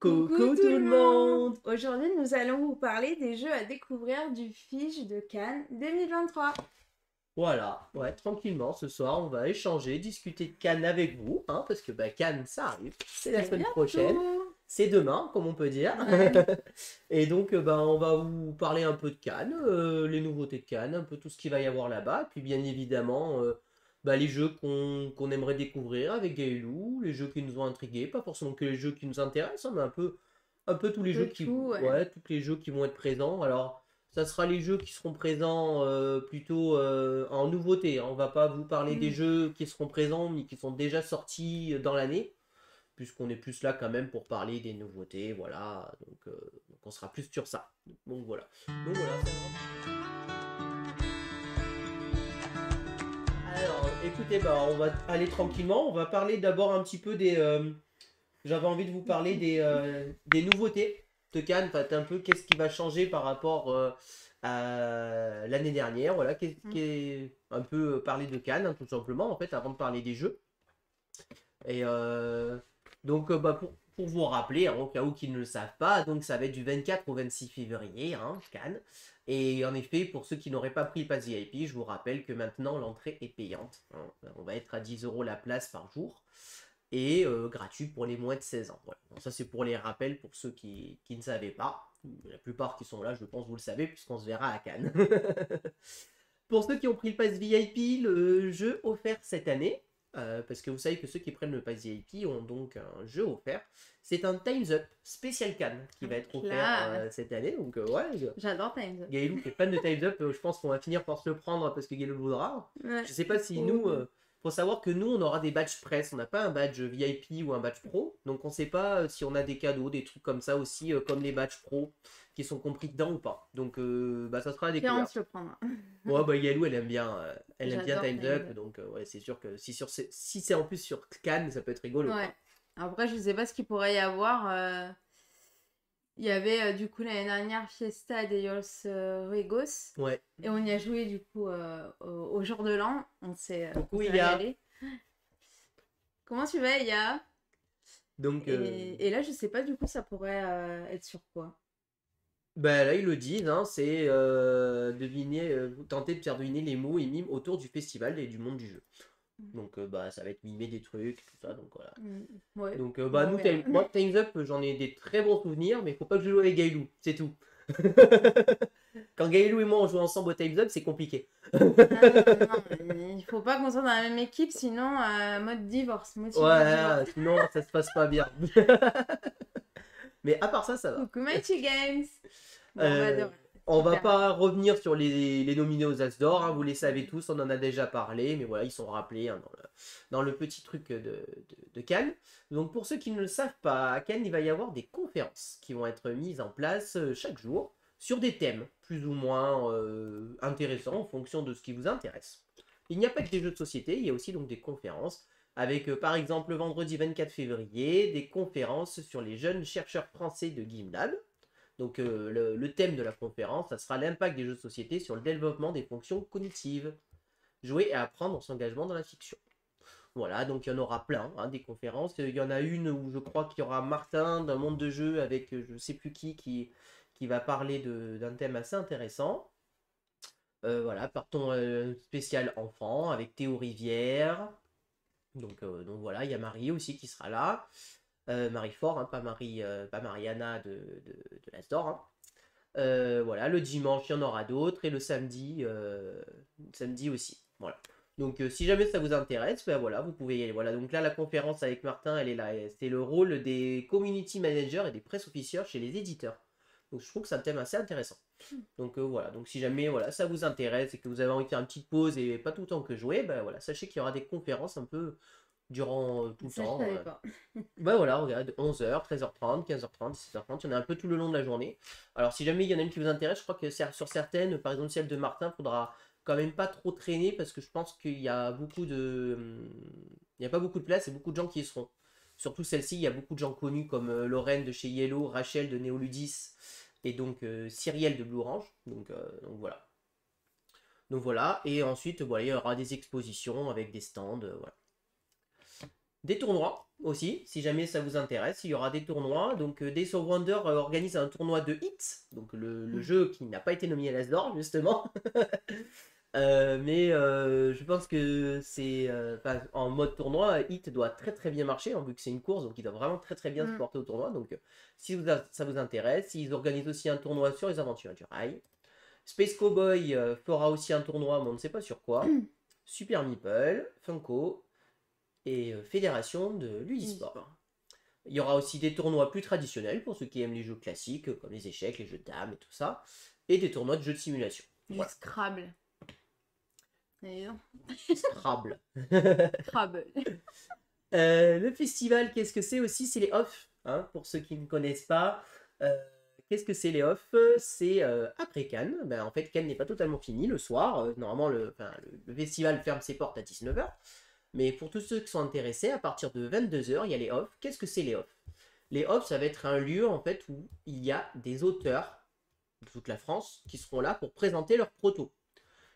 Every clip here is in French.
Coucou tout le monde! Aujourd'hui, nous allons vous parler des jeux à découvrir du Fige de Cannes 2023. Voilà, ouais, tranquillement, ce soir, on va échanger, discuter de Cannes avec vous, hein, parce que Cannes, ça arrive, c'est la C'est semaine bientôt. prochaine, c'est demain, comme on peut dire. Ouais. Et donc, on va vous parler un peu de Cannes, les nouveautés de Cannes, un peu tout ce qu'il va y avoir là-bas, et puis bien évidemment, les jeux qu'on aimerait découvrir avec Gaëlou, les jeux qui nous ont intrigués, pas forcément que les jeux qui nous intéressent, hein, mais un peu tous les jeux De tout, ouais. ouais, tous les jeux qui vont être présents. Alors, ça sera les jeux qui seront présents plutôt en nouveauté, hein. On va pas vous parler des Mm. jeux qui seront présents mais qui sont déjà sortis dans l'année, puisqu'on est plus là quand même pour parler des nouveautés, voilà. Donc on sera plus sur ça. Donc voilà. Alors, écoutez, on va aller tranquillement. On va parler d'abord un petit peu des. J'avais envie de vous parler des nouveautés de Cannes, enfin, un peu qu'est-ce qui va changer par rapport à l'année dernière. Voilà, un peu parler de Cannes, hein, tout simplement, en fait, avant de parler des jeux. Et pour vous rappeler, hein, au cas où qui ne le savent pas, donc ça va être du 24 au 26 février, hein, Cannes. Et en effet, pour ceux qui n'auraient pas pris le pass VIP, je vous rappelle que maintenant l'entrée est payante, hein. On va être à 10 € la place par jour et gratuit pour les moins de 16 ans. Voilà. Donc ça, c'est pour les rappels pour ceux qui ne savaient pas. La plupart qui sont là, je pense, vous le savez, puisqu'on se verra à Cannes. Pour ceux qui ont pris le pass VIP, le jeu offert cette année, parce que vous savez que ceux qui prennent le pass VIP ont donc un jeu offert. C'est un Time's Up spécial Cannes qui va être offert cette année. Donc ouais, J'adore Time's Up. Gaëlou qui est fan de Time's Up, je pense qu'on va finir par se le prendre parce que Gaëlou le voudra. Ouais, Je sais pas si trop nous, bien. faut savoir que nous, on aura des badges presse. On n'a pas un badge VIP ou un badge pro. Donc on sait pas si on a des cadeaux, des trucs comme ça aussi, comme les badges pro qui sont compris dedans ou pas. Donc ça sera à Puis on découvrir. se le prendra. Ouais, Yalou, elle aime bien J'adore Time's Time's Up, Up. donc ouais, c'est sûr que si c'est en plus sur Cannes, ça peut être rigolo, Ouais. quoi. Après, je sais pas ce qu'il pourrait y avoir. Il y avait du coup l'année dernière Fiesta de los Ruegos. Ouais. Et on y a joué du coup au jour de l'an. On s'est Coucou, Ilia. régalé. Comment tu vas, Iya? Donc, Et là, je sais pas du coup, ça pourrait être sur quoi. là, ils le disent, hein, c'est tenter de faire deviner les mots et mimes autour du festival et du monde du jeu. Donc, ça va être mimer des trucs, tout ça, donc voilà. Ouais, Donc, on verra. moi, Time's Up, j'en ai des très bons souvenirs, mais faut pas que je joue avec Gaëlou, c'est tout. Quand Gaëlou et moi on joue ensemble au Time's Up, c'est compliqué. Ah non, il faut pas qu'on soit dans la même équipe, sinon mode divorce, motivé Ouais, divorce. sinon ça se passe pas bien. Mais à part ça, ça va. Coucou Mighty Games. Bon, on va Euh, adorer. on va Super. pas revenir sur les nominés aux As d'Or, hein, vous les savez tous, on en a déjà parlé, mais voilà, ils sont rappelés, hein, dans le petit truc de Cannes. Donc pour ceux qui ne le savent pas, à Cannes, il va y avoir des conférences qui vont être mises en place chaque jour sur des thèmes plus ou moins intéressants en fonction de ce qui vous intéresse. Il n'y a pas que des jeux de société, il y a aussi donc des conférences avec par exemple le vendredi 24 février des conférences sur les jeunes chercheurs français de GameLab. Donc le thème de la conférence, ça sera l'impact des jeux de société sur le développement des fonctions cognitives. Jouer et apprendre en s'engageant dans la fiction. Voilà, donc il y en aura plein, hein, des conférences. Il y en a une où je crois qu'il y aura Martin d'un monde de jeu avec je sais plus qui va parler d'un thème assez intéressant. Voilà, partons spécial enfant avec Théo Rivière. Donc voilà, il y a Marie aussi qui sera là. Marie Fort, hein, pas Mariana de l'Asdor, hein. Voilà, le dimanche, il y en aura d'autres, et le samedi aussi. Voilà. Donc, si jamais ça vous intéresse, voilà, vous pouvez y aller. Voilà, donc là, la conférence avec Martin, elle est là. C'est le rôle des community managers et des press officers chez les éditeurs. Donc, je trouve que c'est un thème assez intéressant. Donc, voilà. Donc, si jamais voilà, ça vous intéresse et que vous avez envie de faire une petite pause et pas tout le temps que jouer, voilà, sachez qu'il y aura des conférences un peu durant tout le Ça, je temps. savais pas. Voilà, regarde, 11h, 13h30, 15h30, 16h30, il y en a un peu tout le long de la journée. Alors si jamais il y en a une qui vous intéresse, je crois que sur certaines, par exemple celle de Martin, il faudra quand même pas trop traîner parce que je pense qu'il y a il n'y a pas beaucoup de place et beaucoup de gens qui y seront. Surtout celle-ci, il y a beaucoup de gens connus comme Lorraine de chez Yellow, Rachel de Néoludis et donc Cyrielle de Blue Orange. Donc voilà. Donc voilà, et ensuite voilà, il y aura des expositions avec des stands, voilà. Des tournois aussi, si jamais ça vous intéresse, il y aura des tournois. Donc Days of Wonder organise un tournoi de hits, donc le jeu qui n'a pas été nommé à l'As d'Or justement. Mais je pense que c'est en mode tournoi, Hit doit très très bien marcher, hein, vu que c'est une course, donc il doit vraiment très très bien se porter au tournoi. Donc si ça vous intéresse, ils organisent aussi un tournoi sur les aventures du rail. Space Cowboy fera aussi un tournoi, mais on ne sait pas sur quoi. Super Meeple, Funko et Fédération de Ludisport. Il y aura aussi des tournois plus traditionnels pour ceux qui aiment les jeux classiques, comme les échecs, les jeux de dames et tout ça. Et des tournois de jeux de simulation. Du Voilà. Scrabble. Et non. Scrabble. Scrabble. Le festival, qu'est-ce que c'est aussi? C'est les off, hein, pour ceux qui ne connaissent pas. Qu'est-ce que c'est les off? C'est après Cannes. Ben, en fait, Cannes n'est pas totalement fini le soir. Normalement, le festival ferme ses portes à 19h. Mais pour tous ceux qui sont intéressés, à partir de 22h, il y a les off. Qu'est-ce que c'est les off? Les off, ça va être un lieu en fait où il y a des auteurs de toute la France qui seront là pour présenter leurs protos.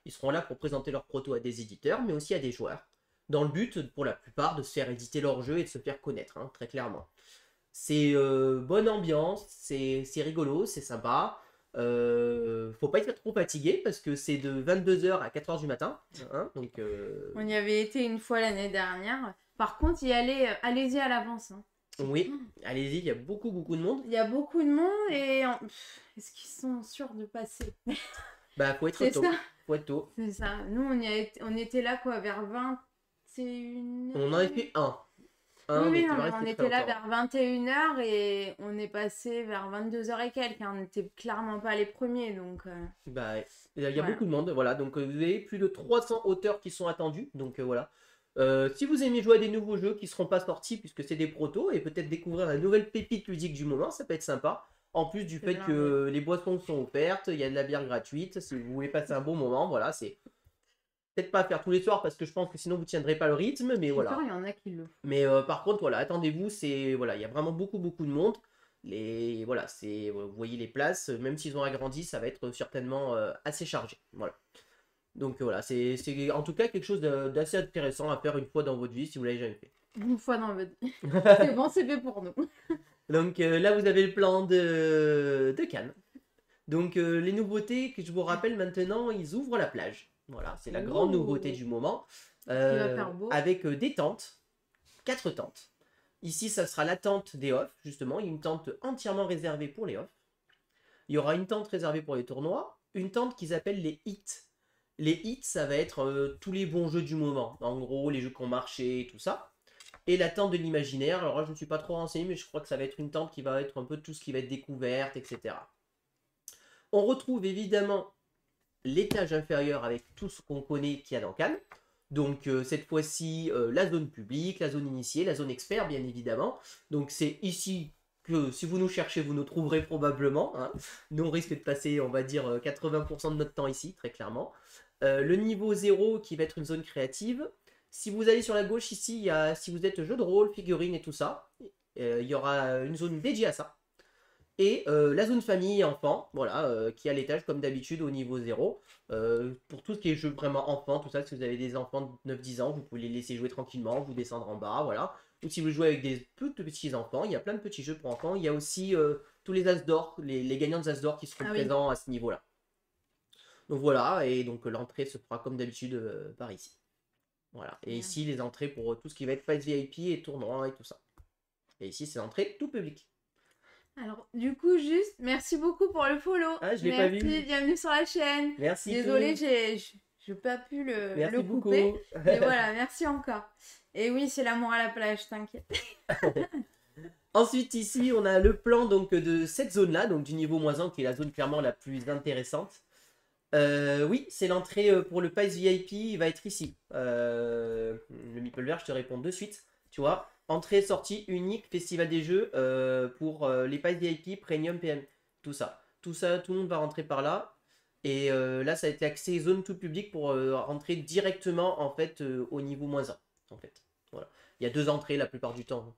Ils seront là pour présenter leurs protos à des éditeurs, mais aussi à des joueurs, dans le but, pour la plupart, de se faire éditer leur jeu et de se faire connaître, hein, très clairement. C'est bonne ambiance, c'est rigolo, c'est sympa. Faut pas être trop fatigué parce que c'est de 22h à 4h du matin. Hein, donc, On y avait été une fois l'année dernière. Par contre, allez-y à l'avance. Hein. Oui, allez-y, il y a beaucoup de monde. Il y a beaucoup de monde et est-ce qu'ils sont sûrs de passer? Bah, faut être tôt. Faut être tôt. C'est ça. Nous, on était là quoi, vers 21h. On en a fait un. Oui, non, on était là vers 21h et on est passé vers 22h et quelques. Hein. On n'était clairement pas les premiers. Donc, bah, il y a beaucoup de monde. Voilà. Donc, vous avez plus de 300 auteurs qui sont attendus. Donc, voilà. Si vous aimez jouer à des nouveaux jeux qui ne seront pas sortis puisque c'est des protos et peut-être découvrir la nouvelle pépite ludique du moment, ça peut être sympa. En plus du fait que les boissons sont offertes, il y a de la bière gratuite. Si vous voulez passer un bon moment, voilà, c'est peut-être pas à faire tous les soirs parce que je pense que sinon vous tiendrez pas le rythme, mais voilà. Il y en a qui le font. Mais par contre, voilà, attendez-vous, voilà, il y a vraiment beaucoup de monde. Voilà, vous voyez les places, même s'ils ont agrandi, ça va être certainement assez chargé. Voilà. Donc voilà, c'est en tout cas quelque chose d'assez intéressant à faire une fois dans votre vie si vous l'avez jamais fait. Une fois dans votre vie. C'est bon, c'est fait pour nous. Donc là, vous avez le plan de Cannes. Donc les nouveautés que je vous rappelle maintenant, ils ouvrent la plage. Voilà, c'est la grande nouveauté du moment. va faire beau. Avec des tentes, 4 tentes. Ici, ça sera la tente des off, justement. Il y a une tente entièrement réservée pour les off. Il y aura une tente réservée pour les tournois. Une tente qu'ils appellent les hits. Les hits, ça va être tous les bons jeux du moment. En gros, les jeux qui ont marché, tout ça. Et la tente de l'imaginaire. Alors là, je ne suis pas trop renseigné, mais je crois que ça va être une tente qui va être un peu tout ce qui va être découverte, etc. On retrouve évidemment l'étage inférieur avec tout ce qu'on connaît qu'il y a dans Cannes. Donc cette fois-ci, la zone publique, la zone initiée, la zone expert, bien évidemment. Donc c'est ici que si vous nous cherchez, vous nous trouverez probablement. Hein. Nous, on risque de passer, on va dire, 80% de notre temps ici, très clairement. Le niveau 0 qui va être une zone créative. Si vous allez sur la gauche ici, si vous êtes jeu de rôle, figurines et tout ça, il y aura une zone dédiée à ça. Et la zone famille et enfants, voilà, qui est à l'étage comme d'habitude au niveau 0. Pour tout ce qui est jeu vraiment enfant, tout ça, si vous avez des enfants de 9-10 ans, vous pouvez les laisser jouer tranquillement, vous descendre en bas, voilà. Ou si vous jouez avec des petits enfants, il y a plein de petits jeux pour enfants. Il y a aussi tous les As d'or, les gagnants des As d'or qui seront présents à ce niveau-là. Donc voilà, et donc l'entrée se fera comme d'habitude par ici. Voilà, et ici les entrées pour tout ce qui va être pass VIP et tournoi et tout ça. Et ici c'est l'entrée tout public. Alors, du coup, juste, merci beaucoup pour le follow. Ah, je l'ai pas vu. Bienvenue sur la chaîne. Merci. Désolée, j'ai pas pu le couper. Mais voilà, merci encore. Et oui, c'est l'amour à la plage, t'inquiète. Ensuite, ici, on a le plan donc, de cette zone-là, donc du niveau -1, qui est la zone clairement la plus intéressante. Oui, c'est l'entrée pour le pass VIP, il va être ici. Le Meeple Vert, je te réponds de suite. Tu vois, entrée, sortie unique, festival des jeux pour les pass VIP, Premium, PM, tout ça. Tout ça, tout le monde va rentrer par là. Et là, ça a été axé zone tout public pour rentrer directement en fait au niveau -1. En fait, voilà. Il y a 2 entrées la plupart du temps.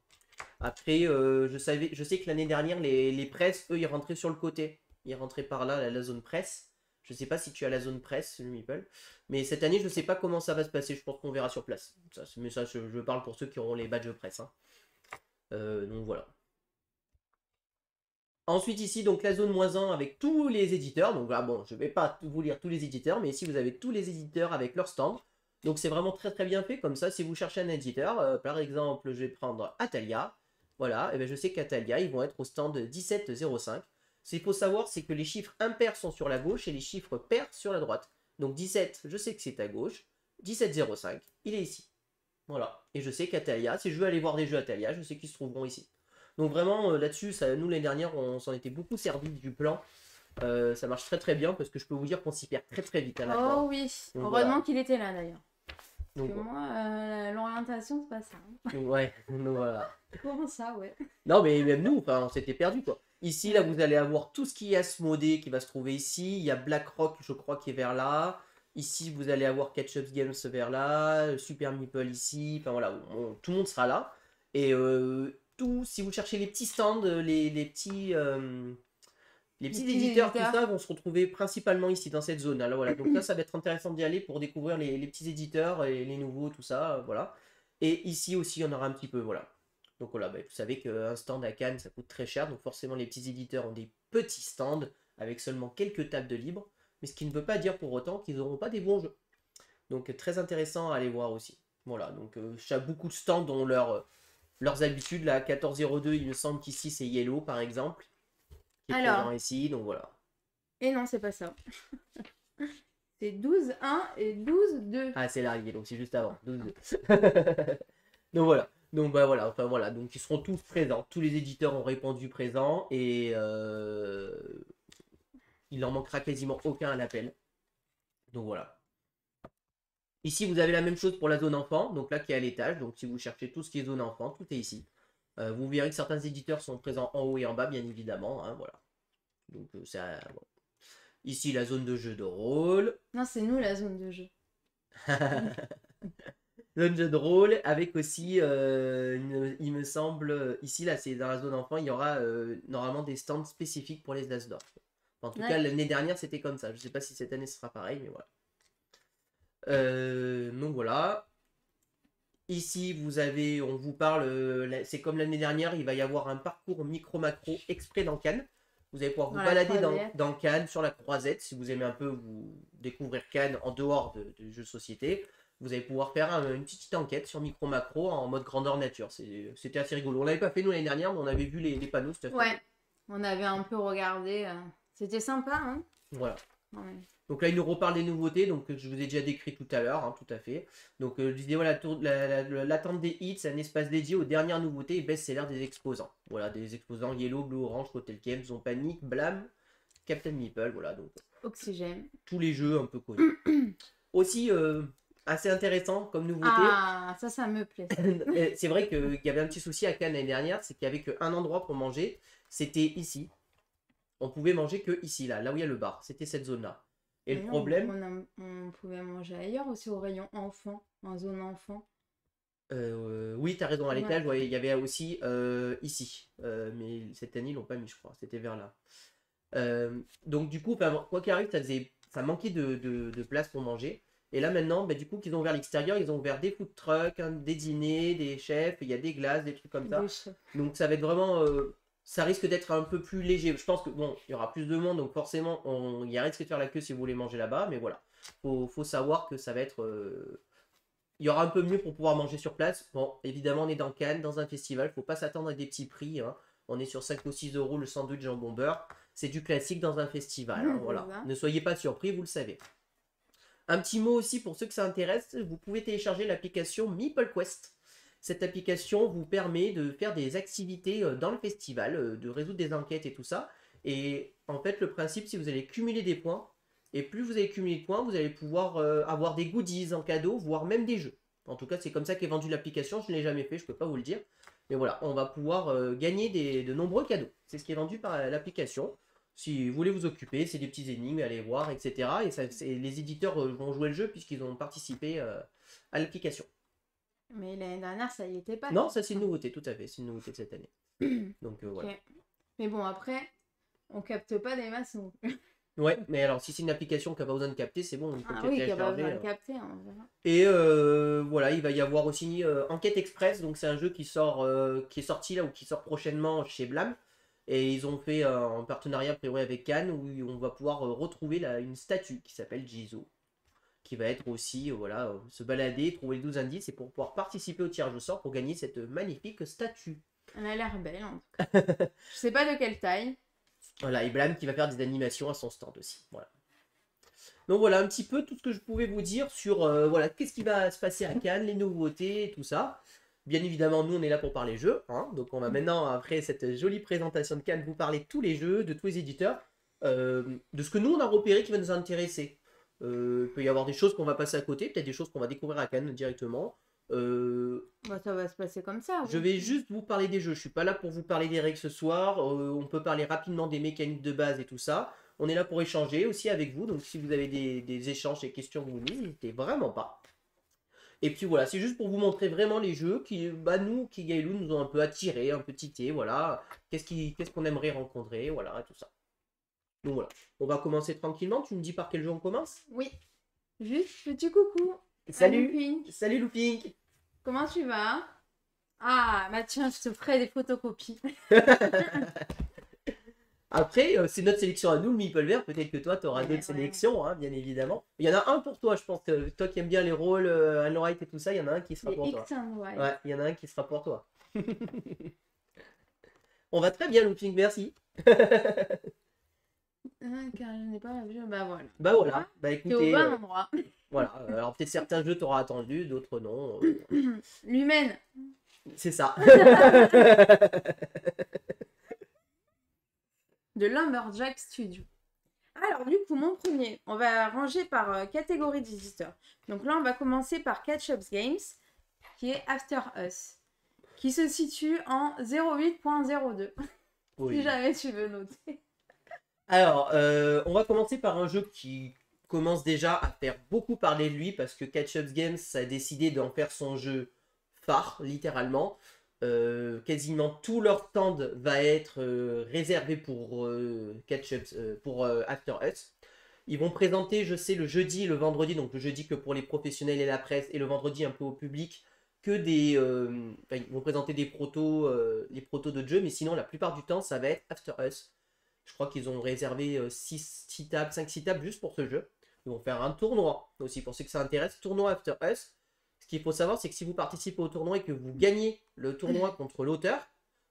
Après, je sais que l'année dernière, les presses, eux, ils rentraient sur le côté. Ils rentraient par là, la zone presse. Je sais pas si tu as la zone presse, le Meeple. Mais cette année, je sais pas comment ça va se passer. Je pense qu'on verra sur place. Mais ça, je parle pour ceux qui auront les badges presse, hein. Donc voilà. Ensuite ici, donc la zone -1 avec tous les éditeurs. Donc là, bon, je vais pas vous lire tous les éditeurs, mais ici vous avez tous les éditeurs avec leur stand. Donc c'est vraiment très très bien fait. Comme ça, si vous cherchez un éditeur, par exemple, je vais prendre Atalia. Voilà, et bien je sais qu'Atalia, ils vont être au stand 1705. Ce qu'il faut savoir, c'est que les chiffres impairs sont sur la gauche et les chiffres pairs sur la droite. Donc 17, je sais que c'est à gauche. 1705, il est ici. Voilà. Et je sais qu'Atalia, si je veux aller voir des jeux Atalia, je sais qu'ils se trouveront ici. Donc vraiment, là-dessus, nous l'année dernière, on s'en était beaucoup servi du plan. Ça marche très très bien parce que je peux vous dire qu'on s'y perd très très vite à la fin. Oh oui, Donc, heureusement voilà. qu'il était là d'ailleurs. Parce Donc, que moi, l'orientation, c'est pas ça. Hein. ouais, donc voilà. Comment ça, ouais. Non, mais même nous, enfin, on s'était perdu quoi. Ici, là, Ouais. vous allez avoir tout ce qui est Asmodée qui va se trouver ici. Il y a BlackRock, je crois, qui est vers là. Ici, vous allez avoir Catch-Up Games vers là. Super Meeple ici. Enfin voilà, bon, tout le monde sera là. Et tout, si vous cherchez les petits stands, les Les petits petits éditeurs, tout éditeurs. ça, vont se retrouver principalement ici, dans cette zone. Alors voilà, donc là, ça va être intéressant d'y aller pour découvrir les petits éditeurs et les nouveaux, tout ça, voilà. Et ici aussi, on aura un petit peu, voilà. Donc voilà, bah, vous savez qu'un stand à Cannes, ça coûte très cher, donc forcément, les petits éditeurs ont des petits stands avec seulement quelques tables de libre, mais ce qui ne veut pas dire pour autant qu'ils n'auront pas des bons jeux. Donc très intéressant à aller voir aussi. Voilà, donc beaucoup de stands ont leurs habitudes. Là, 1402, il me semble qu'ici, c'est Yellow, par exemple, qui est présent Alors, ici, donc voilà. et non, c'est pas ça. C'est 12-1 et 12-2. Ah, c'est l'arrivée, donc c'est juste avant. 12. Donc voilà. Donc bah voilà, enfin voilà, donc ils seront tous présents. Tous les éditeurs ont répondu présent et il n'en manquera quasiment aucun à l'appel. Donc voilà. Ici, vous avez la même chose pour la zone enfant, donc là qui est à l'étage. Donc si vous cherchez tout ce qui est zone enfant, tout est ici. Vous verrez que certains éditeurs sont présents en haut et en bas, bien évidemment, hein, voilà. Donc ça, bon. Ici, la zone de jeu de rôle. Non, c'est nous la zone de jeu. Zone de jeu de rôle avec aussi, il me semble, ici là c'est dans la zone enfant, il y aura normalement des stands spécifiques pour les As d'or. En tout cas Ouais. l'année dernière c'était comme ça, je sais pas si cette année ce sera pareil, mais voilà. Donc voilà. Ici vous avez, on vous parle, c'est comme l'année dernière, il va y avoir un parcours micro-macro exprès dans Cannes. Vous allez pouvoir vous Dans la balader croisette. dans Cannes, sur la croisette, si vous aimez un peu vous découvrir Cannes en dehors de jeux de société. Vous allez pouvoir faire une petite enquête sur micro macro en mode grandeur nature. C'était assez rigolo. On l'avait pas fait nous l'année dernière, mais on avait vu les panneaux. C'était assez Ouais. rigolo. On avait un peu regardé. C'était sympa, hein. Voilà. Ouais. Donc là, il nous reparle des nouveautés, donc je vous ai déjà décrit tout à l'heure, hein, tout à fait. Donc je disais, voilà, l'attente des hits, c'est un espace dédié aux dernières nouveautés et best-sellers des exposants. Voilà, des exposants Yellow, Blue, Orange, Hotel Games, Zone Panic, Blam, Captain Meeple, voilà, donc Oxygène. tous les jeux un peu connus. Aussi, assez intéressant comme nouveauté. Ah, ça me plaît. Ça. C'est vrai qu'il y avait un petit souci à Cannes l'année dernière, c'est qu'il n'y avait qu'un endroit pour manger, c'était ici. On pouvait manger que ici, là où il y a le bar, c'était cette zone-là. Et le Mais non, problème, on pouvait manger ailleurs aussi au rayon enfant, en zone enfant. oui, t'as raison, à Ouais. l'étage, ouais, il y avait aussi ici. Mais cette année, ils l'ont pas mis, je crois, c'était vers là. Donc du coup, quoi qu'il arrive, ça manquait de place pour manger. Et là maintenant, bah, du coup, qu'ils ont ouvert l'extérieur, ils ont ouvert des food trucks, hein, des dîners, des chefs, il y a des glaces, des trucs comme ça. Des chefs. Donc ça va être vraiment, ça risque d'être un peu plus léger. Je pense que bon, il y aura plus de monde, donc forcément, il y a risque de faire la queue si vous voulez manger là-bas. Mais voilà, faut savoir que ça va être, il y aura un peu mieux pour pouvoir manger sur place. Bon, évidemment, on est dans Cannes, dans un festival, faut pas s'attendre à des petits prix, hein. On est sur 5 ou 6 euros le sandwich jambon beurre. C'est du classique dans un festival, hein, voilà. Ça. Ne soyez pas surpris, vous le savez. Un petit mot aussi pour ceux que ça intéresse, vous pouvez télécharger l'application MeepleQuest. Cette application vous permet de faire des activités dans le festival, de résoudre des enquêtes et tout ça. Et en fait, le principe, c'est que vous allez cumuler des points. Et plus vous allez cumuler de points, vous allez pouvoir avoir des goodies en cadeau, voire même des jeux. En tout cas, c'est comme ça qu'est vendue l'application. Je ne l'ai jamais fait, je ne peux pas vous le dire. Mais voilà, on va pouvoir gagner de nombreux cadeaux. C'est ce qui est vendu par l'application. Si vous voulez vous occuper, c'est des petits énigmes, allez voir, etc. Et les éditeurs vont jouer le jeu puisqu'ils ont participé à l'application. Mais l'année dernière, ça y était pas. Non, ça c'est une nouveauté, tout à fait. C'est une nouveauté de cette année. Donc voilà. Okay. Mais bon, après, on capte pas des masses non plus. Ouais, mais alors si c'est une application qui n'a pas besoin de capter, c'est bon, on peut Ah peut-être oui, qui a pas télécharger. besoin de capter, on verra. Et voilà, il va y avoir aussi Enquête Express, donc c'est un jeu qui sort, qui est sorti là ou qui sort prochainement chez Blam. Et ils ont fait un partenariat prévu avec Cannes où on va pouvoir retrouver une statue qui s'appelle Jizo, qui va être aussi, voilà, se balader, trouver les 12 indices et pour pouvoir participer au tirage au sort pour gagner cette magnifique statue. Elle a l'air belle en tout cas. Je sais pas de quelle taille. Voilà, et Blam qui va faire des animations à son stand aussi. Voilà. Donc voilà un petit peu tout ce que je pouvais vous dire sur voilà, qu'est-ce qui va se passer à Cannes, les nouveautés, tout ça. Bien évidemment, nous on est là pour parler jeux, hein, donc on va maintenant, après cette jolie présentation de Cannes, vous parler de tous les jeux, de tous les éditeurs, de ce que nous on a repéré qui va nous intéresser. Il peut y avoir des choses qu'on va passer à côté, peut-être des choses qu'on va découvrir à Cannes directement. Bah, ça va se passer comme ça. Je Oui. vais juste vous parler des jeux. Je suis pas là pour vous parler des règles ce soir. On peut parler rapidement des mécaniques de base et tout ça. On est là pour échanger aussi avec vous. Donc si vous avez des échanges, des questions, vous n'hésitez vraiment pas. Et puis voilà, c'est juste pour vous montrer vraiment les jeux qui, bah, nous, qui Gailou, nous ont un peu attiré, un peu titillé. Voilà, qu'est-ce qu'on aimerait rencontrer, voilà, tout ça. Donc voilà, on va commencer tranquillement. Tu me dis par quel jeu on commence? Oui. Juste petit coucou. Salut, Looping. salut Looping. Comment tu vas? Ah, bah tiens, je te ferai des photocopies. Après, c'est notre sélection à nous, le Meeple Vert. Peut-être que toi, tu auras Ouais, d'autres ouais. sélections, hein, bien évidemment. Il y en a un pour toi, je pense. Toi qui aimes bien les rôles, Unlight et tout ça, il y en a un qui sera Les pour toi. X and Y. Ouais, il y en a un qui sera pour toi. On va très bien, Looping, merci. Car je n'ai pas vu. Bah voilà. Bah voilà, bah T'es au écoutez, bon endroit. voilà. Alors peut-être certains jeux t'auras attendu, d'autres non. L'humaine. C'est ça. De Lumberjack Studio. Alors, du coup, mon premier, on va ranger par catégorie d'éditeurs. Donc là, on va commencer par Catch Up Games, qui est After Us, qui se situe en 08.02, Oui. si jamais tu veux noter. Alors, on va commencer par un jeu qui commence déjà à faire beaucoup parler de lui parce que Catch Up Games a décidé d'en faire son jeu phare, littéralement. Quasiment tout leur stand va être réservé pour After Us. Ils vont présenter, je sais, le jeudi et le vendredi, donc le jeudi que pour les professionnels et la presse, et le vendredi un peu au public, que des. Enfin, ils vont présenter des les protos de jeu, mais sinon, la plupart du temps, ça va être After Us. Je crois qu'ils ont réservé 6 tables, 5-6 tables juste pour ce jeu. Ils vont faire un tournoi aussi, pour ceux que ça intéresse. Tournoi After Us. Ce qu'il faut savoir, c'est que si vous participez au tournoi et que vous gagnez le tournoi contre l'auteur,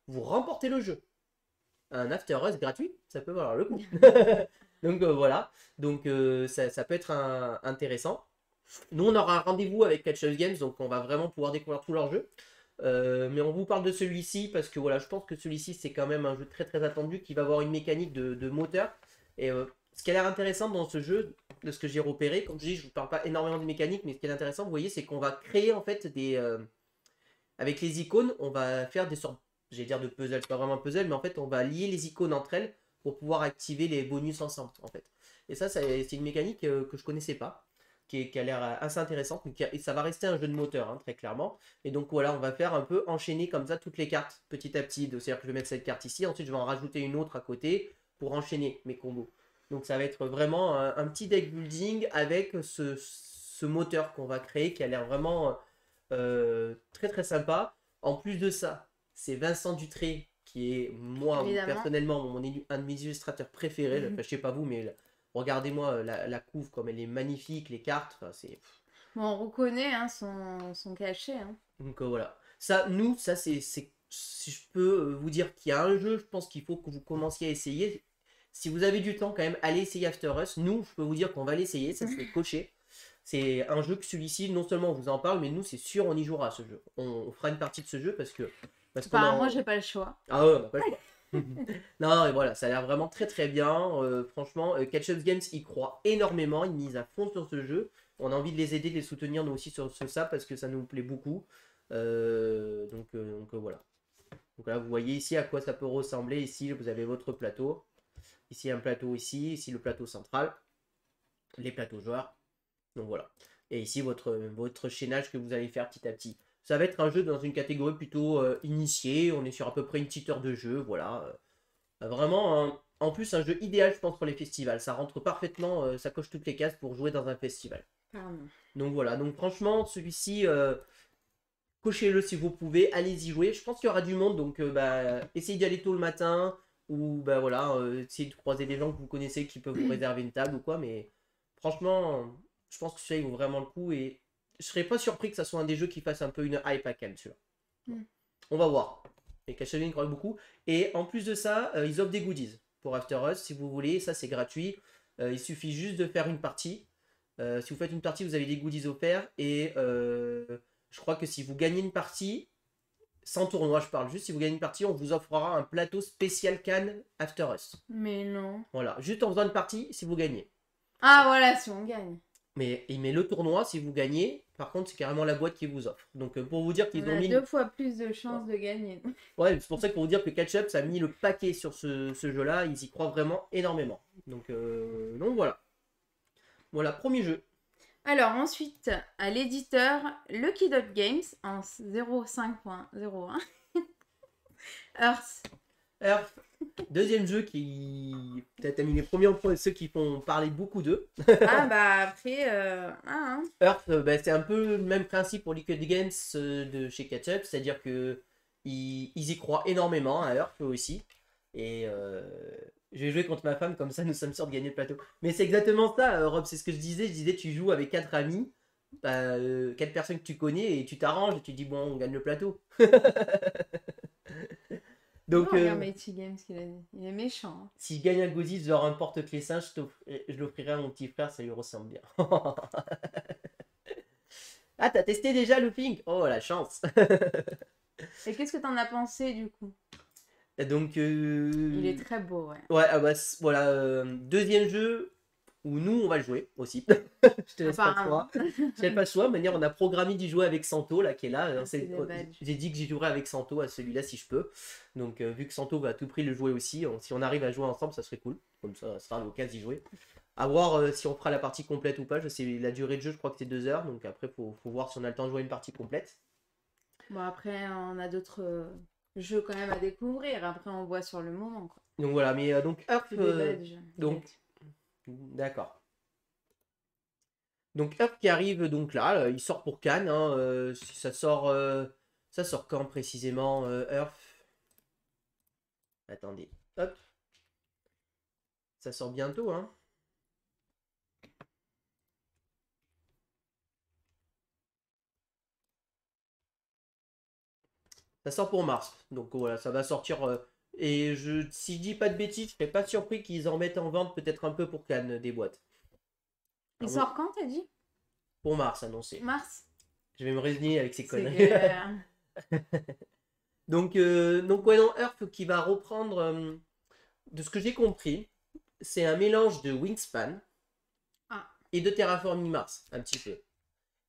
vous remportez le jeu. Un After Us gratuit, ça peut valoir le coup. Donc voilà, donc ça peut être intéressant. Nous, on aura un rendez-vous avec Catch Up Games, donc on va vraiment pouvoir découvrir tous leurs jeux. Mais on vous parle de celui-ci parce que voilà, je pense que celui-ci c'est quand même un jeu très très attendu qui va avoir une mécanique de moteur. Et ce qui a l'air intéressant dans ce jeu, de ce que j'ai repéré, comme je dis, je vous parle pas énormément de mécanique, mais ce qui est intéressant, vous voyez, c'est qu'on va créer en fait avec les icônes, on va faire des sortes, j'allais dire de puzzle, c'est pas vraiment un puzzle, mais en fait on va lier les icônes entre elles pour pouvoir activer les bonus ensemble en fait. Et ça c'est une mécanique que je connaissais pas. Qui a l'air assez intéressante, et ça va rester un jeu de moteur, hein, très clairement. Et donc voilà, on va faire un peu enchaîner comme ça toutes les cartes, petit à petit. C'est-à-dire que je vais mettre cette carte ici, ensuite je vais en rajouter une autre à côté pour enchaîner mes combos. Donc ça va être vraiment un petit deck building avec ce moteur qu'on va créer qui a l'air vraiment très très sympa. En plus de ça, c'est Vincent Dutré qui est moi Évidemment. personnellement un de mes illustrateurs préférés. Enfin, je sais pas vous, mais regardez-moi la couve comme elle est magnifique, les cartes, enfin, c'est... Bon, on reconnaît hein, son cachet. Hein. Donc voilà. Ça, nous, ça c'est... Si je peux vous dire qu'il y a un jeu, je pense qu'il faut que vous commenciez à essayer. Si vous avez du temps quand même, allez essayer After Us. Nous, je peux vous dire qu'on va l'essayer, ça se fait cocher. C'est un jeu que celui-ci, non seulement on vous en parle, mais nous, c'est sûr, on y jouera à ce jeu. On fera une partie de ce jeu parce que... Moi, j'ai pas le choix. Ah ouais, on n'a pas le choix. Non, et voilà, ça a l'air vraiment très très bien. Franchement, Catch Up Games y croit énormément, ils misent à fond sur ce jeu. On a envie de les aider, de les soutenir nous aussi sur ça parce que ça nous plaît beaucoup. Donc voilà. Donc là, vous voyez ici à quoi ça peut ressembler. Ici, vous avez votre plateau. Ici, un plateau ici le plateau central. Les plateaux joueurs. Donc voilà. Et ici, votre chaînage que vous allez faire petit à petit. Ça va être un jeu dans une catégorie plutôt initiée. On est sur à peu près une petite heure de jeu. Voilà. Vraiment En plus, un jeu idéal, je pense, pour les festivals. Ça rentre parfaitement, ça coche toutes les cases pour jouer dans un festival. Pardon. Donc voilà, donc franchement, celui-ci, cochez-le si vous pouvez, allez-y jouer. Je pense qu'il y aura du monde, donc bah, essayez d'y aller tôt le matin, ou bah voilà, essayez de croiser des gens que vous connaissez qui peuvent vous réserver une table ou quoi, mais franchement, je pense que celui-là, il vaut vraiment le coup, et je serais pas surpris que ça soit un des jeux qui fasse un peu une hype à Cannes, celui-là. Mm. On va voir. Et Cachevin croit beaucoup. Et en plus de ça, ils offrent des goodies pour After Us, si vous voulez, ça c'est gratuit. Il suffit juste de faire une partie. Si vous faites une partie, vous avez des goodies offerts. Et je crois que si vous gagnez une partie, sans tournoi, je parle juste, si vous gagnez une partie, on vous offrira un plateau spécial Cannes After Us. Mais non. Voilà, juste en faisant une partie, si vous gagnez. Ah voilà, si on gagne. Mais le tournoi, si vous gagnez, par contre, c'est carrément la boîte qui vous offre. Donc pour vous dire qu'ils On ont a mis... 2 fois plus de chances de gagner. Ouais, c'est pour ça que pour vous dire que Catch-Up, ça a mis le paquet sur ce jeu-là. Ils y croient vraiment énormément. Donc voilà. Voilà, premier jeu. Alors ensuite, à l'éditeur Lucky Dot Games en 05.01. Earth. Earth, deuxième jeu qui peut-être a mis les premiers en premier, ceux qui font parler beaucoup d'eux. Ah bah après, Earth, bah, c'est un peu le même principe pour Liquid Games de chez Catch-Up, c'est-à-dire que ils y croient énormément à Earth eux aussi. Et je vais jouer contre ma femme, comme ça nous sommes sûrs de gagner le plateau. Mais c'est exactement ça, Rob, c'est ce que je disais. Je disais, tu joues avec 4 amis, 4 personnes que tu connais, et tu t'arranges, et tu dis, bon, on gagne le plateau. Donc, regarde Mighty Games qu'il a dit. Il est méchant. Hein. Si je gagne un goodies, genre un porte-clés singe, je l'offrirai à mon petit frère, ça lui ressemble bien. Ah, t'as testé déjà le ping? Oh, la chance. Et qu'est-ce que t'en as pensé du coup? Donc, il est très beau, ouais. Ouais, ah bah, voilà, deuxième jeu où nous on va le jouer aussi. Je te laisse pas le choix. Je n'ai pas le choix. De manière, on a programmé d'y jouer avec Santo là qui est là. J'ai dit que j'y jouerai avec Santo à celui-là si je peux. Donc vu que Santo va à tout prix le jouer aussi, si on arrive à jouer ensemble, ça serait cool. Comme ça sera l'occasion d'y jouer. À voir si on fera la partie complète ou pas. Je sais la durée de jeu, je crois que c'est 2 heures. Donc après, faut voir si on a le temps de jouer une partie complète. Bon après, on a d'autres jeux quand même à découvrir. Après, on voit sur le moment, quoi. Donc voilà, mais donc Earth, donc d'accord. Donc Earth qui arrive donc là, il sort pour Cannes. Hein, ça sort quand précisément Earth? Attendez, hop, ça sort bientôt, hein. Ça sort pour mars, donc voilà, ça va sortir. Et si je dis pas de bêtises, je serais pas surpris qu'ils en mettent en vente peut-être un peu pour Cannes des boîtes. Il sort quand, t'as dit? Pour mars, annoncé. Mars. Je vais me résigner avec ces conneries. donc ouais, non, Earth qui va reprendre, de ce que j'ai compris, c'est un mélange de Wingspan et de Terraforming Mars, un petit peu.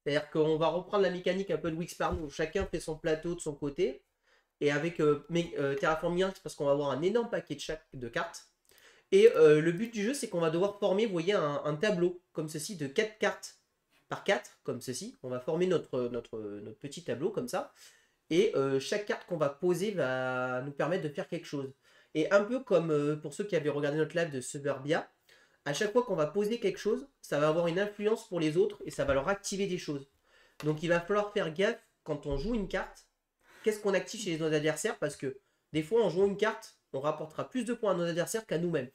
C'est-à-dire qu'on va reprendre la mécanique un peu de Wingspan où chacun fait son plateau de son côté. Et avec Terraforming Mars, parce qu'on va avoir un énorme paquet de cartes. Et le but du jeu, c'est qu'on va devoir former, vous voyez, un tableau comme ceci de 4 cartes par 4, comme ceci. On va former notre petit tableau comme ça. Et chaque carte qu'on va poser va nous permettre de faire quelque chose. Et un peu comme pour ceux qui avaient regardé notre live de Suburbia, à chaque fois qu'on va poser quelque chose, ça va avoir une influence pour les autres et ça va leur activer des choses. Donc il va falloir faire gaffe quand on joue une carte. Qu'est-ce qu'on active chez nos adversaires? Parce que des fois, en jouant une carte, on rapportera plus de points à nos adversaires qu'à nous-mêmes.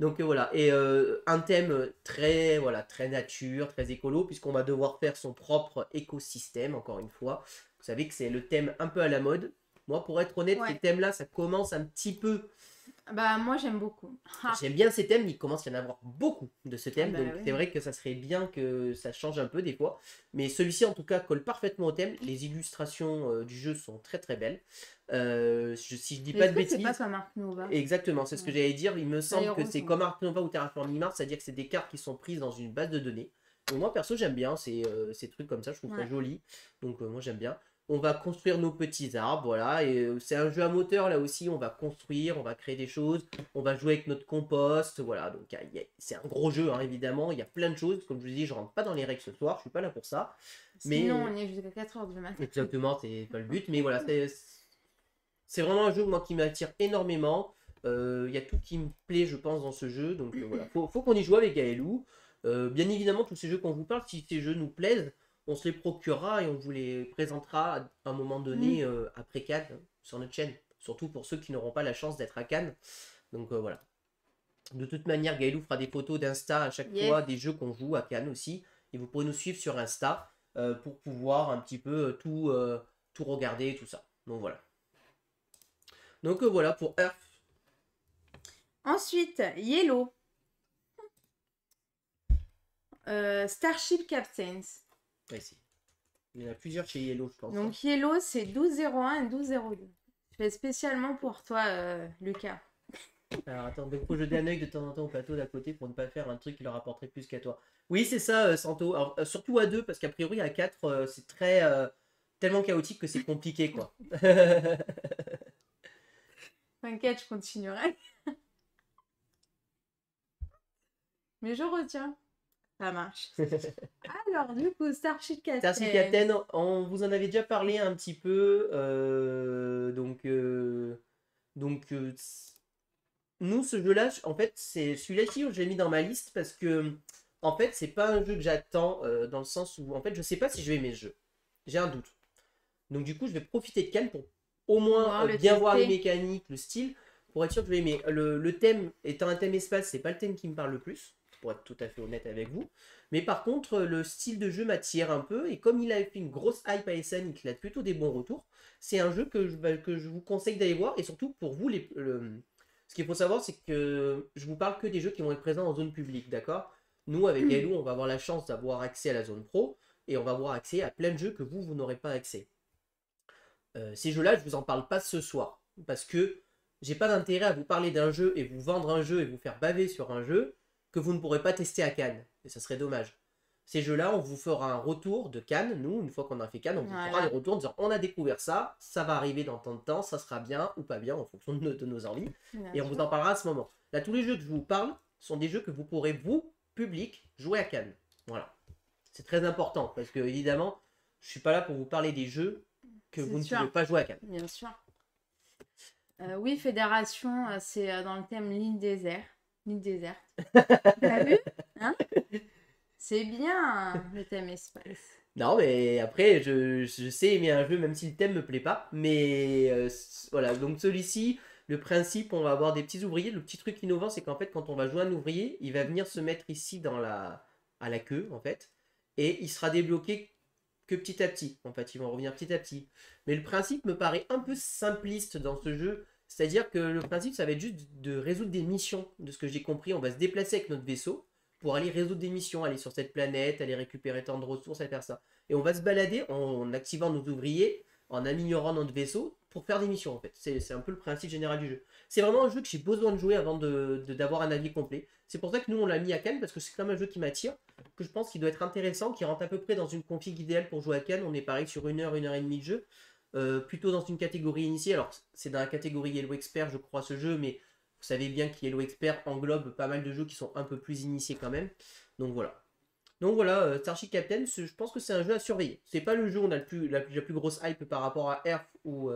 Donc voilà. Et un thème très nature, très écolo, puisqu'on va devoir faire son propre écosystème, encore une fois. Vous savez que c'est le thème un peu à la mode. Moi, pour être honnête, ces thèmes-là, ça commence un petit peu... Bah, moi, j'aime beaucoup. J'aime bien ces thèmes, il commence à y en avoir beaucoup de ce thème, donc c'est vrai que ça serait bien que ça change un peu des fois. Mais celui-ci, en tout cas, colle parfaitement au thème. Les illustrations du jeu sont très très belles. Si je dis pas de bêtises... c'est pas comme Ark Nova. Exactement, c'est ce que j'allais dire. Il me semble que c'est comme Ark Nova ou Terraforming Mars, c'est-à-dire que c'est des cartes qui sont prises dans une base de données. Donc moi, perso, j'aime bien ces trucs comme ça, je trouve ça joli. Donc moi, j'aime bien. On va construire nos petits arbres, voilà, et c'est un jeu à moteur, là aussi, on va construire, on va créer des choses, on va jouer avec notre compost, voilà, donc c'est un gros jeu, hein, évidemment, il y a plein de choses, comme je vous dis, je rentre pas dans les règles ce soir, je suis pas là pour ça. Sinon, on est jusqu'à 4h du matin. Exactement, c'est pas le but, mais voilà, c'est vraiment un jeu, moi, qui m'attire énormément. Il y a tout qui me plaît, je pense, dans ce jeu. Donc voilà, faut qu'on y joue avec Gaëlou. Bien évidemment, tous ces jeux qu'on vous parle, si ces jeux nous plaisent, on se les procurera et on vous les présentera à un moment donné après Cannes sur notre chaîne. Surtout pour ceux qui n'auront pas la chance d'être à Cannes. Donc voilà. De toute manière, Gaëlou fera des photos d'Insta à chaque fois des jeux qu'on joue à Cannes aussi. Et vous pourrez nous suivre sur Insta pour pouvoir un petit peu tout regarder et tout ça. Donc voilà. Donc voilà pour Earth. Ensuite, Yellow. Starship Captains. Ici. Il y en a plusieurs chez Yellow, je pense. Donc Yellow, c'est 1201 et 1202. Je fais spécialement pour toi, Lucas. Alors attends, il faut jeter un œil de temps en temps au plateau d'à côté pour ne pas faire un truc qui leur apporterait plus qu'à toi. Oui, c'est ça, Santo. Alors, surtout à deux, parce qu'a priori à 4, c'est très tellement chaotique que c'est compliqué, quoi. T'inquiète, je continuerai. Mais je retiens. Ça marche. Alors, du coup, Starship Captain. Starship Captain, on vous en avait déjà parlé un petit peu. Nous, ce jeu-là, en fait, c'est celui-là que j'ai mis dans ma liste parce que, en fait, c'est pas un jeu que j'attends dans le sens où, en fait, je sais pas si je vais aimer ce jeu. J'ai un doute. Donc, du coup, je vais profiter de Cannes pour au moins bien voir les mécaniques, le style, pour être sûr que je vais aimer. Le thème, étant un thème espace, c'est pas le thème qui me parle le plus, pour être tout à fait honnête avec vous. Mais par contre, le style de jeu m'attire un peu, et comme il a fait une grosse hype à SN et qu'il a plutôt des bons retours, c'est un jeu que je vous conseille d'aller voir, et surtout pour vous, ce qu'il faut savoir, c'est que je vous parle que des jeux qui vont être présents en zone publique, d'accord? Nous, avec Gaëlou, on va avoir la chance d'avoir accès à la zone pro, et on va avoir accès à plein de jeux que vous n'aurez pas accès. Ces jeux-là, je vous en parle pas ce soir, parce que j'ai pas d'intérêt à vous parler d'un jeu et vous vendre un jeu et vous faire baver sur un jeu que vous ne pourrez pas tester à Cannes, et ça serait dommage. Ces jeux-là, on vous fera un retour de Cannes, nous, une fois qu'on a fait Cannes, on vous fera des retours en disant on a découvert ça, ça va arriver dans tant de temps, ça sera bien ou pas bien en fonction de nos envies, et on vous en parlera à ce moment. Là, tous les jeux que je vous parle sont des jeux que vous pourrez, vous, public, jouer à Cannes. Voilà. C'est très important, parce que évidemment, je suis pas là pour vous parler des jeux que vous ne pouvez pas jouer à Cannes. Bien sûr. Oui, Fédération, c'est dans le thème l'île déserte. L'île déserte. T'as vu hein? C'est bien le thème espace. Non, mais après, je sais aimer un jeu même si le thème me plaît pas. Mais voilà, donc celui-ci, le principe, on va avoir des petits ouvriers. Le petit truc innovant, c'est qu'en fait, quand on va jouer un ouvrier, il va venir se mettre ici à la queue, en fait. Et il sera débloqué que petit à petit. En fait, ils vont revenir petit à petit. Mais le principe me paraît un peu simpliste dans ce jeu. C'est-à-dire que le principe, ça va être juste de résoudre des missions. De ce que j'ai compris, on va se déplacer avec notre vaisseau pour aller résoudre des missions, aller sur cette planète, aller récupérer tant de ressources, aller faire ça. Et on va se balader en activant nos ouvriers, en améliorant notre vaisseau pour faire des missions en fait. C'est un peu le principe général du jeu. C'est vraiment un jeu que j'ai besoin de jouer avant d'avoir un avis complet. C'est pour ça que nous on l'a mis à Cannes parce que c'est quand même un jeu qui m'attire, que je pense qu'il doit être intéressant, qui rentre à peu près dans une config idéale pour jouer à Cannes. On est pareil sur 1 heure, 1 heure et demie de jeu. Plutôt dans une catégorie initiée. Alors c'est dans la catégorie Yellow Expert je crois ce jeu, mais vous savez bien que Yellow Expert englobe pas mal de jeux qui sont un peu plus initiés quand même. Donc voilà, Starship Captain, je pense que c'est un jeu à surveiller. C'est pas le jeu où on a la plus grosse hype par rapport à Earth ou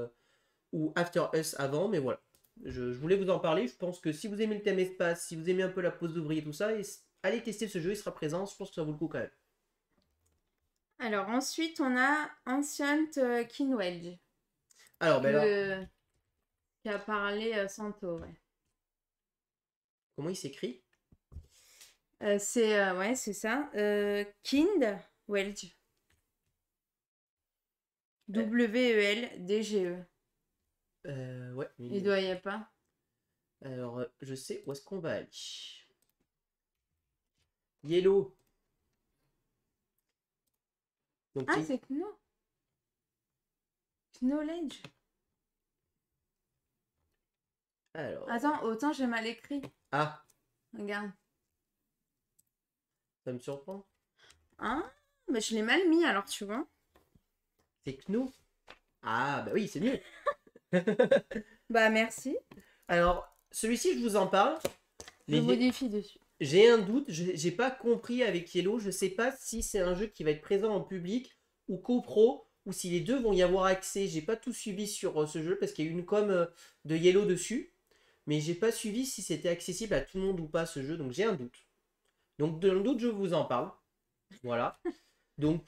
After Us avant, mais voilà. Je voulais vous en parler. Je pense que si vous aimez le thème espace, si vous aimez un peu la pose d'ouvrier, tout ça, allez tester ce jeu, il sera présent. Je pense que ça vaut le coup quand même. Alors ensuite, on a Ancient Kinwelge. Alors, ben alors... Qui a parlé Santo, ouais. Comment il s'écrit? C'est ça. Kind Welge. W-E-L-D-G-E. Ouais. Il doit y avoir pas. Alors, je sais où est-ce qu'on va aller. Yellow. Donc, c'est Kno. Knowledge. Alors... Attends, autant j'ai mal écrit. Ah. Regarde. Ça me surprend. Ah, mais je l'ai mal mis alors, tu vois. C'est Kno. Ah, bah oui, c'est mieux. Bah, merci. Alors, celui-ci, je vous en parle. Je modifie dessus. J'ai un doute, j'ai pas compris avec Yellow. Je sais pas si c'est un jeu qui va être présent en public ou co-pro, ou si les deux vont y avoir accès. J'ai pas tout suivi sur ce jeu parce qu'il y a eu une com de Yellow dessus. mais j'ai pas suivi si c'était accessible à tout le monde ou pas ce jeu, donc j'ai un doute. Donc dans le doute, je vous en parle. Voilà. Donc,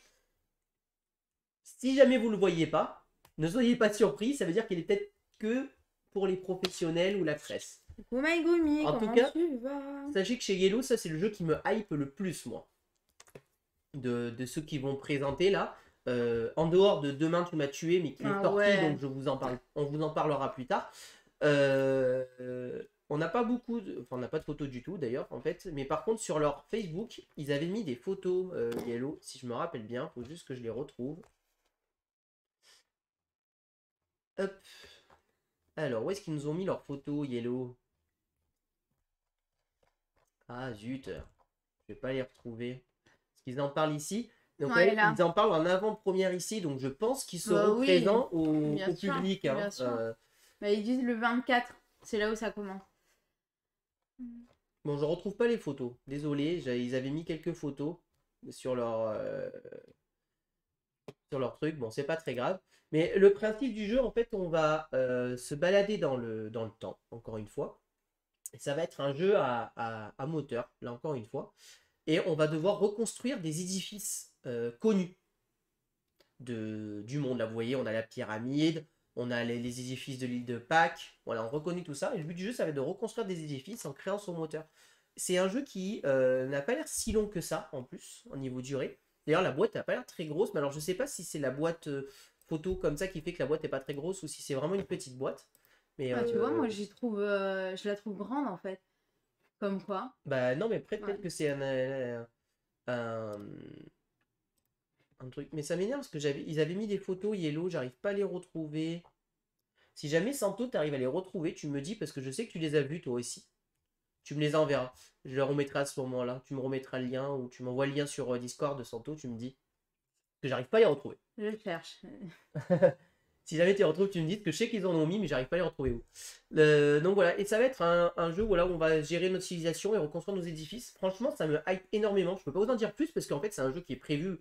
si jamais vous le voyez pas, ne soyez pas surpris, ça veut dire qu'il est peut-être que pour les professionnels ou la presse. Gumi, En tout comment cas, tu vas? sachez que chez Yellow, ça c'est le jeu qui me hype le plus, moi. De ceux qui vont présenter là. En dehors de Demain tu m'as tué, mais qui est sorti, ouais. donc je vous en parle, on vous en parlera plus tard. On n'a pas beaucoup, enfin on n'a pas de photos du tout d'ailleurs en fait, mais par contre sur leur Facebook, ils avaient mis des photos Yellow, si je me rappelle bien, faut juste que je les retrouve. Hop. Alors, où est-ce qu'ils nous ont mis leurs photos Yellow? Ah zut, je vais pas les retrouver. Parce qu'ils en parlent ici. Donc Ouais, ils en parlent en avant-première ici, donc je pense qu'ils seront oui, présents bien au sûr, public. bien sûr. Bah, ils disent le 24, c'est là où ça commence. Bon, je retrouve pas les photos, désolé, ils avaient mis quelques photos sur leur truc, bon c'est pas très grave. Mais le principe du jeu, en fait, on va se balader dans le temps, encore une fois. Et ça va être un jeu à moteur, là encore une fois. Et on va devoir reconstruire des édifices connus du monde. Là, vous voyez, on a la pyramide, on a les édifices de l'île de Pâques. Voilà, on reconnaît tout ça. Et le but du jeu, ça va être de reconstruire des édifices en créant son moteur. C'est un jeu qui n'a pas l'air si long que ça, en plus, au niveau durée. D'ailleurs, la boîte n'a pas l'air très grosse. Mais alors, je sais pas si c'est la boîte photo comme ça qui fait que la boîte n'est pas très grosse ou si c'est vraiment une petite boîte. Mais, tu vois, moi je la trouve grande en fait. Comme quoi. Bah non, mais peut-être que c'est un truc. Mais ça m'énerve parce que ils avaient mis des photos Yellow, j'arrive pas à les retrouver. Si jamais Santo, t'arrives à les retrouver, tu me dis parce que je sais que tu les as vus toi aussi. Tu me les enverras. Je les remettrai à ce moment-là. Tu me remettras le lien ou tu m'envoies le lien sur Discord de Santo, tu me dis que j'arrive pas à les retrouver. Je le cherche. Si jamais tu les retrouves, tu me dis que je sais qu'ils en ont mis, mais j'arrive pas à les retrouver où. Donc voilà, et ça va être un jeu voilà, où on va gérer notre civilisation et reconstruire nos édifices. Franchement, ça me hype énormément. Je peux pas vous en dire plus parce qu'en fait, c'est un jeu qui est prévu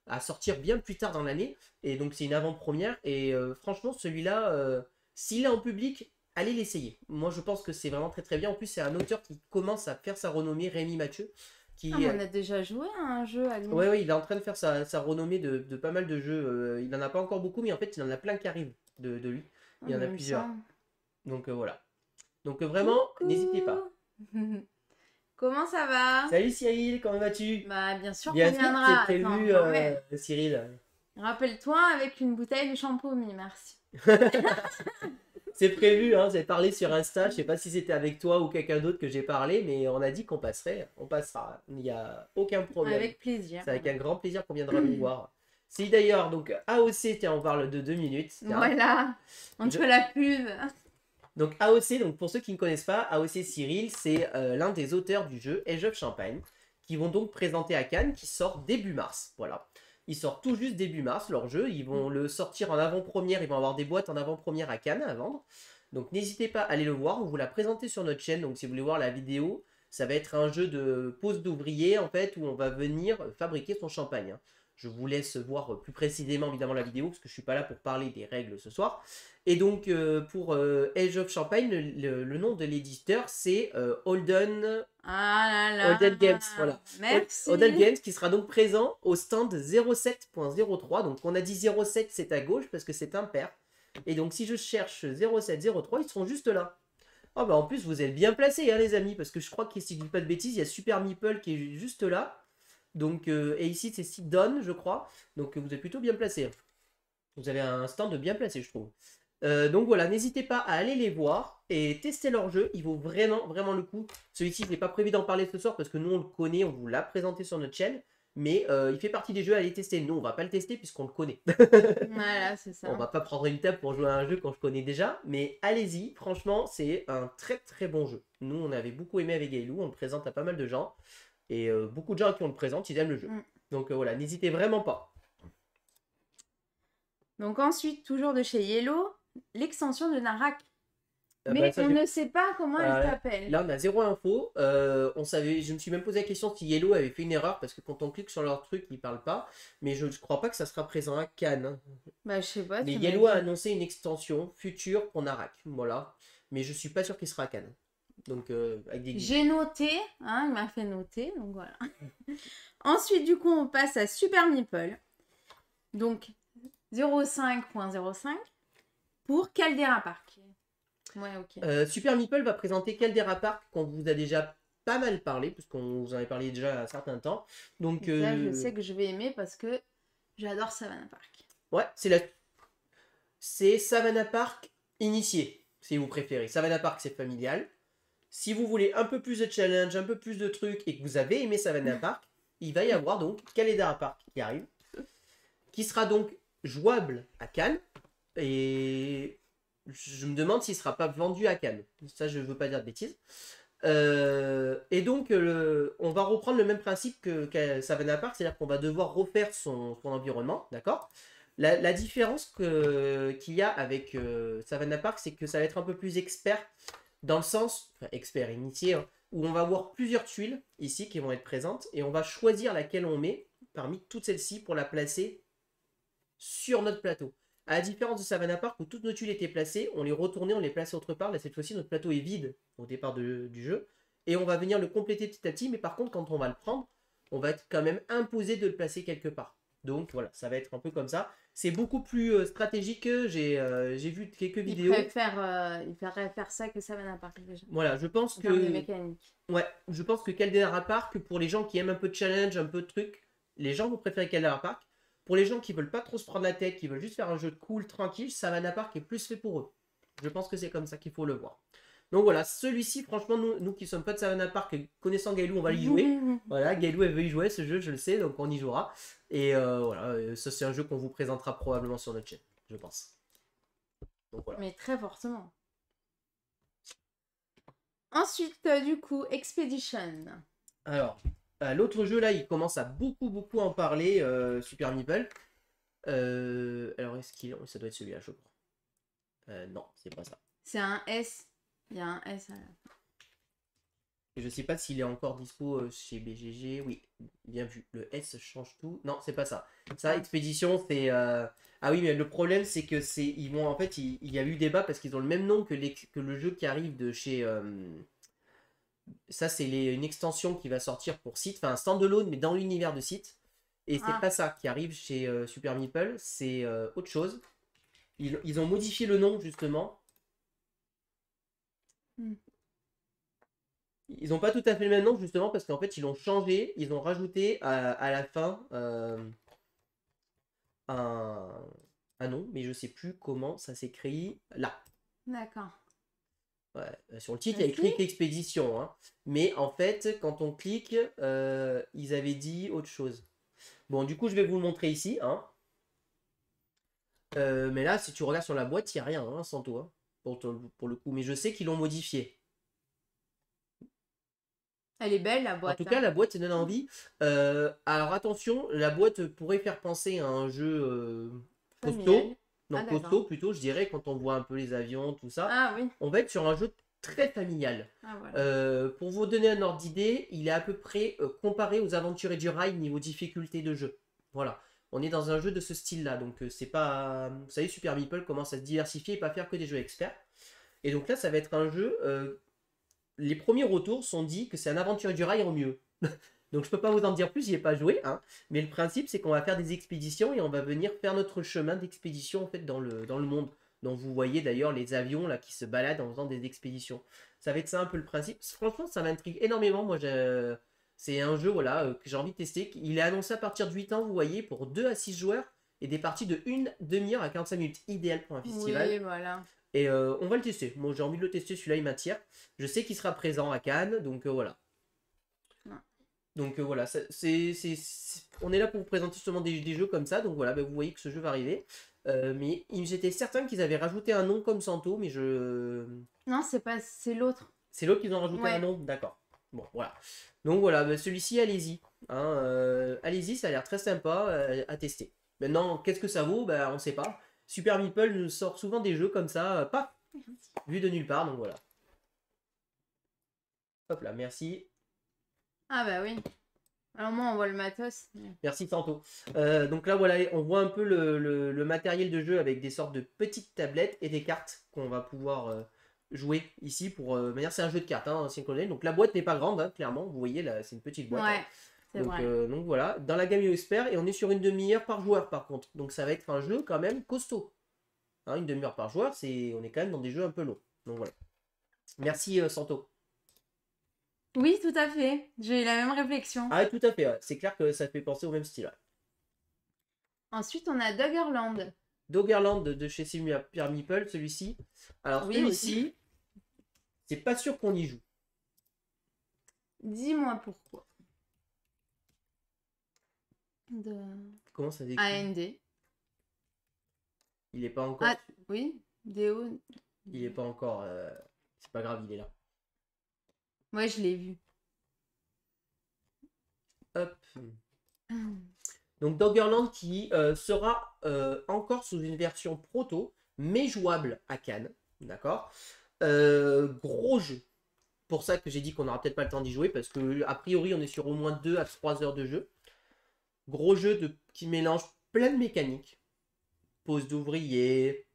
à sortir bien plus tard dans l'année. Et donc, c'est une avant-première. Et franchement, celui-là, s'il est en public, allez l'essayer. Moi, je pense que c'est vraiment très très bien. En plus, c'est un auteur qui commence à faire sa renommée, Rémi Mathieu. On a déjà joué à un jeu à lui. Ouais, il est en train de faire sa renommée de pas mal de jeux. Il n'en a pas encore beaucoup, mais en fait, il en a plein qui arrivent de lui. Il y en a plusieurs. Donc voilà. Donc vraiment, n'hésitez pas. Comment ça va? Salut Cyril, comment vas-tu? Bah bien sûr qu'on viendra. C'est prévu, Cyril. Rappelle-toi avec une bouteille de shampoing, merci. C'est prévu, hein, j'ai parlé sur Insta, je sais pas si c'était avec toi ou quelqu'un d'autre que j'ai parlé, mais on a dit qu'on passerait, on passera, il n'y a aucun problème. Avec plaisir. C'est avec un grand plaisir qu'on viendra vous voir. Si d'ailleurs, donc AOC, tiens, on parle de 2 minutes. Voilà, entre la pub. Donc AOC, donc pour ceux qui ne connaissent pas, AOC Cyril, c'est l'un des auteurs du jeu Age of Champagne, qui vont donc présenter à Cannes, qui sort début mars, voilà. Ils sortent tout juste début mars, leur jeu. Ils vont le sortir en avant-première. Ils vont avoir des boîtes en avant-première à Cannes à vendre. Donc n'hésitez pas à aller le voir. On vous l'a présenté sur notre chaîne. Donc si vous voulez voir la vidéo, ça va être un jeu de pose d'ouvrier en fait, où on va venir fabriquer son champagne. Je vous laisse voir plus précisément évidemment la vidéo, parce que je ne suis pas là pour parler des règles ce soir. Et donc pour Age of Champagne, le nom de l'éditeur c'est Holden... Holden Games, voilà. Merci. Holden Games qui sera donc présent au stand 07.03. Donc on a dit 07, c'est à gauche parce que c'est impair. Et donc si je cherche 0703, ils seront juste là. Oh bah en plus vous êtes bien placés les amis, parce que je crois que si je dis pas de bêtises, il y a Super Meeple qui est juste là. Donc et ici c'est Sidon je crois. Donc vous êtes plutôt bien placés. Vous avez un stand bien placé je trouve. Donc voilà, n'hésitez pas à aller les voir et tester leur jeu, il vaut vraiment, vraiment le coup. Celui-ci, je n'ai pas prévu d'en parler ce soir parce que nous on le connaît, on vous l'a présenté sur notre chaîne, mais il fait partie des jeux à aller tester. Nous on va pas le tester puisqu'on le connaît. Voilà, c'est ça. On va pas prendre une table pour jouer à un jeu qu'on je connais déjà, mais allez-y, franchement, c'est un très très bon jeu. Nous on avait beaucoup aimé avec Gailou, on le présente à pas mal de gens, et beaucoup de gens à qui on le présente, ils aiment le jeu. Donc voilà, n'hésitez vraiment pas. Donc ensuite, toujours de chez Yellow, l'extension de Narak. Mais on ne sait pas comment elle s'appelle. Là, on a zéro info. Je me suis même posé la question si Yellow avait fait une erreur, parce que quand on clique sur leur truc, ils parlent pas. Mais je ne crois pas que ça sera présent à Cannes. Bah, je sais pas. Mais Yellow a annoncé une extension future pour Narak. Voilà. mais je suis pas sûr qu'il sera à Cannes. Donc, avec des guillemets. J'ai noté, hein, il m'a fait noter, donc voilà. Ensuite, du coup, on passe à Super Meeple. Donc, 05.05 pour Caldera Park. Ouais, ok. Super Meeple va présenter Caldera Park qu'on vous a déjà pas mal parlé, puisqu'on vous en avait parlé déjà à un certain temps. Donc, Ça, je sais que je vais aimer parce que j'adore Savannah Park. ouais, c'est Savannah Park initié, si vous préférez. Savannah Park, c'est familial. Si vous voulez un peu plus de challenge, un peu plus de trucs, et que vous avez aimé Savannah Park, il va y avoir donc Caldera Park qui arrive, qui sera donc jouable à Cannes, et je me demande s'il ne sera pas vendu à Cannes. Ça, je ne veux pas dire de bêtises. Et donc, on va reprendre le même principe que Savannah Park, c'est-à-dire qu'on va devoir refaire son environnement, d'accord. La différence qu'il y a avec Savannah Park, c'est que ça va être un peu plus expert, dans le sens, enfin, expert initié, hein, où on va avoir plusieurs tuiles ici qui vont être présentes, et on va choisir laquelle on met parmi toutes celles-ci pour la placer sur notre plateau. À la différence de Savannah Park où toutes nos tuiles étaient placées, on les retournait, on les plaçait autre part. Là, cette fois-ci, notre plateau est vide au départ du jeu. Et on va venir le compléter petit à petit. Mais par contre, quand on va le prendre, on va être quand même imposé de le placer quelque part. Donc voilà, ça va être un peu comme ça. C'est beaucoup plus stratégique. J'ai vu quelques vidéos. Il préfère faire ça que Savannah Park déjà. Voilà, je pense que... mécanique. Ouais, je pense que Caldera Park, pour les gens qui aiment un peu de challenge, un peu de trucs, les gens vont préférer Caldera Park. Pour les gens qui veulent pas trop se prendre la tête, qui veulent juste faire un jeu cool, tranquille, Savannah Park est plus fait pour eux. Je pense que c'est comme ça qu'il faut le voir. Donc voilà, celui-ci, franchement, nous qui sommes pas de Savannah Park, connaissant Gaëlou, on va y jouer. Voilà, Gaëlou, elle veut y jouer ce jeu, je le sais, donc on y jouera. Et voilà, ça c'est un jeu qu'on vous présentera probablement sur notre chaîne, je pense. Donc voilà. Mais très fortement. Ensuite, du coup, Expedition. Alors, l'autre jeu là, il commence à beaucoup en parler, Super Meeple. Alors, est-ce qu'il... Ça doit être celui-là, je crois. Non, c'est pas ça. C'est un S. Il y a un S à la fin. Je sais pas s'il est encore dispo chez BGG. Oui, bien vu. Le S change tout. Non, c'est pas ça. Ça, Expédition, c'est... Ah oui, mais le problème, c'est que c'est... Ils vont... En fait, il y a eu débat parce qu'ils ont le même nom que le jeu qui arrive de chez... Ça, c'est une extension qui va sortir pour Site. Enfin, un standalone, mais dans l'univers de Site. Et c'est pas ça qui arrive chez Super Meeple. C'est autre chose. Ils ont modifié le nom, justement. Ils n'ont pas tout à fait le même nom, justement, parce qu'en fait, ils l'ont changé. Ils ont rajouté à la fin un nom, mais je sais plus comment ça s'écrit là. D'accord. Ouais, sur le titre, il y a écrit Expédition. Hein. Mais en fait, quand on clique, ils avaient dit autre chose. Bon, du coup, je vais vous le montrer ici. Hein. Mais là, si tu regardes sur la boîte, il n'y a rien, hein, sans toi. Pour le coup. Mais je sais qu'ils l'ont modifié. Elle est belle, la boîte. En tout cas, la boîte donne envie. Alors attention, la boîte pourrait faire penser à un jeu costaud. Non, costaud plutôt, je dirais, quand on voit un peu les avions, tout ça. Ah oui. On va être sur un jeu très familial. Ah, voilà. Pour vous donner un ordre d'idée, il est à peu près comparé aux Aventuriers du Rail niveau difficulté de jeu. Voilà. On est dans un jeu de ce style-là. Donc c'est pas... Vous savez, Super Meeple commence à se diversifier et pas faire que des jeux experts. Et donc là, ça va être un jeu... Les premiers retours sont dit que c'est un Aventurier du Rail en mieux. Donc je peux pas vous en dire plus, j'y ai pas joué. Hein. Mais le principe, c'est qu'on va faire des expéditions et on va venir faire notre chemin d'expédition en fait dans le monde. Donc vous voyez d'ailleurs les avions là qui se baladent en faisant des expéditions. Ça va être ça un peu le principe. Franchement, ça m'intrigue énormément. Moi, c'est un jeu voilà, que j'ai envie de tester. Il est annoncé à partir de 8 ans, vous voyez, pour 2 à 6 joueurs et des parties de 1 demi-heure à 45 minutes. Idéal pour un festival. Oui, voilà. Et on va le tester. Moi, j'ai envie de le tester. Celui-là, il m'attire. Je sais qu'il sera présent à Cannes. Donc voilà. Donc voilà, on est là pour vous présenter justement des jeux comme ça. Donc voilà, vous voyez que ce jeu va arriver. Mais j'étais certain qu'ils avaient rajouté un nom comme Santo, mais je... Non, c'est l'autre. C'est l'autre qu'ils ont rajouté un nom, d'accord. Bon, voilà. Donc voilà, celui-ci, allez-y. Hein, allez-y, ça a l'air très sympa à tester. Maintenant, qu'est-ce que ça vaut? On ne sait pas. Super Meeple nous sort souvent des jeux comme ça, pas vu de nulle part, donc voilà. Hop là, merci. Ah bah oui. Alors moi on voit le matos. Merci Santo. Donc là voilà, on voit un peu le matériel de jeu avec des sortes de petites tablettes et des cartes qu'on va pouvoir jouer ici pour manière c'est un jeu de cartes, hein, Ancien Colonel. Donc la boîte n'est pas grande, hein, clairement. Vous voyez là, c'est une petite boîte. Ouais, c'est vrai. Donc voilà, dans la gamme Esper, et on est sur une demi-heure par joueur par contre. Donc ça va être un jeu quand même costaud. Hein, une demi-heure par joueur, on est quand même dans des jeux un peu longs. Donc voilà. Merci Santo. Oui, tout à fait. J'ai eu la même réflexion. Ah tout à fait, ouais. C'est clair que ça fait penser au même style. Ouais. Ensuite, on a Doggerland. Doggerland de chez Super Meeple, celui-ci. Alors Oui, celui-ci, c'est pas sûr qu'on y joue. Dis-moi pourquoi. De... Comment ça décrit? AND. Il est pas encore. Ah, oui, DO. Il est pas encore. C'est pas grave, il est là. Ouais, je l'ai vu. Hop. Donc Doggerland qui sera encore sous une version proto, mais jouable à Cannes. D'accord. Gros jeu. Pour ça que j'ai dit qu'on n'aura peut-être pas le temps d'y jouer, parce que a priori on est sur au moins 2 à 3 heures de jeu. Gros jeu qui mélange plein de mécaniques. Pose d'ouvriers,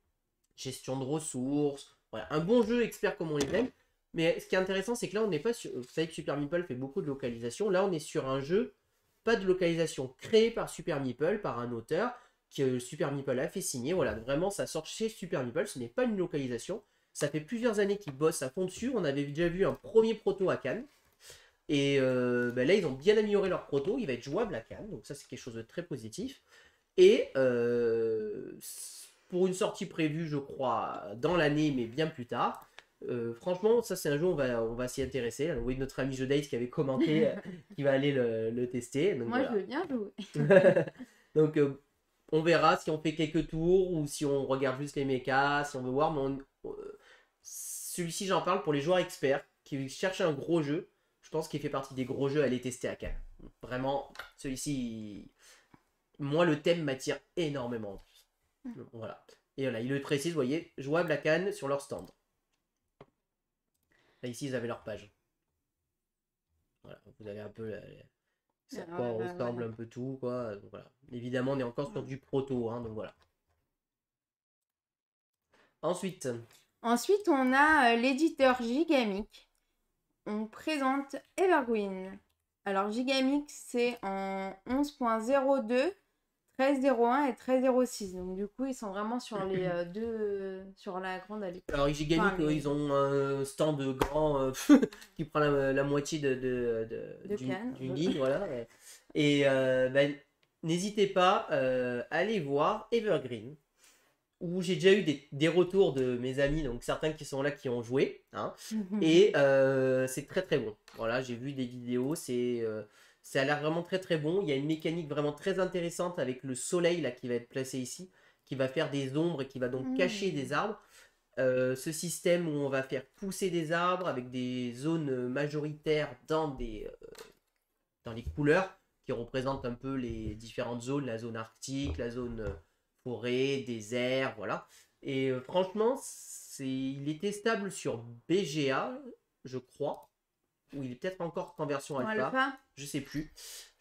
gestion de ressources. Voilà, un bon jeu expert comme on les aime. Mais ce qui est intéressant, c'est que là on n'est pas sur. Vous savez que Super Meeple fait beaucoup de localisation. Là on est sur un jeu, pas de localisation, créé par Super Meeple, par un auteur que Super Meeple a fait signer. Voilà, vraiment ça sort chez Super Meeple, ce n'est pas une localisation. Ça fait plusieurs années qu'ils bossent à fond dessus. On avait déjà vu un premier proto à Cannes. Et là, ils ont bien amélioré leur proto. Il va être jouable à Cannes. Donc ça, c'est quelque chose de très positif. Et pour une sortie prévue, je crois, dans l'année, mais bien plus tard. Franchement, ça, c'est un jeu, on va s'y intéresser. Vous voyez notre ami Jodais qui avait commenté, qui va aller le tester. Donc, Moi, voilà. je veux bien jouer. Donc, on verra si on fait quelques tours ou si on regarde juste les mechas, si on veut voir. Mais celui-ci, j'en parle pour les joueurs experts qui cherchent un gros jeu. Je pense qu'il fait partie des gros jeux à aller tester à Cannes. Vraiment, celui-ci, moi, le thème m'attire énormément. Donc, voilà. Et voilà, il le précise, vous voyez, jouable à Cannes sur leur stand. Là, ici, ils avaient leur page. Voilà, vous avez un peu ça ressemble un peu tout, quoi. Donc, voilà. Évidemment, on est encore sur du proto, hein, donc voilà. Ensuite, on a l'éditeur Gigamic. On présente Evergreen. Alors, Gigamic, c'est en 11.02, 13.01 et 13.06. Donc, du coup, ils sont vraiment sur les sur la grande allée. Alors, Gigamic, ils ont un stand grand qui prend la moitié d'une ligne, voilà. Et n'hésitez pas à aller voir Evergreen, où j'ai déjà eu des retours de mes amis, donc certains qui sont là qui ont joué, hein, et c'est très très bon. Voilà, j'ai vu des vidéos, ça a l'air vraiment très très bon. Il y a une mécanique vraiment très intéressante avec le soleil là qui va être placé ici, qui va faire des ombres et qui va donc cacher des arbres. Ce système où on va faire pousser des arbres avec des zones majoritaires dans les couleurs qui représentent un peu les différentes zones, la zone arctique, la zone forêt, désert, voilà. Et franchement, il est testable sur BGA, je crois. Ou il est peut-être encore qu'en version alpha. Je sais plus.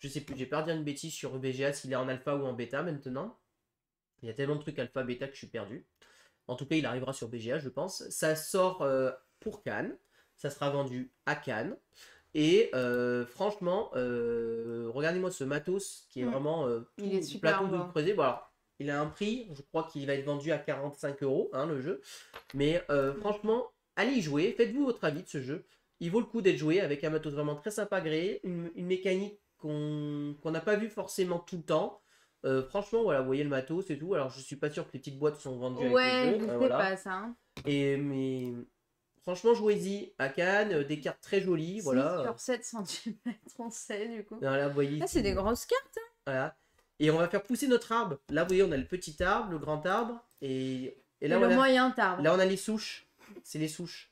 J'ai peur de dire une bêtise sur BGA s'il est en alpha ou en bêta maintenant. Il y a tellement de trucs alpha, bêta que je suis perdu. En tout cas, il arrivera sur BGA, je pense. Ça sort pour Cannes. Ça sera vendu à Cannes. Et franchement, regardez-moi ce matos qui est vraiment il est super plateau de creuser. Bon, alors, il a un prix, je crois qu'il va être vendu à 45 €, hein, le jeu. Mais franchement, allez y jouer, faites-vous votre avis de ce jeu. Il vaut le coup d'être joué avec un matos vraiment très sympa agréé, une mécanique qu'on n'a pas vu forcément tout le temps. Franchement, voilà, vous voyez le matos et tout. Alors, je suis pas sûr que les petites boîtes sont vendues avec le jeu. Je sais voilà. pas ça. Hein. Mais franchement, jouez-y à Cannes, des cartes très jolies. 6 voilà. sur 7 cm, on sait du coup. Là, vous voyez, c'est des grosses cartes. Hein. Voilà. Et on va faire pousser notre arbre. Là, vous voyez, on a le petit arbre, le grand arbre. Et là, le moyen arbre. Là, on a les souches. C'est les souches.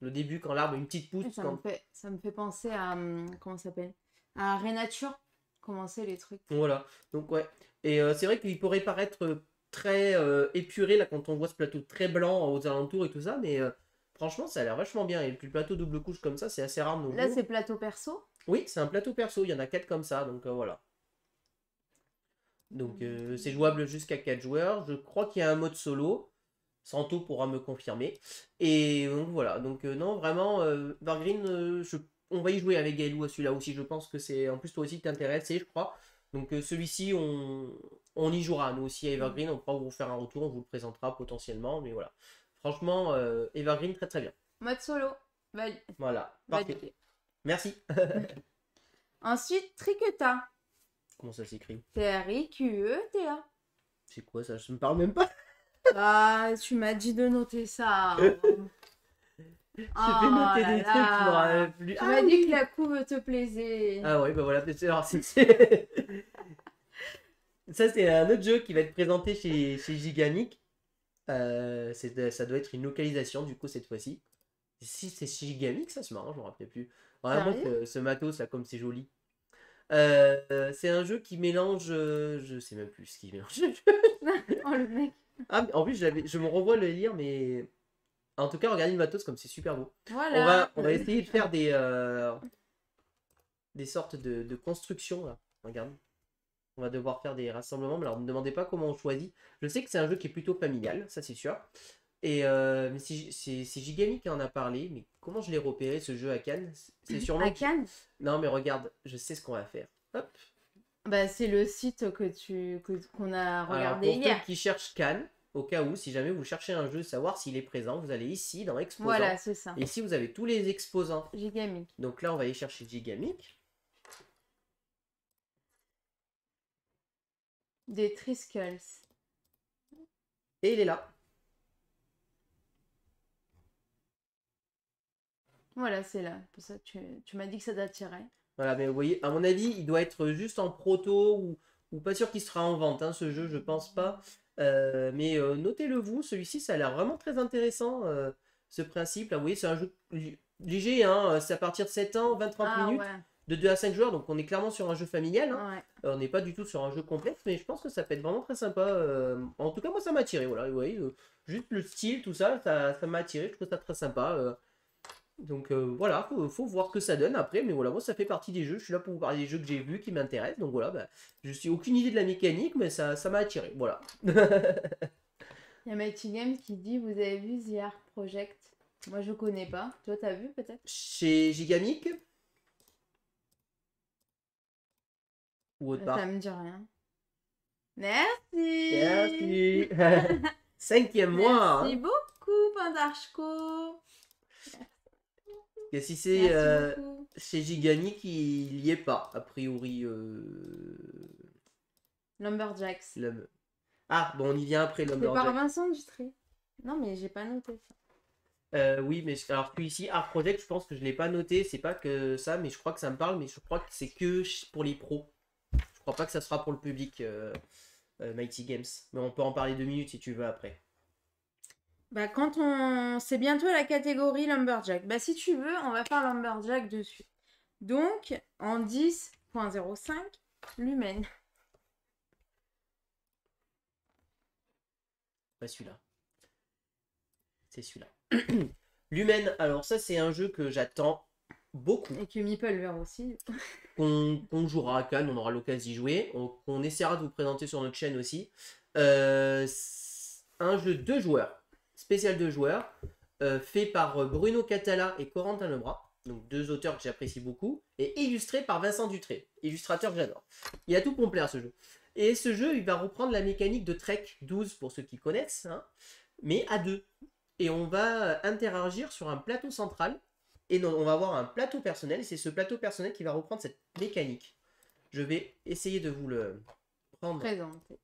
Le début, quand l'arbre a une petite pousse. Ça me fait penser à. Comment ça s'appelle? À Renature. Comment c'est les trucs. Voilà. Donc, ouais. Et c'est vrai qu'il pourrait paraître très épuré là quand on voit ce plateau très blanc aux alentours et tout ça. Mais franchement, ça a l'air vachement bien. Et puis, le plateau double couche comme ça, c'est assez rare de nos jours. Là, c'est plateau perso? Oui, c'est un plateau perso. Il y en a 4 comme ça. Donc, voilà. Donc c'est jouable jusqu'à 4 joueurs. Je crois qu'il y a un mode solo. Santo pourra me confirmer. Et donc voilà, donc non, vraiment, Evergreen, on va y jouer avec Gaëlou à celui-là aussi. Je pense que c'est. En plus, toi aussi, t'intéresses, je crois. Donc celui-ci, on y jouera. Nous aussi à Evergreen, on pourra vous faire un retour, on vous le présentera potentiellement. Mais voilà. Franchement, Evergreen, très très bien. Mode solo. Voilà, parfait. Validé. Merci. Ensuite, Triqueta. Comment ça s'écrit? Triqueta. C'est quoi ça? Je me parle même pas. Ah, tu m'as dit de noter ça. J'ai fait noter des trucs, je me rappelle plus. Tu m'as dit que la couve te plaisait. Ah ouais, bah voilà. Alors, ça, c'est un autre jeu qui va être présenté chez Gigamix. Ça doit être une localisation, du coup, cette fois-ci. Si c'est chez Gigamix, ça, c'est marrant, je me rappelais plus. Vraiment, ce matos, là, comme c'est joli. C'est un jeu qui mélange. Je sais même plus ce qu'il mélange. Oh, le mec. Ah, en plus, je me revois le lire, mais. En tout cas, regardez le matos comme c'est super beau. Voilà. On va essayer de faire des sortes de constructions là. Regarde. On va devoir faire des rassemblements, mais alors ne me demandez pas comment on choisit. Je sais que c'est un jeu qui est plutôt familial, ça c'est sûr. Et mais c'est Gigami qui en a parlé, mais comment je l'ai repéré ce jeu à Cannes? C'est sûrement. À Cannes? Non, mais regarde, je sais ce qu'on va faire. Hop. Bah, c'est le site qu'on a regardé pour hier. ceux qui cherchent Cannes, au cas où, si jamais vous cherchez un jeu, savoir s'il est présent, vous allez ici dans Exposants. Voilà, c'est ça. Et ici, vous avez tous les exposants. Gigamix. Donc là, on va aller chercher Gigamix. Des Triskulls. Et il est là. Voilà, c'est là. Pour ça, tu m'as dit que ça t'attirait. Voilà, mais vous voyez, à mon avis, il doit être juste en proto ou pas sûr qu'il sera en vente, hein, ce jeu, je pense pas. Mais notez-le vous, celui-ci, ça a l'air vraiment très intéressant, ce principe. Là, vous voyez, c'est un jeu léger, hein, c'est à partir de 7 ans, 20-30 minutes, Ouais. de 2 à 5 joueurs, donc on est clairement sur un jeu familial. Hein. Ouais. On n'est pas du tout sur un jeu complexe, mais je pense que ça peut être vraiment très sympa. En tout cas, moi, ça m'a attiré, voilà, vous voyez, juste le style, tout ça, ça m'a attiré, je trouve ça très sympa. Donc voilà, faut voir ce que ça donne après, mais voilà, moi ça fait partie des jeux, je suis là pour vous parler des jeux que j'ai vus, qui m'intéressent, donc voilà, bah, je suis aucune idée de la mécanique, mais ça m'a attiré, voilà. Il y a Mighty Game qui dit, vous avez vu The Arc Project? Moi je connais pas, toi t'as vu peut-être? Chez Gigamix ou autre part? Ça me dit rien. Merci. Merci. 5e mois. Merci beaucoup, Pandarchko. Et si c'est chez Gigamix, il y est pas, a priori. Lumberjacks. Ah, bon, on y vient après, C'est Lumberjacks. par Vincent Dutray. Non, mais j'ai pas noté ça. Oui, mais alors celui-ci, Art Project, je pense que je l'ai pas noté, c'est pas que ça, mais je crois que ça me parle, mais je crois que c'est que pour les pros. Je crois pas que ça sera pour le public, Mighty Games. Mais on peut en parler 2 minutes si tu veux après. Bah c'est bientôt la catégorie Lumberjack. Bah si tu veux, on va faire Lumberjack dessus. Donc, en 10.05, Lumen. Pas celui-là. C'est celui-là. Lumen, alors ça c'est un jeu que j'attends beaucoup. Et que Meeple verra aussi. Qu'on jouera à Cannes, on aura l'occasion d'y jouer. On essaiera de vous présenter sur notre chaîne aussi. Un jeu 2 joueurs, spécial 2 joueurs, fait par Bruno Catala et Corentin Lebras. Donc 2 auteurs que j'apprécie beaucoup. Et illustré par Vincent Dutray, illustrateur que j'adore. Il a tout pour me plaire ce jeu. Et ce jeu, il va reprendre la mécanique de Trek 12 pour ceux qui connaissent, hein, mais à 2. Et on va interagir sur un plateau central. Et on va avoir un plateau personnel. Et c'est ce plateau personnel qui va reprendre cette mécanique. Je vais essayer de vous le prendre. Présenter.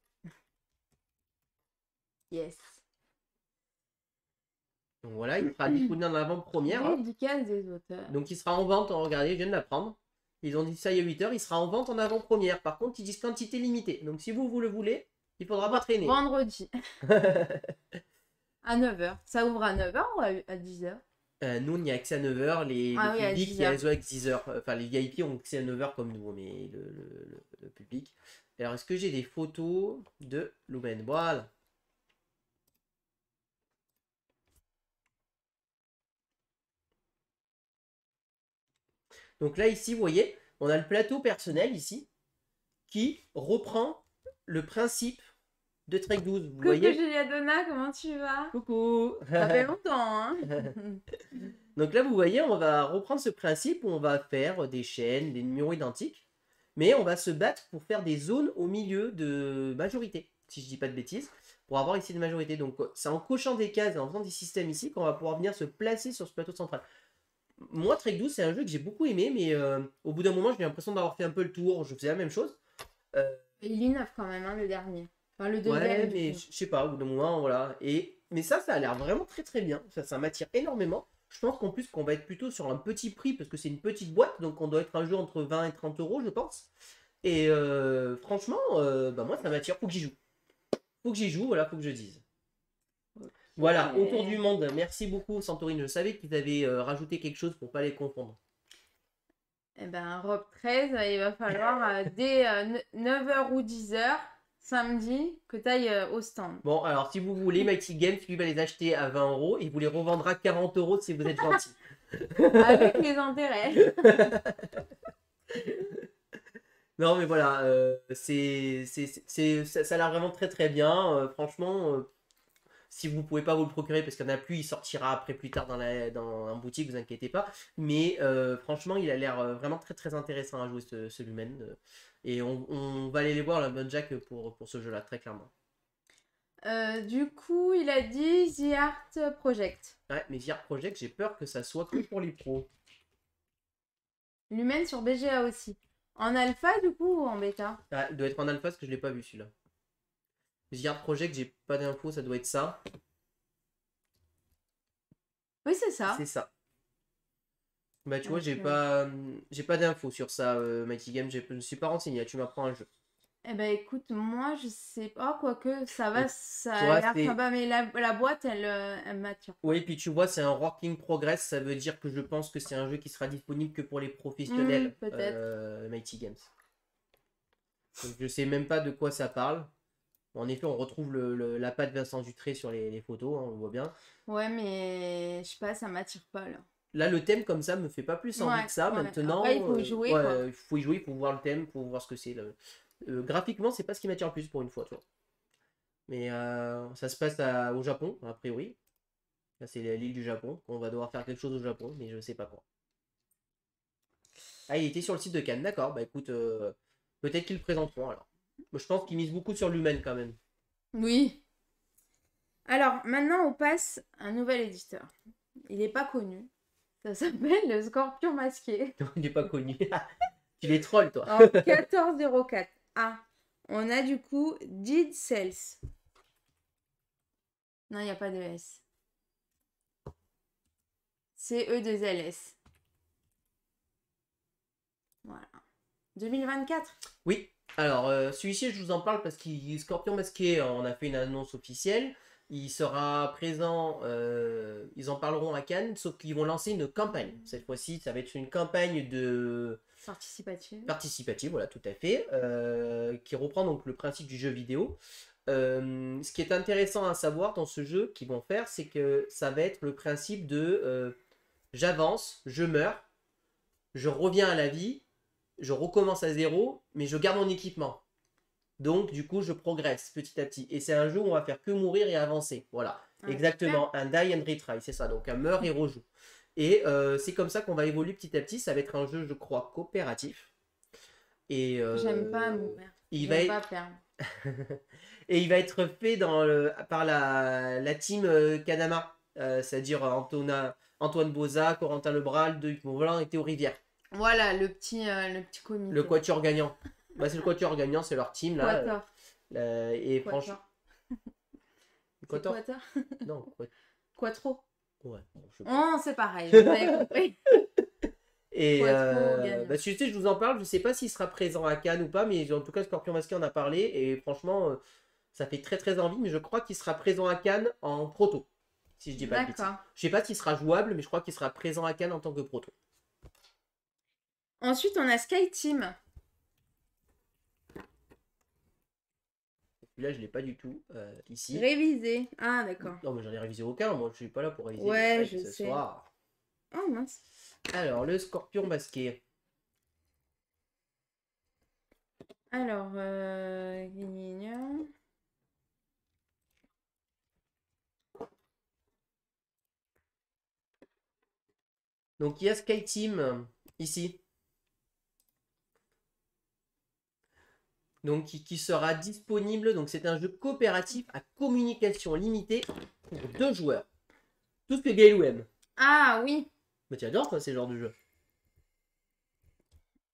Yes. Donc voilà, il sera disponible en avant-première. Dédicace des auteurs. Donc il sera en vente. Regardez, je viens de l'apprendre. Ils ont dit ça il y a 8 heures. Il sera en vente en avant-première. Par contre, ils disent quantité limitée. Donc si vous le voulez, il faudra pas traîner. Vendredi. À 9h. Ça ouvre à 9h ou à 10h? Nous, il n'y a accès à 9h. Le public, il y a accès à 10h. Enfin, les VIP ont accès à 9h comme nous, mais le public. Alors, est-ce que j'ai des photos de Lumen? Voilà. Donc là, ici, vous voyez, on a le plateau personnel ici qui reprend le principe de Trek 12. Vous Coucou voyez? Julia Donna, comment tu vas? Coucou. Ça fait longtemps, hein? Donc là, vous voyez, on va reprendre ce principe où on va faire des chaînes, des numéros identiques, mais on va se battre pour faire des zones au milieu de majorité, si je dis pas de bêtises, pour avoir ici des majorités. Donc c'est en cochant des cases et en faisant des systèmes ici qu'on va pouvoir venir se placer sur ce plateau central. Moi, Trek 12, c'est un jeu que j'ai beaucoup aimé, mais au bout d'un moment, j'ai l'impression d'avoir fait un peu le tour. Je faisais la même chose. Il innove quand même, hein, le dernier. Enfin, le Ouais, deuxième, du mais coup. je sais pas, au bout d'un moment, voilà. Mais ça a l'air vraiment très très bien. Ça m'attire énormément. Je pense qu'en plus, qu'on va être plutôt sur un petit prix, parce que c'est une petite boîte, donc on doit être un jeu entre 20 et 30 euros, je pense. Et franchement, bah moi, ça m'attire. Faut que j'y joue. Faut que j'y joue, voilà, faut que je dise. Voilà, autour du monde. Merci beaucoup, Santorine. Je savais qu'ils avaient rajouté quelque chose pour pas les confondre. Eh ben, Rob 13, il va falloir dès 9h ou 10h, samedi, que tu ailles au stand. Bon, alors si vous voulez, Mighty Games, lui va les acheter à 20 euros et vous les revendra 40 euros si vous êtes gentil. Avec les intérêts. Non, mais voilà, ça a l'air vraiment très très bien. Franchement, si vous pouvez pas vous le procurer parce qu'il n'y en a plus, il sortira après plus tard dans un boutique, vous inquiétez pas. Mais franchement, il a l'air vraiment très très intéressant à jouer ce Lumen. Et on va aller les voir, la bonne Jack, pour ce jeu-là, très clairement. Du coup, il a dit The Art Project. Ouais, mais VR Project, j'ai peur que ça soit que pour les pros. Lumen sur BGA aussi. En alpha, du coup, ou en bêta? Ah, il doit être en alpha parce que je l'ai pas vu celui-là. VR Project, j'ai pas d'infos, ça doit être ça. Oui, c'est ça. C'est ça. Bah tu vois, Donc, j'ai pas d'infos sur ça, Mighty Game, je me suis pas renseigné, tu m'apprends un jeu. eh ben écoute, moi je sais pas, quoique ça Et va, ça tu a vois, l'air c'est. sympa, mais la boîte elle m'attire pas. Oui, puis tu vois, c'est un working progress, ça veut dire que je pense que c'est un jeu qui sera disponible que pour les professionnels, Peut-être. Mighty Games. Donc, je sais même pas de quoi ça parle. En effet, on retrouve la patte Vincent Dutré sur les photos, hein, on voit bien. Ouais, mais je sais pas, ça m'attire pas là. Là, le thème comme ça me fait pas plus envie Ouais, que ça. ouais. Maintenant, Après, il faut y jouer quoi. ouais, il faut y jouer, il faut voir le thème, il faut voir ce que c'est. Graphiquement, c'est pas ce qui m'attire le plus pour une fois, tu vois. Mais ça se passe au Japon, a priori. Là, c'est l'île du Japon. On va devoir faire quelque chose au Japon, mais je sais pas quoi. Ah, il était sur le site de Cannes, d'accord. Bah écoute, peut-être qu'ils le présenteront alors. Moi, je pense qu'ils misent beaucoup sur l'humaine quand même. Oui. Alors, maintenant, on passe à un nouvel éditeur. Il est pas connu. Ça s'appelle le Scorpion Masqué. Il n'est pas connu. Tu les trolls, toi. En 1404. Ah, on a du coup Dead Cells. Non, il n'y a pas de S. C'est E2LS. Voilà. 2024. Oui, alors celui-ci, je vous en parle parce qu'il Scorpion Masqué, on a fait une annonce officielle. Il sera présent, ils en parleront à Cannes, sauf qu'ils vont lancer une campagne. Cette fois-ci, ça va être une campagne de participative, voilà, tout à fait, qui reprend donc le principe du jeu vidéo. Ce qui est intéressant à savoir dans ce jeu qu'ils vont faire, c'est que ça va être le principe de j'avance, je meurs, je reviens à la vie, je recommence à zéro, mais je garde mon équipement. Donc, du coup, je progresse petit à petit. Et c'est un jeu où on va faire que mourir et avancer. Voilà. Ah, exactement. super. Un die and retry, c'est ça. Donc, un meurt et rejoue. Et c'est comme ça qu'on va évoluer petit à petit. Ça va être un jeu, je crois, coopératif. Et J'aime pas mourir. il va J'aime être... pas perdre. et il va être fait par la team Kanama. C'est-à-dire Antoine Boza, Corentin Lebral, Loïc Montvalin et Théo Rivière. Voilà, le petit comité. Le quatuor gagnant. Bah, c'est le quatuor gagnant, c'est leur team là. Quator. Et franchement. Quator. Quator. Quator. Non, Quattro. ouais. Bon, je sais pas. Oh, c'est pareil, vous avez compris. Et Quattro gagnant. bah, je vous en parle, je sais pas s'il sera présent à Cannes ou pas, mais en tout cas, Scorpion Masqué en a parlé. Et franchement, ça fait très très envie, mais je crois qu'il sera présent à Cannes en proto. Si je dis pas de bêtises. D'accord. Je sais pas s'il sera jouable, mais je crois qu'il sera présent à Cannes en tant que proto. Ensuite, on a Sky Team. Celui-là, je l'ai pas du tout ici. Révisé. Ah, d'accord. Non, mais j'en ai révisé aucun, moi je suis pas là pour réviser Ouais, les je règles ce sais. soir. Oh, mince. Alors, le Scorpion Masqué. Alors, Donc il y a Sky Team ici. Donc qui sera disponible. Donc c'est un jeu coopératif à communication limitée pour 2 joueurs. Tout ce que Gaël aime. Ah oui. Mais tu adores toi ces genres de jeux.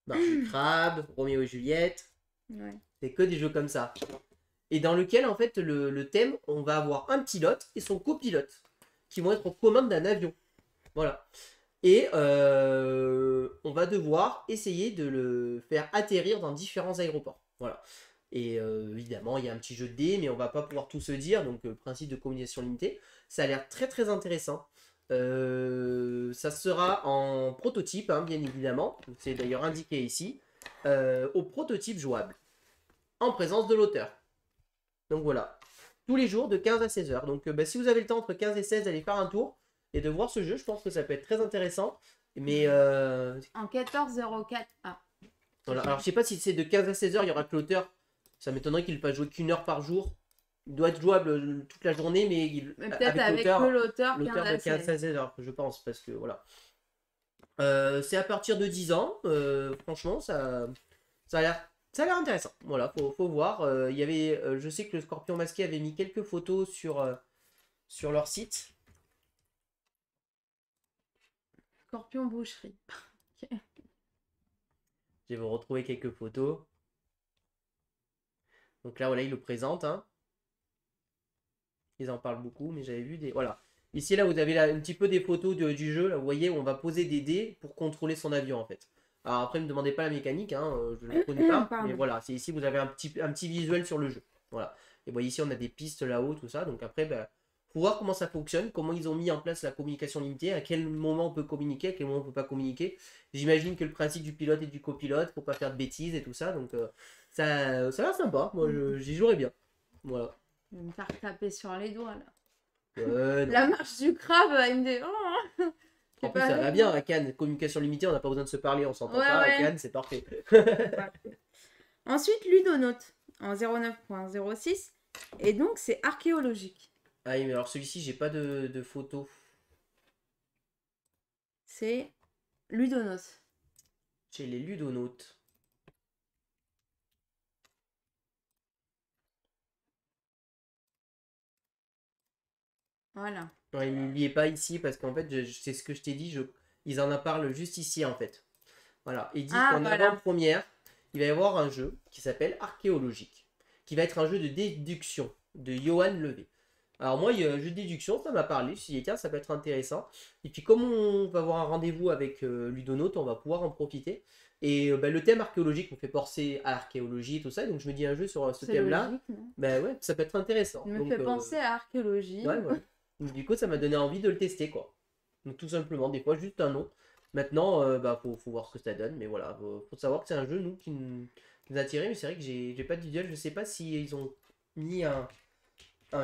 Marche du crabe, Roméo et Juliette. Ouais. C'est que des jeux comme ça. Et dans lequel en fait le thème, on va avoir un pilote et son copilote qui vont être aux commandes d'un avion. Voilà. Et on va devoir essayer de le faire atterrir dans différents aéroports. Voilà. Et évidemment, il y a un petit jeu de dés, mais on va pas pouvoir tout se dire. Donc, principe de communication limitée. Ça a l'air très très intéressant. Ça sera en prototype, hein, bien évidemment. C'est d'ailleurs indiqué ici. Au prototype jouable. En présence de l'auteur. Donc voilà. Tous les jours de 15 à 16 heures. Donc si vous avez le temps entre 15 et 16, allez faire un tour et de voir ce jeu. Je pense que ça peut être très intéressant. Mais En 14,04. Ah. voilà. Alors je sais pas si c'est de 15 à 16 heures, il y aura que l'auteur. Ça m'étonnerait qu'il ne fasse jouer qu'une heure par jour. Il doit être jouable toute la journée, mais peut-être avec que l'auteur de 15 à 16 heures, je pense. Parce que voilà. C'est à partir de 10 ans. Franchement, ça a l'air intéressant. Voilà, faut voir. Il y avait, je sais que le Scorpion Masqué avait mis quelques photos sur leur site. Scorpion Boucherie. Okay. Je vais vous retrouver quelques photos. Donc là, voilà, ils le présentent. Hein. Ils en parlent beaucoup, mais j'avais vu des... Voilà. Ici, là, vous avez là, un petit peu des photos du jeu. Là, vous voyez, où on va poser des dés pour contrôler son avion, en fait. Alors après, ne me demandez pas la mécanique, hein, je ne la connais pas. Mais voilà, c'est ici, vous avez un petit visuel sur le jeu. Voilà. Et vous voyez, ici, on a des pistes là-haut, tout ça. Donc après, bah, faut voir comment ça fonctionne, comment ils ont mis en place la communication limitée, à quel moment on peut communiquer, à quel moment on peut pas communiquer. J'imagine que le principe du pilote et du copilote, faut pas faire de bêtises et tout ça. Donc ça a l'air sympa. Moi, j'y jouerais bien. Voilà. Je vais me faire taper sur les doigts, là. Non. La marche du crabe, il me dit... Oh, en plus, ça va bien à Cannes. Communication limitée, on n'a pas besoin de se parler, on s'entend pas. Ouais. À Cannes, c'est parfait. Ensuite, Ludonote en 09.06. Et donc, c'est archéologique. Ah oui, mais alors celui-ci, j'ai pas de photo. C'est Ludonote. J'ai les Ludonautes. Voilà. Ouais, il est pas ici parce qu'en fait, c'est ce que je t'ai dit, ils en parlent juste ici en fait. Voilà, ils disent qu'en avant-première, il va y avoir un jeu qui s'appelle Archéologique, qui va être un jeu de déduction de Johan Levé. Alors moi, jeu de déduction, ça m'a parlé, je me suis dit tiens, ça peut être intéressant. Et puis comme on va avoir un rendez-vous avec Ludonote, on va pouvoir en profiter. Et le thème archéologique me fait penser à l'archéologie et tout ça, donc je me dis un jeu sur ce thème-là, bah ouais, ça peut être intéressant. Il me fait penser à archéologie. Ouais. Donc, du coup, ça m'a donné envie de le tester, quoi. Donc tout simplement, des fois juste un nom. Maintenant, faut voir ce que ça donne, mais voilà, faut savoir que c'est un jeu nous qui nous a attiré, mais c'est vrai que j'ai pas de visuel, je sais pas si ils ont mis un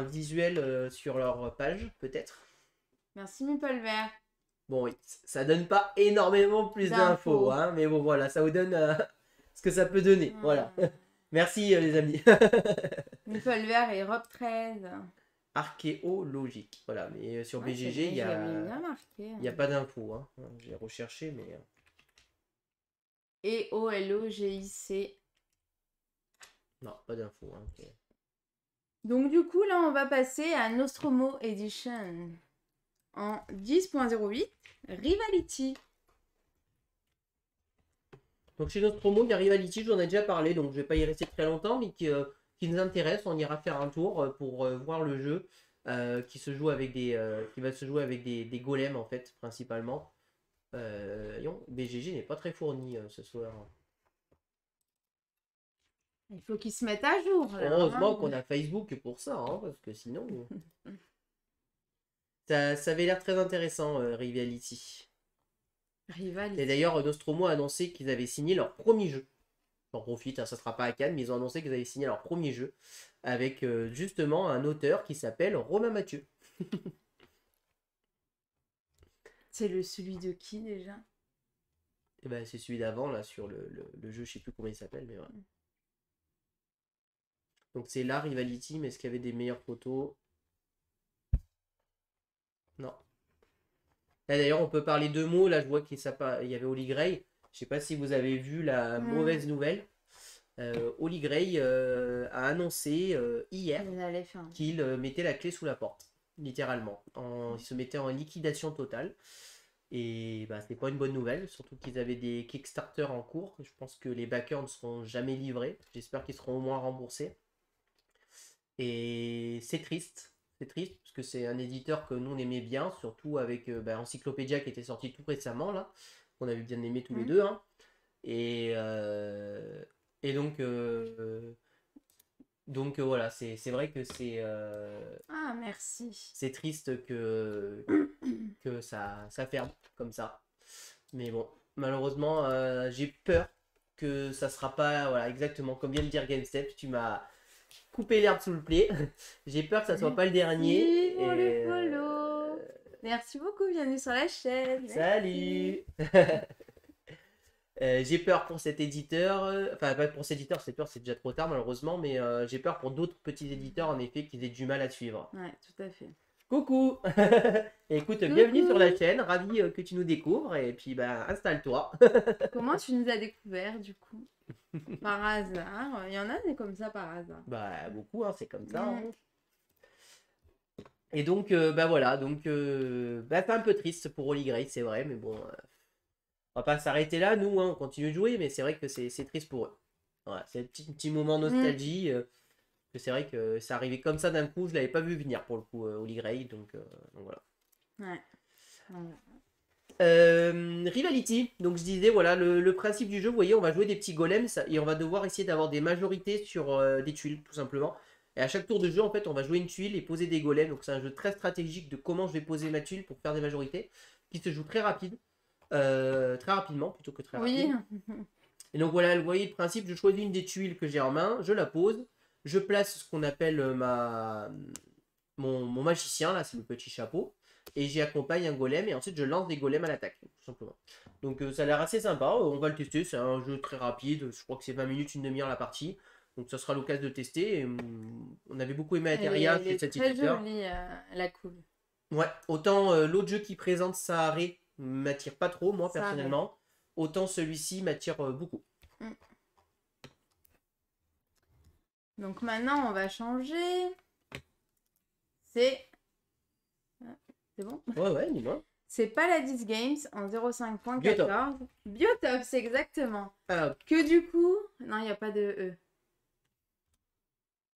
visuel sur leur page, peut-être. Merci Meeple Vert. Bon, oui, ça donne pas énormément plus d'infos, hein, mais bon, voilà, ça vous donne ce que ça peut donner, voilà. Merci les amis. Meeple Vert et Rob 13. Archéologique, voilà, mais sur BGG, il n'y a pas d'infos, hein. J'ai recherché, mais... EOLOGIC. Non, pas d'infos, hein. Okay. Donc du coup, là, on va passer à Nostromo Edition. En 10.08, Rivality. Donc chez Nostromo, il y a Rivality, je vous en ai déjà parlé, donc je vais pas y rester très longtemps, mais qui nous intéresse. On ira faire un tour pour voir le jeu qui se joue avec qui va se jouer avec des golems en fait, principalement. BGG n'est pas très fourni ce soir. Il faut qu'ils se mettent à jour. Là, heureusement qu'on a Facebook pour ça, hein, parce que sinon... ça avait l'air très intéressant, Rivality. Et d'ailleurs, Nostromo a annoncé qu'ils avaient signé leur premier jeu. J'en profite, hein, ça sera pas à Cannes, mais ils ont annoncé qu'ils avaient signé leur premier jeu avec justement un auteur qui s'appelle Romain Mathieu. C'est celui de qui déjà? Et ben, c'est celui d'avant, là, sur le jeu, je sais plus comment il s'appelle, mais voilà. Donc c'est là, Rivality, mais est-ce qu'il y avait des meilleures photos? Non. Là, d'ailleurs, on peut parler deux mots. Là, je vois qu'il il y avait Holy Grail. Je sais pas si vous avez vu la mauvaise nouvelle. Holy Grail a annoncé hier qu'il mettait la clé sous la porte, littéralement. Il se mettait en liquidation totale. Et bah, c'est pas une bonne nouvelle, surtout qu'ils avaient des Kickstarter en cours. Je pense que les backers ne seront jamais livrés. J'espère qu'ils seront au moins remboursés. Et c'est triste. C'est triste parce que c'est un éditeur que nous on aimait bien, surtout avec Encyclopédia qui était sorti tout récemment là. On avait bien aimé tous les deux. Hein. Et, et donc voilà, c'est vrai que c'est. Ah, merci. C'est triste que ça ferme comme ça. Mais bon, malheureusement, j'ai peur que ça sera pas. Voilà, exactement comme vient de dire GameStep, tu m'as coupé l'herbe sous le pied. J'ai peur que ça soit pas le dernier. Pour le follow. Merci beaucoup, bienvenue sur la chaîne. Salut. J'ai peur pour cet éditeur, enfin pas pour cet éditeur, c'est peur, c'est déjà trop tard malheureusement, mais j'ai peur pour d'autres petits éditeurs en effet qu'ils aient du mal à suivre. Ouais, tout à fait. Coucou. Écoute, bienvenue sur la chaîne, ravi que tu nous découvres et puis bah installe-toi. Comment tu nous as découvert du coup? Par hasard, il y en a des comme ça par hasard. Bah beaucoup, hein, c'est comme ça. Hein. Et donc bah voilà, donc c'est un peu triste pour Holy Grail, c'est vrai, mais bon. On va pas s'arrêter là, nous, hein, on continue de jouer, mais c'est vrai que c'est triste pour eux. Voilà, c'est un petit moment nostalgie. C'est vrai que ça arrivait comme ça d'un coup, je l'avais pas vu venir pour le coup, Holy Grail, donc voilà. Rivality, donc je disais, voilà, le principe du jeu, vous voyez, on va jouer des petits golems et on va devoir essayer d'avoir des majorités sur des tuiles, tout simplement. Et à chaque tour de jeu, en fait, on va jouer une tuile et poser des golems, donc c'est un jeu très stratégique de comment je vais poser ma tuile pour faire des majorités, qui se joue très rapidement plutôt que très rapide. Et donc voilà, vous voyez le principe, je choisis une des tuiles que j'ai en main, je la pose, je place ce qu'on appelle mon magicien, là c'est le petit chapeau, et j'y accompagne un golem, et ensuite je lance des golems à l'attaque, tout simplement. Donc ça a l'air assez sympa, on va le tester, c'est un jeu très rapide, je crois que c'est 20 minutes, une demi-heure la partie, donc ça sera l'occasion de tester, et, on avait beaucoup aimé Ateria, c'est cet éditeur. Très jolie, la couve. Ouais, autant l'autre jeu qui présente Sahara m'attire pas trop, moi, personnellement. Autant celui-ci m'attire beaucoup. Donc maintenant, on va changer. C'est bon? Ouais, dis-moi. C'est Paladis Games en 05.14. Biotops, exactement. Que du coup... Non, il n'y a pas de E.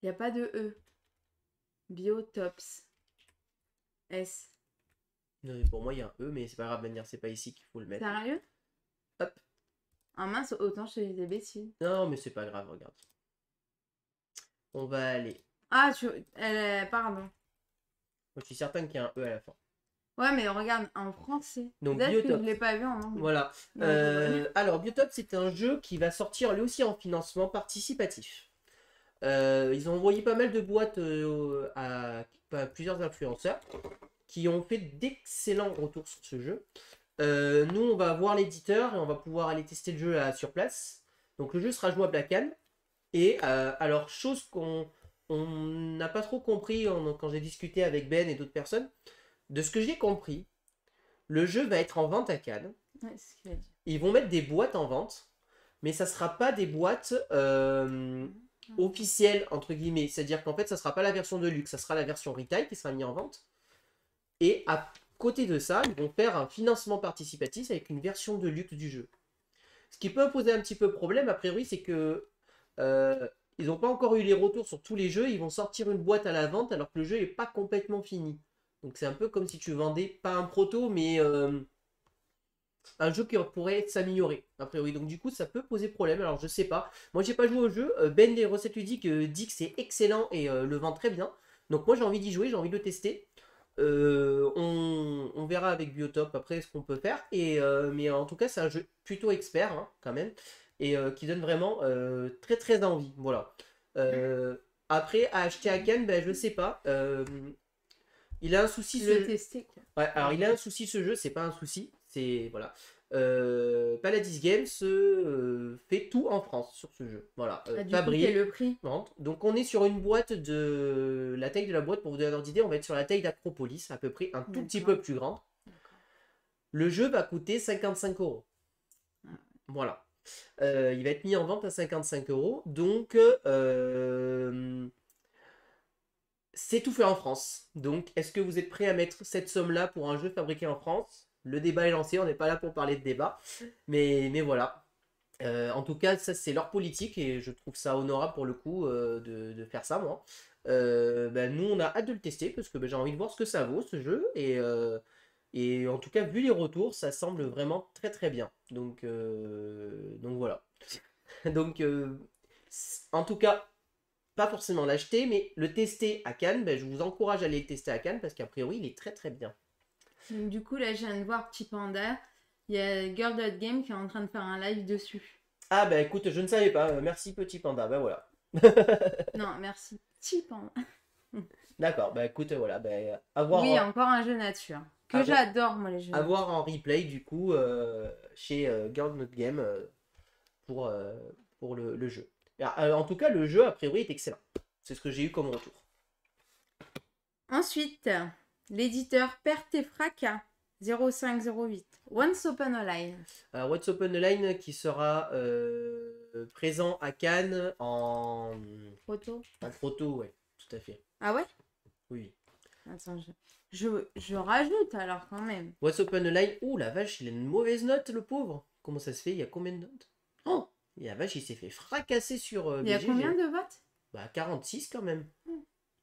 Il n'y a pas de E. Biotops. S. Non, pour moi, il y a un E, mais c'est pas grave, manière, c'est pas ici qu'il faut le mettre. Sérieux? Hop. Ah mince, autant je fais des bêtises. Non, mais c'est pas grave, regarde. On va aller. Ah, pardon. Moi, je suis certain qu'il y a un E à la fin. Ouais, mais regarde, en français. Donc, Biotops. Que je l'ai pas vu en anglais. Voilà. Alors, Biotops, c'est un jeu qui va sortir lui aussi en financement participatif. Ils ont envoyé pas mal de boîtes à plusieurs influenceurs qui ont fait d'excellents retours sur ce jeu. Nous, on va voir l'éditeur et on va pouvoir aller tester le jeu sur place. Donc, le jeu sera jouable à Cannes. Et alors, chose qu'on n'a pas trop compris quand j'ai discuté avec Ben et d'autres personnes, de ce que j'ai compris, le jeu va être en vente à Cannes. Ouais, c'est ce qu'il a dit. Ils vont mettre des boîtes en vente, mais ça ne sera pas des boîtes officielles, entre guillemets. C'est-à-dire qu'en fait, ça ne sera pas la version de luxe, ça sera la version retail qui sera mise en vente. Et à côté de ça, ils vont faire un financement participatif avec une version de luxe du jeu. Ce qui peut poser un petit peu problème, a priori, c'est que ils n'ont pas encore eu les retours sur tous les jeux. Ils vont sortir une boîte à la vente alors que le jeu n'est pas complètement fini. Donc c'est un peu comme si tu vendais, pas un proto, mais un jeu qui pourrait s'améliorer, a priori. Donc du coup, ça peut poser problème. Alors je sais pas. Moi, j'ai pas joué au jeu. Ben des recettes ludiques dit que c'est excellent et le vend très bien. Donc moi, j'ai envie d'y jouer, j'ai envie de le tester. On verra avec Biotop après ce qu'on peut faire. Mais en tout cas, c'est un jeu plutôt expert hein, quand même. Et qui donne vraiment très très envie. Voilà. Après, à acheter à Cannes, ben, je sais pas. Il a un souci. Ouais, alors il a un souci ce jeu, c'est pas un souci. C'est. Voilà. Paladis Games fait tout en France sur ce jeu. Voilà. Fabrique le prix. Donc on est sur une boîte de. La taille de la boîte, pour vous donner une idée, on va être sur la taille d'Acropolis, à peu près un tout petit peu plus grande. Le jeu va coûter 55 €. Voilà. Il va être mis en vente à 55 €. Donc, c'est tout fait en France. Donc, est-ce que vous êtes prêt à mettre cette somme-là pour un jeu fabriqué en France? Le débat est lancé, on n'est pas là pour parler de débat. Mais voilà. En tout cas, ça c'est leur politique et je trouve ça honorable pour le coup de faire ça, moi. Nous, on a hâte de le tester parce que j'ai envie de voir ce que ça vaut ce jeu et en tout cas, vu les retours, ça semble vraiment très très bien. Donc voilà. Donc, en tout cas, pas forcément l'acheter, mais le tester à Cannes, je vous encourage à aller le tester à Cannes parce qu'a priori, il est très très bien. Donc, du coup, là, je viens de voir Petit Panda. Il y a Girl.game qui est en train de faire un live dessus. Ah bah écoute, je ne savais pas. Merci Petit Panda. Bah voilà. Non, merci. Petit Panda. D'accord, bah écoute, voilà. À voir, Oui, encore un jeu nature. Que j'adore, moi, les jeux à nature. voir en replay du coup chez Girl.game pour le jeu. En tout cas, le jeu a priori est excellent. C'est ce que j'ai eu comme retour. Ensuite, l'éditeur Perte et Fracas 0508. Once Upon a Line. What's Open the Line qui sera présent à Cannes Photo. en proto, ouais, tout à fait. Ah ouais? Oui. Attends, je rajoute alors quand même. What's Open the Line, ouh la vache, il a une mauvaise note, le pauvre. Comment ça se fait? Il y a combien de notes? Oh, la vache, il s'est fait fracasser sur Il y a BGG. combien de votes? 46 quand même.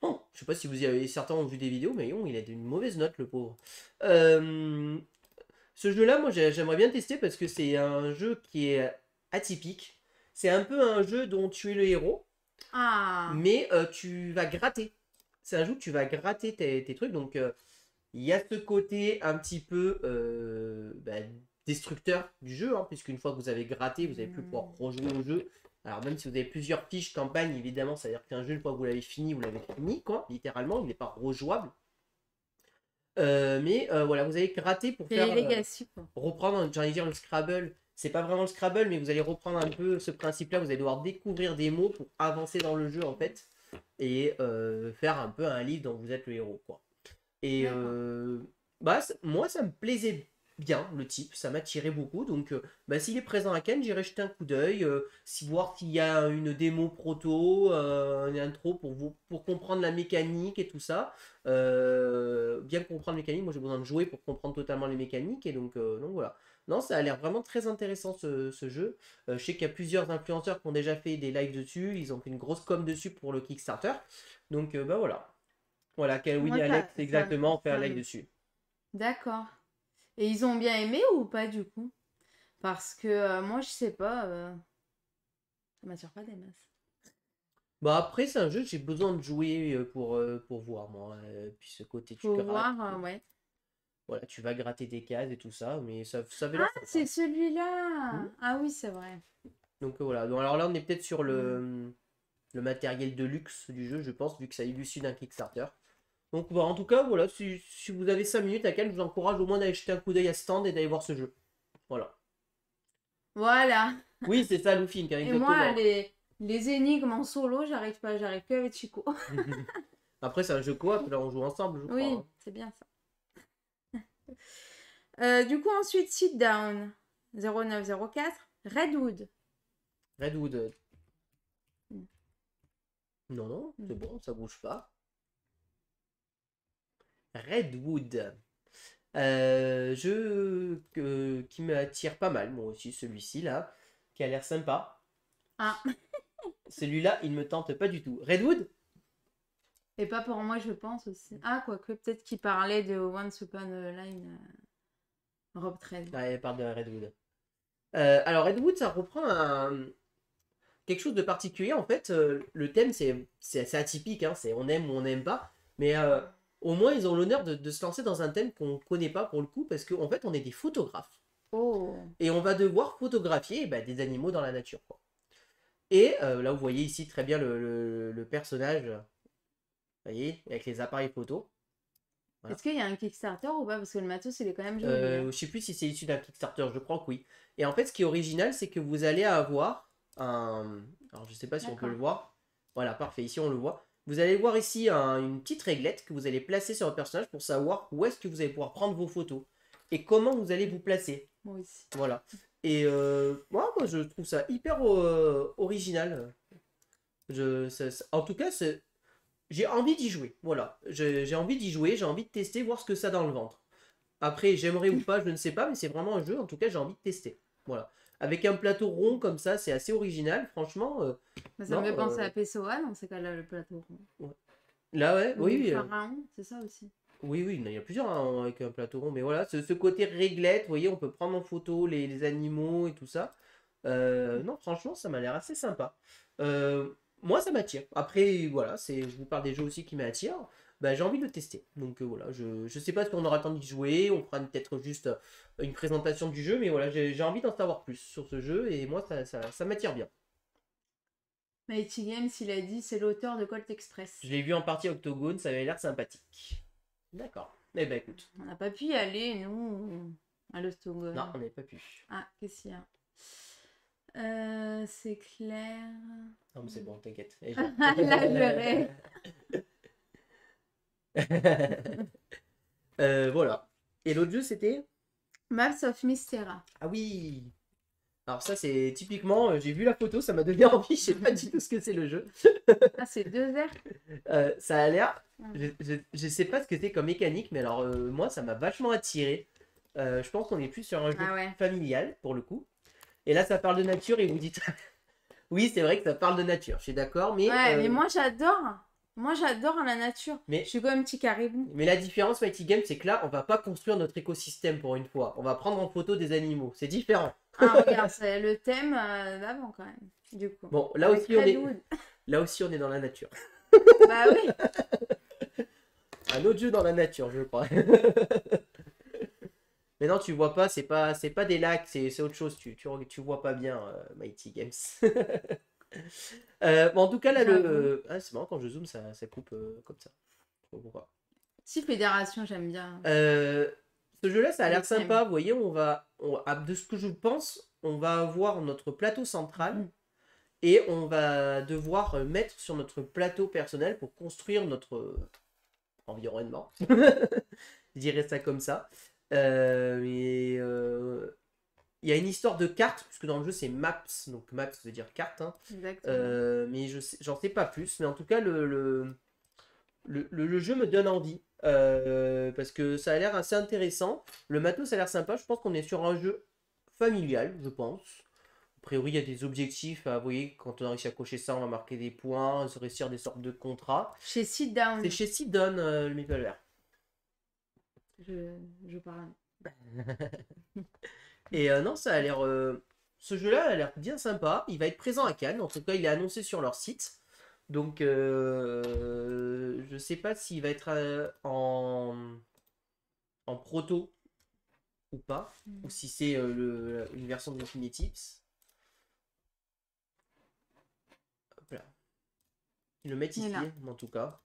Oh, je sais pas si vous y avez certains ont vu des vidéos, mais il a une mauvaise note, le pauvre. Ce jeu-là, moi, j'aimerais bien tester parce que c'est un jeu qui est atypique. C'est un peu un jeu dont tu es le héros, mais tu vas gratter. C'est un jeu où tu vas gratter tes trucs, donc il y a ce côté un petit peu destructeur du jeu, hein, puisqu'une fois que vous avez gratté, vous n'allez plus pouvoir rejouer au jeu. Alors même si vous avez plusieurs fiches campagne, évidemment, ça veut dire qu'un jeu, une fois que vous l'avez fini, quoi, littéralement, il n'est pas rejouable. Voilà, vous allez gratter pour faire Legacy, quoi. reprendre, j'allais dire le Scrabble. C'est pas vraiment le Scrabble, mais vous allez reprendre un peu ce principe-là. Vous allez devoir découvrir des mots pour avancer dans le jeu, en fait, et faire un peu un livre dont vous êtes le héros, quoi. Et moi, ça me plaisait bien, le type, ça m'attirait beaucoup. Donc, s'il est présent à Cannes, j'irai jeter un coup d'œil, voir s'il y a une démo proto, une intro pour comprendre la mécanique et tout ça. Bien comprendre la mécanique, moi j'ai besoin de jouer pour comprendre totalement les mécaniques. Et donc voilà. Non, ça a l'air vraiment très intéressant ce jeu. Je sais qu'il y a plusieurs influenceurs qui ont déjà fait des lives dessus. Ils ont fait une grosse com dessus pour le Kickstarter. Donc voilà. Voilà, Winnie Alex, exactement, fait un live dessus. D'accord. Et ils ont bien aimé ou pas du coup? Parce que moi, je sais pas. Ça m'attire pas des masses. Après, c'est un jeu que j'ai besoin de jouer pour voir, moi. Puis ce côté, tu grattes. Voir, ouais. Voilà, tu vas gratter des cases et tout ça, mais ça avait l'air sympa. C'est celui-là. Ah oui, c'est vrai. Donc voilà. Donc, alors là, on est peut-être sur le matériel de luxe du jeu, je pense, vu que ça est issu d'un Kickstarter. Donc en tout cas, voilà, si vous avez 5 minutes à laquelle je vous encourage au moins d'aller jeter un coup d'œil à ce stand et d'aller voir ce jeu. Voilà. Voilà. Oui, c'est ça, Loofink, hein, exactement. Et moi, les énigmes en solo, j'arrive pas, j'arrive que avec Chico. Après, c'est un jeu coop, là on joue ensemble, je crois. Oui, c'est bien ça. Du coup, ensuite, Sit Down 0904, Redwood. Redwood. Non, c'est bon, ça bouge pas. Redwood. Jeu qui m'attire pas mal, moi aussi, celui-ci là, qui a l'air sympa. Ah. Celui-là, il me tente pas du tout. Redwood? Et pas pour moi, je pense aussi. Ah, quoique, peut-être qu'il parlait de Once Upon a Line, Rob 13. Ouais, il parle de Redwood. Alors, Redwood, ça reprend quelque chose de particulier. En fait, le thème, c'est assez atypique. Hein, c'est on aime ou on n'aime pas. Mais au moins, ils ont l'honneur de se lancer dans un thème qu'on ne connaît pas pour le coup. Parce qu'en fait, on est des photographes. Oh. Et on va devoir photographier des animaux dans la nature, quoi. Et là, vous voyez ici très bien le personnage, vous voyez, avec les appareils photo. Voilà. Est-ce qu'il y a un Kickstarter ou pas? Parce que le matos, il est quand même joli. Je sais plus si c'est issu d'un Kickstarter, je crois que oui. Et en fait, ce qui est original, c'est que vous allez avoir un... Alors, je sais pas si on peut le voir. Voilà, parfait, ici on le voit. Vous allez voir ici une petite réglette que vous allez placer sur votre personnage pour savoir où est-ce que vous allez pouvoir prendre vos photos. et comment vous allez vous placer. Moi aussi. Voilà. Et moi, je trouve ça hyper original. En tout cas, j'ai envie d'y jouer. Voilà. J'ai envie d'y jouer, j'ai envie de tester, voir ce que ça a dans le ventre. Après, j'aimerais ou pas, je ne sais pas, mais c'est vraiment un jeu, en tout cas, j'ai envie de tester. Voilà. Avec un plateau rond comme ça, c'est assez original, franchement. Bah, ça Non, me fait penser à PSOA dans ces cas-là, le plateau rond. ouais. Là, ouais, Ou oui, Pharaon, c'est ça aussi. oui, oui, il y a plusieurs hein, avec un plateau rond, mais voilà, ce côté réglette, vous voyez, on peut prendre en photo les animaux et tout ça. Non, franchement, ça m'a l'air assez sympa. Moi, ça m'attire. Après, voilà, je vous parle des jeux aussi qui m'attirent. Bah, j'ai envie de le tester. Donc voilà, je sais pas si on aura le temps d'y jouer, on fera peut-être juste une présentation du jeu, mais voilà, j'ai envie d'en savoir plus sur ce jeu et moi, ça m'attire bien. Mighty Games, il a dit, c'est l'auteur de Colt Express. Je l'ai vu en partie Octogone, ça avait l'air sympathique. D'accord. Eh ben écoute. On n'a pas pu y aller, nous, à l'Ostogone. Non, on n'avait pas pu. Ah, qu'est-ce qu'il y a c'est clair. Non, mais c'est bon, t'inquiète. La Voilà. Et l'autre jeu, c'était Maps of Mystera. Ah oui. Alors ça, c'est typiquement, j'ai vu la photo, ça m'a donné envie, je sais pas du tout ce que c'est le jeu. Ah, c'est 2 Ça a l'air, Ouais. je sais pas ce que c'est comme mécanique, mais alors moi, ça m'a vachement attiré. Je pense qu'on est plus sur un jeu Ah ouais. familial, pour le coup. Et là, ça parle de nature et vous dites... Oui, c'est vrai que ça parle de nature, je suis d'accord, mais... Ouais, mais moi j'adore. Moi j'adore la nature. Mais- Je suis comme un petit caribou. Mais la différence Mighty Game, c'est que là, on va pas construire notre écosystème pour une fois. On va prendre en photo des animaux. C'est différent. Ah, regarde, c'est le thème d'avant quand même. Du coup. Bon, là Avec aussi, Redwood. là aussi, on est dans la nature. Bah oui. Un autre jeu dans la nature, je crois. Mais non, tu vois pas, c'est pas des lacs, c'est autre chose. Tu vois pas bien Mighty Games. Bon, en tout cas, là, ah, c'est marrant quand je zoome, ça coupe comme ça. Je sais pas pourquoi. Si Fédération, j'aime bien. Ce jeu-là, ça a l'air Le thème. sympa. Vous voyez, de ce que je pense, on va avoir notre plateau central Mhm. et on va devoir mettre sur notre plateau personnel pour construire notre environnement. Je dirais ça comme ça. Mais il y a une histoire de cartes, puisque dans le jeu c'est maps, donc maps veut dire carte. Hein. Exactement. Mais j'en sais pas plus. Mais en tout cas, le jeu me donne envie. Parce que ça a l'air assez intéressant. Le matos a l'air sympa. Je pense qu'on est sur un jeu familial, je pense. A priori, il y a des objectifs. Vous voyez, quand on a réussi à cocher ça, on va marquer des points, se réussir des sortes de contrats. Chez Sit Down. C'est chez Sidon, le Mapleware. Je parle. Et non, ça a l'air. Ce jeu-là a l'air bien sympa. Il va être présent à Cannes. En tout cas, il est annoncé sur leur site. Donc, je sais pas s'il va être en proto ou pas. Ou si c'est une version définitive. Hop là. Ils le mettent Il est ici, là. en tout cas.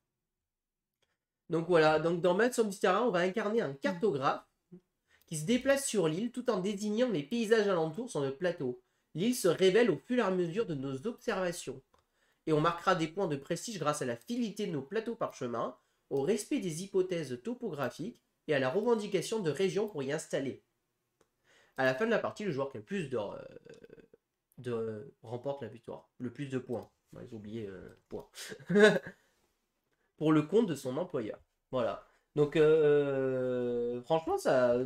Donc voilà. Donc, dans Maps of Mystera, on va incarner un cartographe qui se déplace sur l'île tout en désignant les paysages alentours sur le plateau. L'île se révèle au fur et à mesure de nos observations. Et on marquera des points de prestige grâce à la fidélité de nos plateaux parchemins, au respect des hypothèses topographiques et à la revendication de régions pour y installer. À la fin de la partie, le joueur qui a le plus remporte la victoire, le plus de points. Ils ont oublié points. Pour le compte de son employeur. Voilà. Donc, franchement,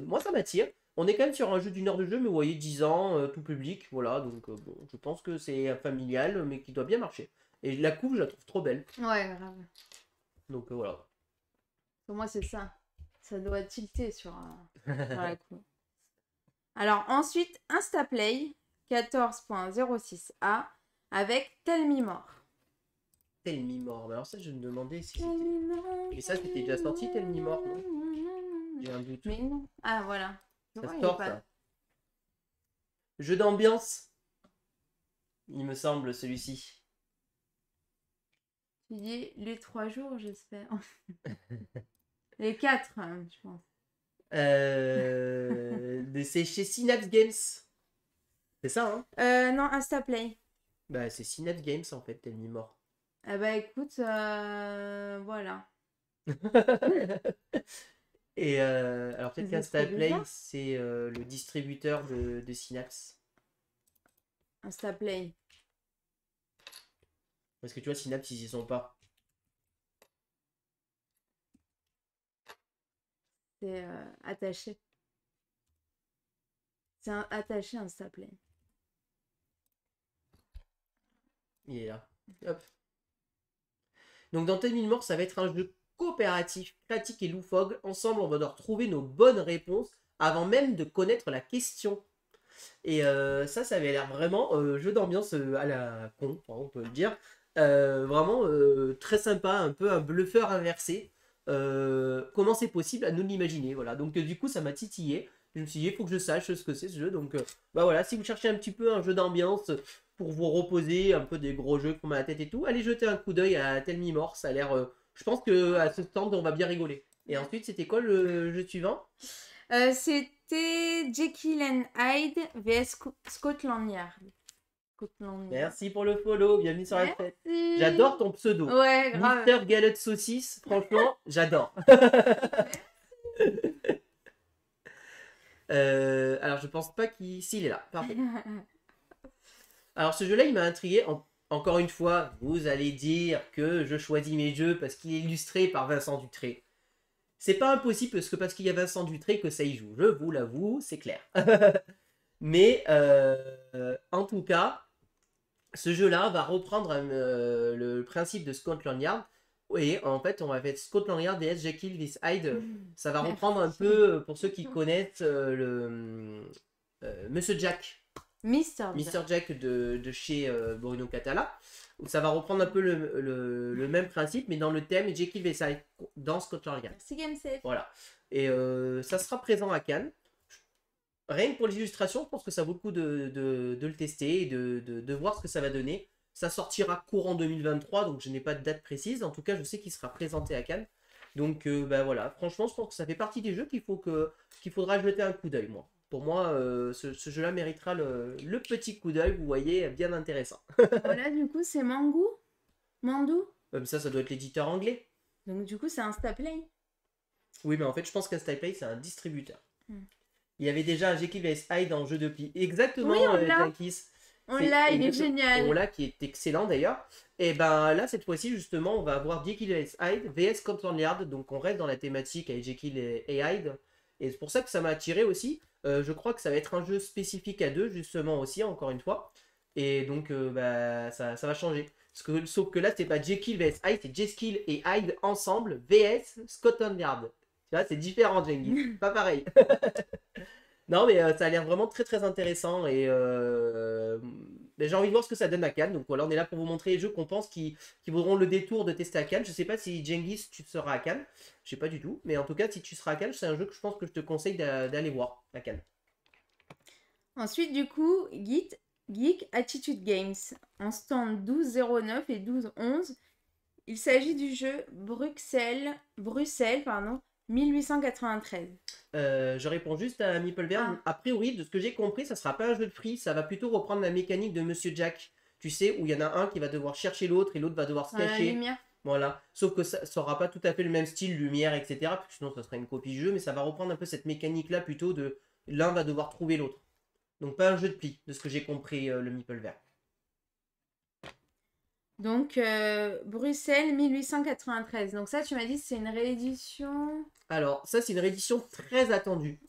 moi, ça m'attire. On est quand même sur un jeu d'une heure de jeu, mais vous voyez, 10 ans, tout public. Voilà, donc bon, je pense que c'est familial, mais qui doit bien marcher. Et la couve, je la trouve trop belle. Ouais, grave. Donc, voilà. Pour moi, c'est ça. Ça doit tilter sur la coupe. Alors, ensuite, Instaplay 14.06a avec Tell Me More. Tell Me More. Alors, ça, je me demandais si c'était. Et ça, c'était déjà sorti, Tell Me More, non? J'ai un doute. Mais non. Ah, voilà. Ça sort, ça. Jeu d'ambiance. Il me semble, celui-ci. Tu dis les 3 jours, j'espère. Les 4, je pense. C'est chez Synapse Games. C'est ça, hein? Non, Instaplay. Bah, c'est Synapse Games, en fait, Tell Me More. Ah bah écoute, voilà. Et alors peut-être C'est trop qu'Instaplay, bizarre. c'est le distributeur de Synapse. Instaplay. Parce que tu vois, Synapse, ils y sont pas. C'est attaché. C'est attaché Instaplay. Il est là. Hop. Donc dans 10 000 morts, ça va être un jeu coopératif, pratique et loufoque. Ensemble, on va devoir trouver nos bonnes réponses avant même de connaître la question. Et ça avait l'air vraiment jeu d'ambiance à la con, on peut le dire. Vraiment très sympa, un peu un bluffeur inversé. Comment c'est possible à nous l'imaginer, voilà. Donc du coup, ça m'a titillé. Je me suis dit, il faut que je sache ce que c'est ce jeu. Donc bah voilà, si vous cherchez un petit peu un jeu d'ambiance pour vous reposer, un peu des gros jeux qu'on met à la tête et tout, allez jeter un coup d'œil à Tell Me More. Ça a l'air, je pense que à ce stand, on va bien rigoler. Et ensuite, c'était quoi le jeu suivant? C'était Jekyll and Hyde vs Scotland Yard. Scotland Yard. Merci pour le follow, bienvenue sur la fête. Merci. J'adore ton pseudo. Ouais, grave. Mister Galette Saucisse, franchement, j'adore. Alors, je pense pas qu'il... S'il est là, parfait. Alors, ce jeu-là, il m'a intrigué. Encore une fois, vous allez dire que je choisis mes jeux parce qu'il est illustré par Vincent Dutré. C'est pas impossible parce qu'il y a Vincent Dutré que ça y joue. Je vous l'avoue, c'est clair. Mais, en tout cas... Ce jeu-là va reprendre le principe de Scotland Yard. Et en fait, on va faire Scotland Yard vs Jekyll vs Hyde. Ça va reprendre un peu, pour ceux qui connaissent, Monsieur Jack. Mr. Jack de chez Bruno Catala. Où ça va reprendre un peu le même principe, mais dans le thème Jekyll vs Hyde dans Scotland Yard. Merci GameSafe. Voilà. Et ça sera présent à Cannes. Rien que pour les illustrations, je pense que ça vaut le coup de le tester et de voir ce que ça va donner. Ça sortira courant 2023, donc je n'ai pas de date précise. En tout cas, je sais qu'il sera présenté à Cannes. Donc bah voilà, franchement, je pense que ça fait partie des jeux qu'il faudra jeter un coup d'œil, moi. Pour moi, ce jeu-là méritera le petit coup d'œil, vous voyez, bien intéressant. Voilà, du coup, c'est Mangou. Mandou. Comme ça doit être l'éditeur anglais. Donc, du coup, c'est Instaplay. Oui, mais en fait, je pense qu'Instaplay, c'est un distributeur. Hmm. Il y avait déjà un Jekyll vs Hyde en jeu de pli. Exactement, Oui, on l'a. Jenkins. On l'a, il est génial. On l'a, qui est excellent d'ailleurs. Et ben là, cette fois-ci, justement, on va avoir Jekyll vs Hyde, vs Scotland Yard. Donc on reste dans la thématique avec Jekyll et Hyde. Et c'est pour ça que ça m'a attiré aussi. Je crois que ça va être un jeu spécifique à deux, justement, aussi, encore une fois. Et donc, bah, ça va changer. Sauf que là, c'est pas Jekyll vs Hyde, c'est Jekyll et Hyde ensemble, vs Scotland Yard. Tu vois, c'est différent, Jengi. Pas pareil. Non, mais ça a l'air vraiment très très intéressant et ben, j'ai envie de voir ce que ça donne à Cannes. Donc voilà, on est là pour vous montrer les jeux qu'on pense qui vaudront le détour de tester à Cannes. Je sais pas si Jengis, tu seras à Cannes. Je sais pas du tout. Mais en tout cas, si tu seras à Cannes, c'est un jeu que je pense que je te conseille d'aller voir à Cannes. Ensuite, du coup, Geek Attitude Games. En stand 1209 et 1211. Il s'agit du jeu Bruxelles, 1893. Je réponds juste à Meepleberg. A priori, de ce que j'ai compris, ça sera pas un jeu de free, ça va plutôt reprendre la mécanique de Monsieur Jack. Tu sais, où il y en a un qui va devoir chercher l'autre et l'autre va devoir se cacher. Lumière. Voilà. Sauf que ça aura pas tout à fait le même style, lumière, etc. Parce que sinon, ça serait une copie de jeu, mais ça va reprendre un peu cette mécanique-là plutôt de l'un va devoir trouver l'autre. Donc pas un jeu de pli, de ce que j'ai compris, le Meepleberg. Donc, Bruxelles 1893. Donc ça, tu m'as dit, c'est une réédition. Alors, ça, c'est une réédition très attendue.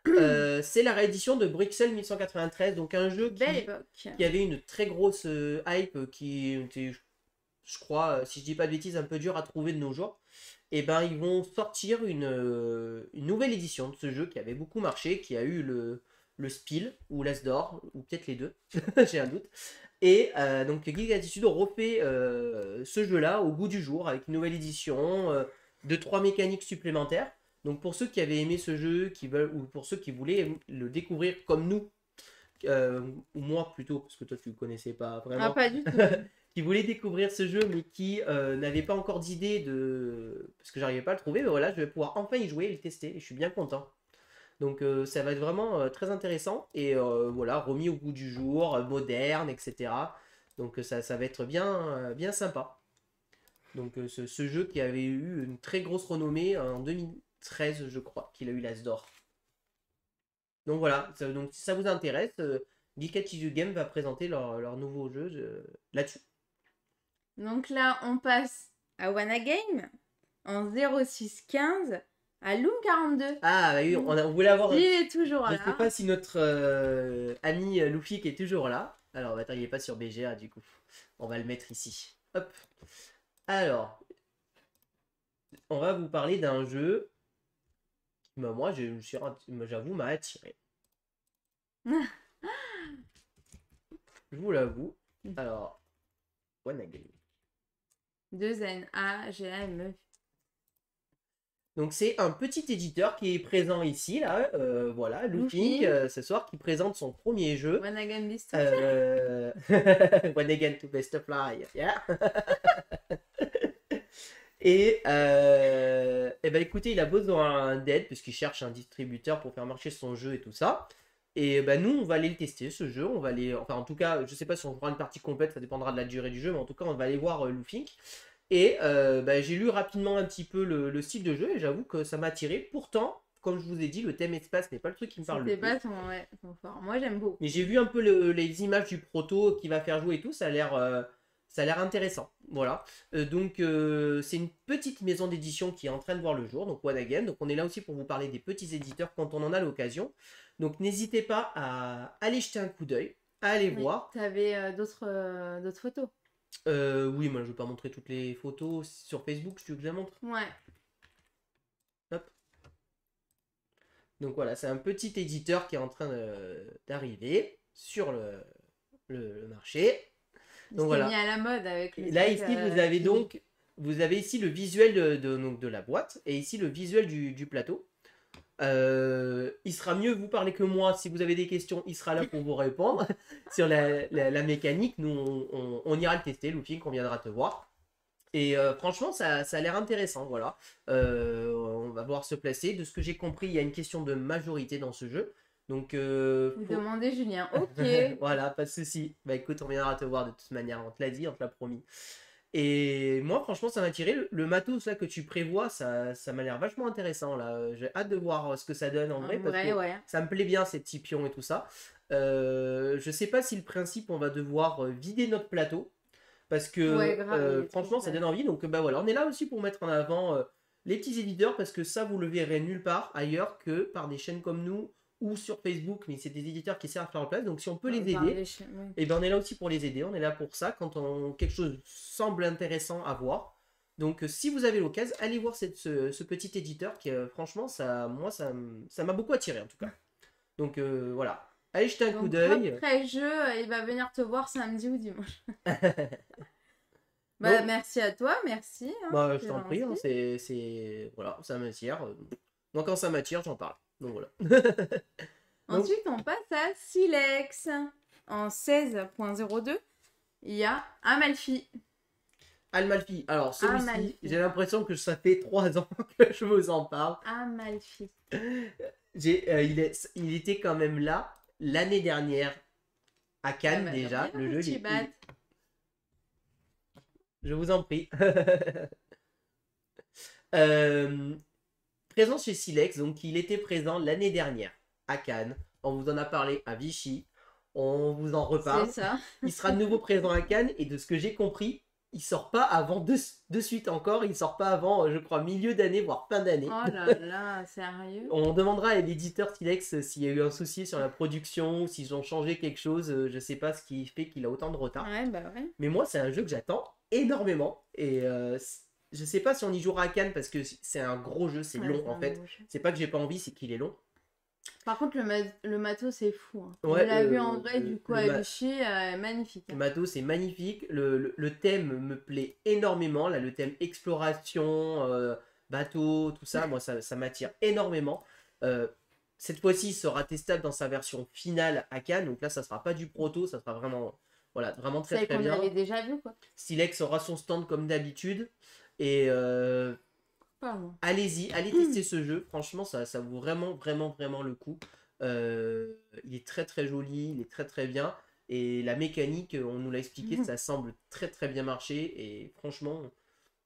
C'est la réédition de Bruxelles 1893, donc un jeu qui avait une très grosse hype, qui était, je crois, si je dis pas de bêtises, un peu dur à trouver de nos jours. Et ben ils vont sortir une nouvelle édition de ce jeu qui avait beaucoup marché, qui a eu le Spiel, ou l'As d'Or, ou peut-être les deux, j'ai un doute. Et donc Geek Attitude refait ce jeu-là au goût du jour, avec une nouvelle édition, 2-3 mécaniques supplémentaires. Donc pour ceux qui avaient aimé ce jeu, ou pour ceux qui voulaient le découvrir comme nous, ou moi plutôt, parce que toi tu le connaissais pas vraiment. Ah, pas du tout. Qui voulaient découvrir ce jeu, mais qui n'avaient pas encore d'idée de... Parce que j'arrivais pas à le trouver, mais voilà, je vais pouvoir enfin y jouer et le tester, et je suis bien content. Donc ça va être vraiment très intéressant, et voilà, remis au goût du jour, moderne, etc. Donc ça va être bien sympa. Donc ce jeu qui avait eu une très grosse renommée en 2013, je crois, qu'il a eu l'As d'or. Donc voilà, donc si ça vous intéresse, Geek You Game va présenter leur nouveau jeu là-dessus. Donc là, on passe à Wanna Game en 0615 à Loom 42. Ah, bah oui, on voulait avoir. Il est toujours Je là. sais pas si notre ami Loufik est toujours là. Alors, attends, il est pas sur BGA du coup. On va le mettre ici. Hop. Alors, on va vous parler d'un jeu qui, bah, moi, j'avoue, m'a attiré. Je vous l'avoue. Alors, Wanna Game. 2NAGAME. Donc c'est un petit éditeur qui est présent ici, là, voilà, Loofink, Loofink. ce soir, qui présente son premier jeu. Wanna Game Best Wanna Game to Best of Fly, yeah. Et ben écoutez, il a besoin d'aide puisqu'il cherche un distributeur pour faire marcher son jeu et tout ça. Et ben nous, on va aller le tester, ce jeu. On va aller, enfin en tout cas, je sais pas si on fera une partie complète, ça dépendra de la durée du jeu, mais en tout cas, on va aller voir Loofink. Et j'ai lu rapidement un petit peu le style de jeu et j'avoue que ça m'a attiré. Pourtant, comme je vous ai dit, le thème espace n'est pas le truc qui me parle le plus. C'était pas son fort. Moi, j'aime beaucoup. Mais j'ai vu un peu les images du proto qui va faire jouer et tout, ça a l'air intéressant. Voilà. Donc c'est une petite maison d'édition qui est en train de voir le jour, donc One Again. Donc on est là aussi pour vous parler des petits éditeurs quand on en a l'occasion. Donc n'hésitez pas à aller jeter un coup d'œil, à aller voir. Tu avais d'autres photos. Oui, moi je ne vais pas montrer toutes les photos sur Facebook, tu veux que je les montre? Ouais. Hop. Donc voilà, c'est un petit éditeur qui est en train d'arriver sur le marché. Donc voilà. Mis à la mode avec là ici vous avez ici le visuel de la boîte et ici le visuel du plateau. Il sera mieux vous parler que moi. Si vous avez des questions, il sera là pour vous répondre sur la mécanique. Nous on ira le tester, Loofink, on viendra te voir. Et franchement ça a l'air intéressant, voilà. On va voir se placer. De ce que j'ai compris, il y a une question de majorité dans ce jeu. Donc vous demandez Julien, ok. voilà, pas de souci. Bah écoute, on viendra te voir de toute manière, on te l'a dit, on te l'a promis. Et moi, franchement, ça m'a attiré. Le matos là que tu prévois, ça m'a l'air vachement intéressant là. J'ai hâte de voir ce que ça donne en vrai, parce que ouais. ça me plaît bien ces petits pions et tout ça. Je sais pas si le principe, on va devoir vider notre plateau, parce que grave, franchement, ça donne envie. Donc bah voilà, on est là aussi pour mettre en avant les petits éditeurs, parce que ça, vous le verrez nulle part ailleurs que par des chaînes comme nous ou sur Facebook, mais c'est des éditeurs qui servent à faire en place. Donc si on peut les aider, et ben on est là aussi pour les aider. On est là pour ça quand quelque chose semble intéressant à voir. Donc si vous avez l'occasion, allez voir ce petit éditeur qui franchement ça m'a beaucoup attiré en tout cas. Donc voilà, allez jeter un coup d'œil. Après jeu, il va venir te voir samedi ou dimanche. Bah merci à toi, merci. Hein, bah je t'en prie, hein, c'est voilà, ça m'attire. Moi quand ça m'attire, j'en parle. Donc voilà. Ensuite, on passe à Silex. En 16.02, il y a Amalfi. Amalfi. Alors, celui-ci, j'ai l'impression que ça fait 3 ans que je vous en parle. Amalfi. Il était quand même là l'année dernière à Cannes déjà. Le jeu, je vous en prie. Présent chez Silex, donc il était présent l'année dernière à Cannes. On vous en a parlé à Vichy. On vous en reparle. C'est ça. Il sera de nouveau présent à Cannes et de ce que j'ai compris, il sort pas avant de suite encore. Il sort pas avant, je crois, milieu d'année, voire fin d'année. Oh là là, sérieux. On demandera à l'éditeur Silex s'il y a eu un souci sur la production ou s'ils ont changé quelque chose. Je sais pas ce qui fait qu'il a autant de retard. Ouais, bah ouais. Mais moi, c'est un jeu que j'attends énormément. Et je sais pas si on y jouera à Cannes parce que c'est un gros jeu, c'est long en fait. C'est pas que j'ai pas envie, c'est qu'il est long. Par contre, le matos, c'est fou. Hein. Ouais, on l'a vu en vrai, du coup, à Vichy, magnifique. Le matos, c'est magnifique. Le thème me plaît énormément. Là, le thème exploration, bateau, tout ça, moi, ça m'attire énormément. Cette fois-ci, il sera testable dans sa version finale à Cannes. Donc là, ça sera pas du proto, ça sera vraiment, voilà, vraiment très très bien. On l'avait déjà vu, quoi. Silex aura son stand comme d'habitude. Et allez-y, allez tester ce jeu. Franchement, ça vaut vraiment, vraiment, vraiment le coup. Il est très, très joli, il est très, très bien. Et la mécanique, on nous l'a expliqué, ça semble très, très bien marcher. Et franchement,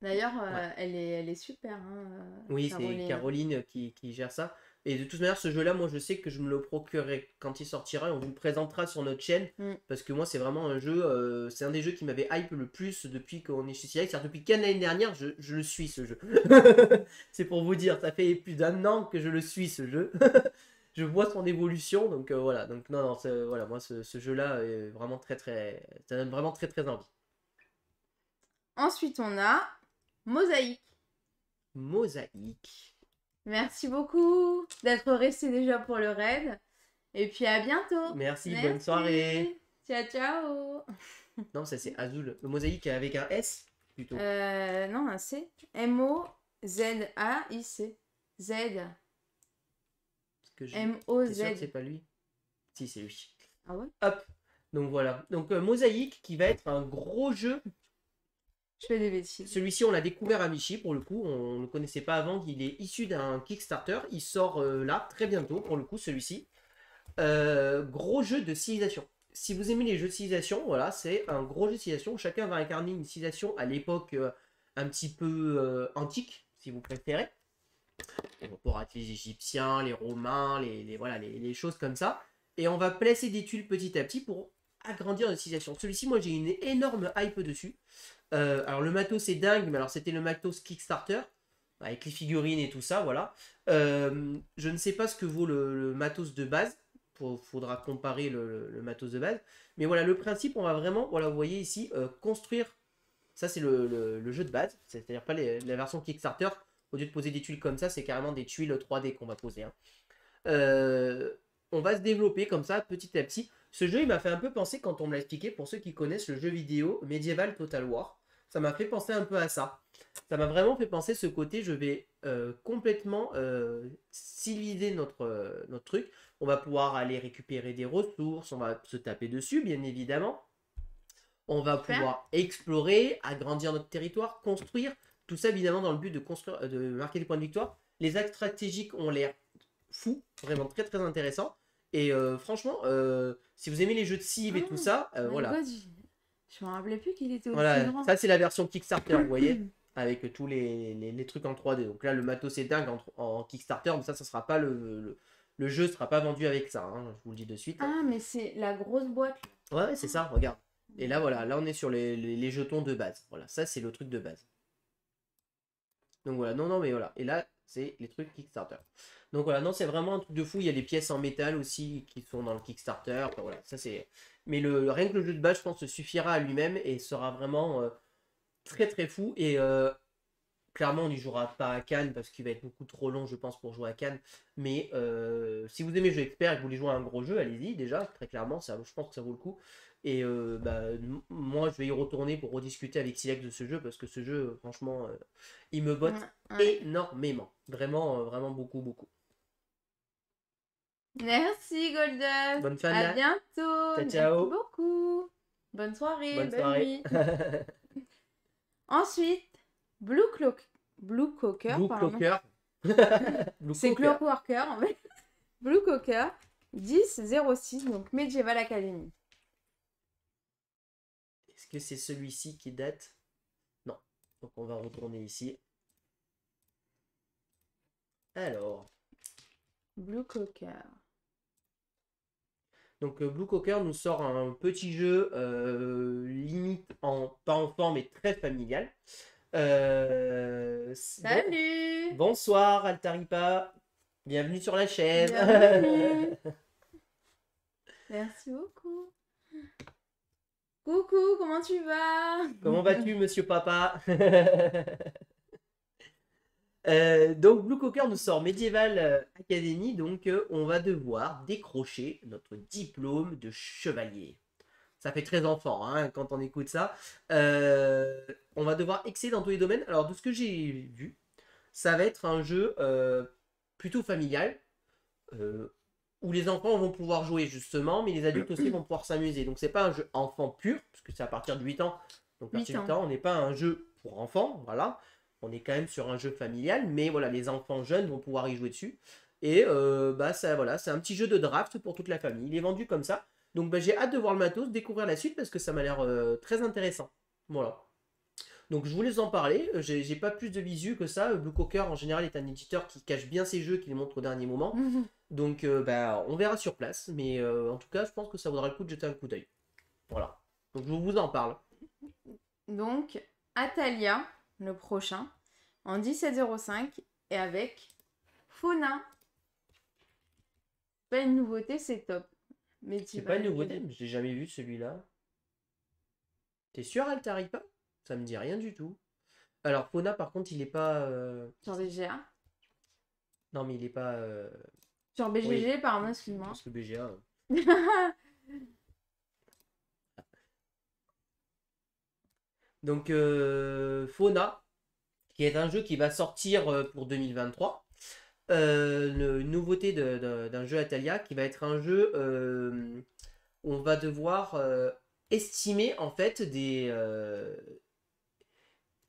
D'ailleurs, Ouais. elle est super, hein, Oui, c'est Caroline. Caroline qui gère ça. Et de toute manière, ce jeu-là, moi, je sais que je me le procurerai quand il sortira et on vous le présentera sur notre chaîne. Mm. Parce que moi, c'est vraiment un jeu, c'est un des jeux qui m'avait hype le plus depuis qu'on est chez CI. C'est-à-dire depuis qu'année l'année dernière, je le suis ce jeu. C'est pour vous dire, ça fait plus d'un an que je le suis ce jeu. Je vois son évolution, donc voilà. Donc non, non, voilà, moi, ce jeu-là est vraiment ça donne vraiment très très envie. Ensuite, on a Mosaïque. Mosaïque. Merci beaucoup d'être resté déjà pour le raid. Et puis à bientôt. Merci, bonne soirée. Merci. Ciao, ciao. Non, ça c'est Azul. Le mosaïque avec un S plutôt. Non, un C. M-O-Z-A-I-C. Z. Parce que T'es sûr que c'est M-O-Z. pas lui? Si, c'est lui. Ah ouais? Hop. Donc voilà. Donc Mosaïque qui va être un gros jeu. Je fais des bêtises. Celui-ci, on l'a découvert à Michi pour le coup. On ne le connaissait pas avant. Il est issu d'un Kickstarter. Il sort là très bientôt pour le coup, celui-ci. Gros jeu de civilisation. Si vous aimez les jeux de civilisation, voilà, c'est un gros jeu de civilisation. Chacun va incarner une civilisation à l'époque un petit peu antique, si vous préférez. On pourra être les Égyptiens, les Romains, voilà, les choses comme ça. Et on va placer des tuiles petit à petit pour agrandir notre civilisation. Celui-ci, moi, j'ai une énorme hype dessus. Alors, le matos, c'est dingue, mais alors, c'était le matos Kickstarter, avec les figurines et tout ça, voilà. Je ne sais pas ce que vaut le matos de base. Faudra comparer le matos de base. Mais voilà, le principe, on va vraiment, voilà, vous voyez ici, construire. Ça, c'est le jeu de base. C'est-à-dire pas la version Kickstarter. Au lieu de poser des tuiles comme ça, c'est carrément des tuiles 3D qu'on va poser, hein. Euh, on va se développer comme ça, petit à petit. Ce jeu, il m'a fait un peu penser, quand on me l'a expliqué, pour ceux qui connaissent le jeu vidéo Medieval Total War. Ça m'a fait penser un peu à ça. Ça m'a vraiment fait penser ce côté, je vais complètement civiliser notre truc. On va pouvoir aller récupérer des ressources, on va se taper dessus, bien évidemment. On va Super. pouvoir explorer, agrandir notre territoire, construire. Tout ça, évidemment, dans le but de construire, de marquer des points de victoire. Les actes stratégiques ont l'air fous, vraiment très très intéressants. Et franchement, si vous aimez les jeux de civ et tout ça, My voilà. God, je me rappelais plus qu'il était aussi Voilà, grand. ça c'est la version Kickstarter, vous voyez, avec tous les trucs en 3D. Donc là, le matos c'est dingue en Kickstarter, mais ça sera pas le jeu sera pas vendu avec ça, hein, je vous le dis de suite. Ah, mais c'est la grosse boîte. Ouais, c'est ça, regarde. Et là, voilà, là on est sur les jetons de base. Voilà, ça c'est le truc de base. Donc voilà, non, non, mais voilà. Et là, c'est les trucs Kickstarter. Donc voilà, non, c'est vraiment un truc de fou. Il y a des pièces en métal aussi qui sont dans le Kickstarter. Enfin, voilà, ça c'est. Mais rien que le jeu de base, je pense, se suffira à lui-même et sera vraiment très très fou. Et clairement, on n'y jouera pas à Cannes parce qu'il va être beaucoup trop long, je pense, pour jouer à Cannes. Mais si vous aimez jeu expert et que vous voulez jouer à un gros jeu, allez-y déjà, très clairement, ça, je pense que ça vaut le coup. Et moi, je vais y retourner pour rediscuter avec Silex de ce jeu parce que ce jeu, franchement, il me botte Ouais. énormément. Vraiment, vraiment beaucoup, beaucoup. Merci, Golden. Bonne fin de À la. bientôt. Ciao, Merci ciao. beaucoup. Bonne soirée, Bonne bonne soirée. nuit. Ensuite, Blue Cocker, Blue pardon. Clocker. Blue C'est Clocker. Clockworker en fait. Blue Cocker 1006, donc Medieval Academy. Est-ce que c'est celui-ci qui date? Non. Donc on va retourner ici. Alors. Blue Cocker. Donc Blue Cocker nous sort un petit jeu limite pas enfant mais très familial. Salut. Bonsoir Altaripa, bienvenue sur la chaîne. Bienvenue. Merci beaucoup. Coucou, comment tu vas? Comment vas-tu monsieur papa? Donc Blue Cocker nous sort Medieval Academy, donc on va devoir décrocher notre diplôme de chevalier. Ça fait très enfant hein, quand on écoute ça. On va devoir exceller dans tous les domaines. Alors de ce que j'ai vu, ça va être un jeu plutôt familial, où les enfants vont pouvoir jouer justement, mais les adultes aussi vont pouvoir s'amuser. Donc c'est pas un jeu enfant pur, parce que c'est à partir de 8 ans. Donc à partir de 8 ans, on n'est pas un jeu pour enfants, voilà. On est quand même sur un jeu familial, mais voilà, les enfants jeunes vont pouvoir y jouer dessus. Et ça, voilà, c'est un petit jeu de draft pour toute la famille. Il est vendu comme ça. Donc j'ai hâte de voir le matos, découvrir la suite, parce que ça m'a l'air très intéressant. Voilà. Donc je voulais en parler, j'ai pas plus de visu que ça. Blue Cocker en général est un éditeur qui cache bien ses jeux, qui les montre au dernier moment. Donc bah, on verra sur place, mais en tout cas je pense que ça vaudra le coup de jeter un coup d'œil. Voilà, donc je vous en parle. Donc, Atalia, le prochain, en 17,05 et avec Fauna. Pas une nouveauté, c'est top. Mais tu C'est vas pas une le nouveauté, dire. mais je l'ai jamais vu celui-là. T'es sûr, Altaripa? Ça me dit rien du tout. Alors Fauna par contre il est pas... Sur BGA. Non mais il est pas... Sur BGG, Oui, pardon, excuse-moi. parce que BGA... Donc Fauna, qui est un jeu qui va sortir pour 2023. Une nouveauté d'un jeu Atalia qui va être un jeu où on va devoir estimer en fait des...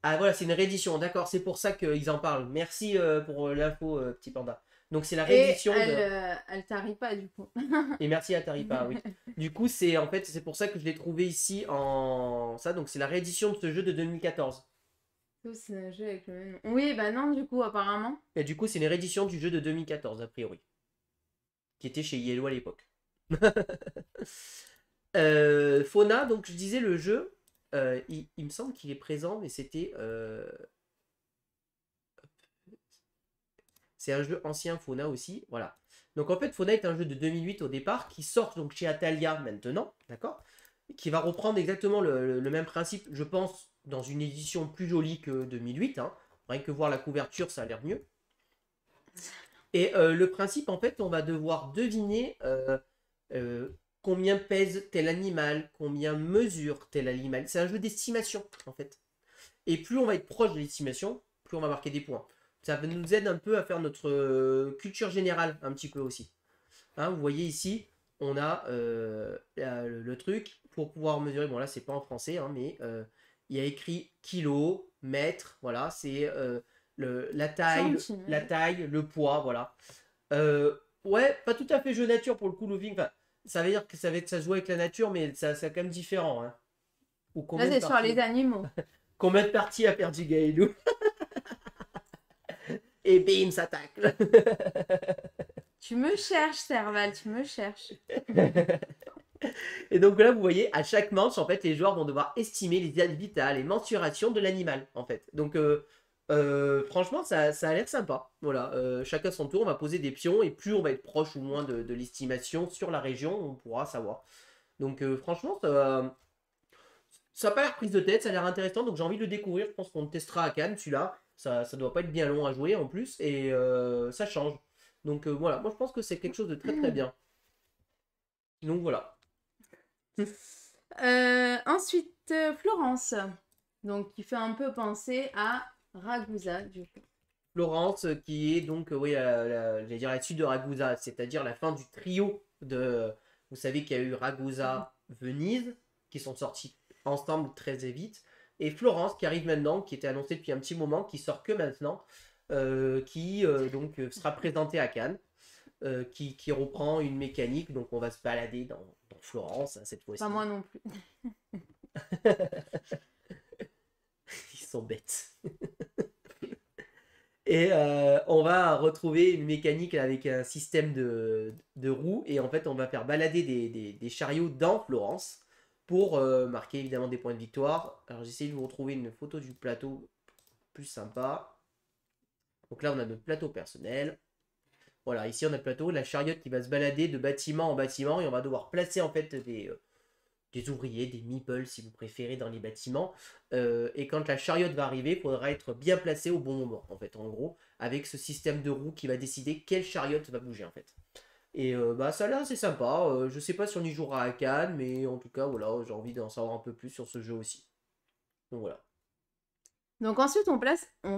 Ah voilà, c'est une réédition, d'accord, c'est pour ça qu'ils en parlent. Merci pour l'info, petit panda. Donc c'est la Et réédition de... elle tarit pas, du coup. Et merci à Taripa, oui. Du coup, c'est en fait, c'est pour ça que je l'ai trouvé ici en... Ça, donc c'est la réédition de ce jeu de 2014. C'est un jeu avec le même nom. Oui, bah non, du coup, apparemment. Et du coup, c'est une réédition du jeu de 2014, a priori. Qui était chez Yellow à l'époque. Fauna, donc je disais le jeu, il me semble qu'il est présent, mais c'était... C'est un jeu ancien Fauna aussi, voilà. Donc en fait, Fauna est un jeu de 2008 au départ, qui sort donc chez Atalia maintenant, d'accord? Qui va reprendre exactement le même principe, je pense, dans une édition plus jolie que 2008, hein. Rien que voir la couverture, ça a l'air mieux. Et le principe, en fait, on va devoir deviner combien pèse tel animal, combien mesure tel animal. C'est un jeu d'estimation, en fait. Et plus on va être proche de l'estimation, plus on va marquer des points. Ça nous aide un peu à faire notre culture générale, un petit peu aussi. Hein, vous voyez ici, on a le truc pour pouvoir mesurer. Bon, là, c'est pas en français, hein, mais il y a écrit kilo, mètre, voilà, c'est la taille, le poids, voilà. Ouais, pas tout à fait jeu nature pour le coup, Loving. Enfin, ça veut dire que ça se joue avec la nature, mais ça c'est quand même différent. Hein. Ou Là, combien de c'est sur parties les animaux. Combien de parties a perdu Gaëlou? Et bim, ça tacle. Tu me cherches, Serval, tu me cherches. Et donc là, vous voyez, à chaque manche, en fait, les joueurs vont devoir estimer les habitats, les mensurations de l'animal, en fait. Donc, franchement, ça a l'air sympa. Voilà, chacun son tour, on va poser des pions, et plus on va être proche ou moins de l'estimation sur la région, on pourra savoir. Donc, franchement, ça n'a pas l'air prise de tête, ça a l'air intéressant, donc j'ai envie de le découvrir. Je pense qu'on le testera à Cannes, celui-là. Ça doit pas être bien long à jouer, en plus, et ça change. Donc, voilà, moi, je pense que c'est quelque chose de très très bien. Donc, voilà. Ensuite, Florence. Donc, qui fait un peu penser à Ragusa, du coup. Florence, qui est donc, oui, j'allais dire la suite de Ragusa, c'est-à-dire la fin du trio de. Vous savez qu'il y a eu Ragusa, Venise, qui sont sortis ensemble très vite, et Florence qui arrive maintenant, qui était annoncée depuis un petit moment, qui sort que maintenant, qui donc sera présentée à Cannes, qui reprend une mécanique, donc on va se balader dans Florence hein, cette fois-ci. Pas moi non plus. Ils sont bêtes. Et on va retrouver une mécanique avec un système de roues. Et en fait, on va faire balader des chariots dans Florence pour marquer évidemment des points de victoire. Alors j'essaie de vous retrouver une photo du plateau plus sympa. Donc là, on a notre plateau personnel. Voilà, ici on a le plateau, la chariote qui va se balader de bâtiment en bâtiment. Et on va devoir placer en fait des ouvriers, des meeples si vous préférez dans les bâtiments. Et quand la chariote va arriver, il faudra être bien placé au bon moment, en fait, en gros, avec ce système de roues qui va décider quelle chariote va bouger, en fait. Et bah ça là c'est sympa, je sais pas si on y jouera à Cannes, mais en tout cas, voilà, j'ai envie d'en savoir un peu plus sur ce jeu aussi. Donc voilà. Donc, ensuite, on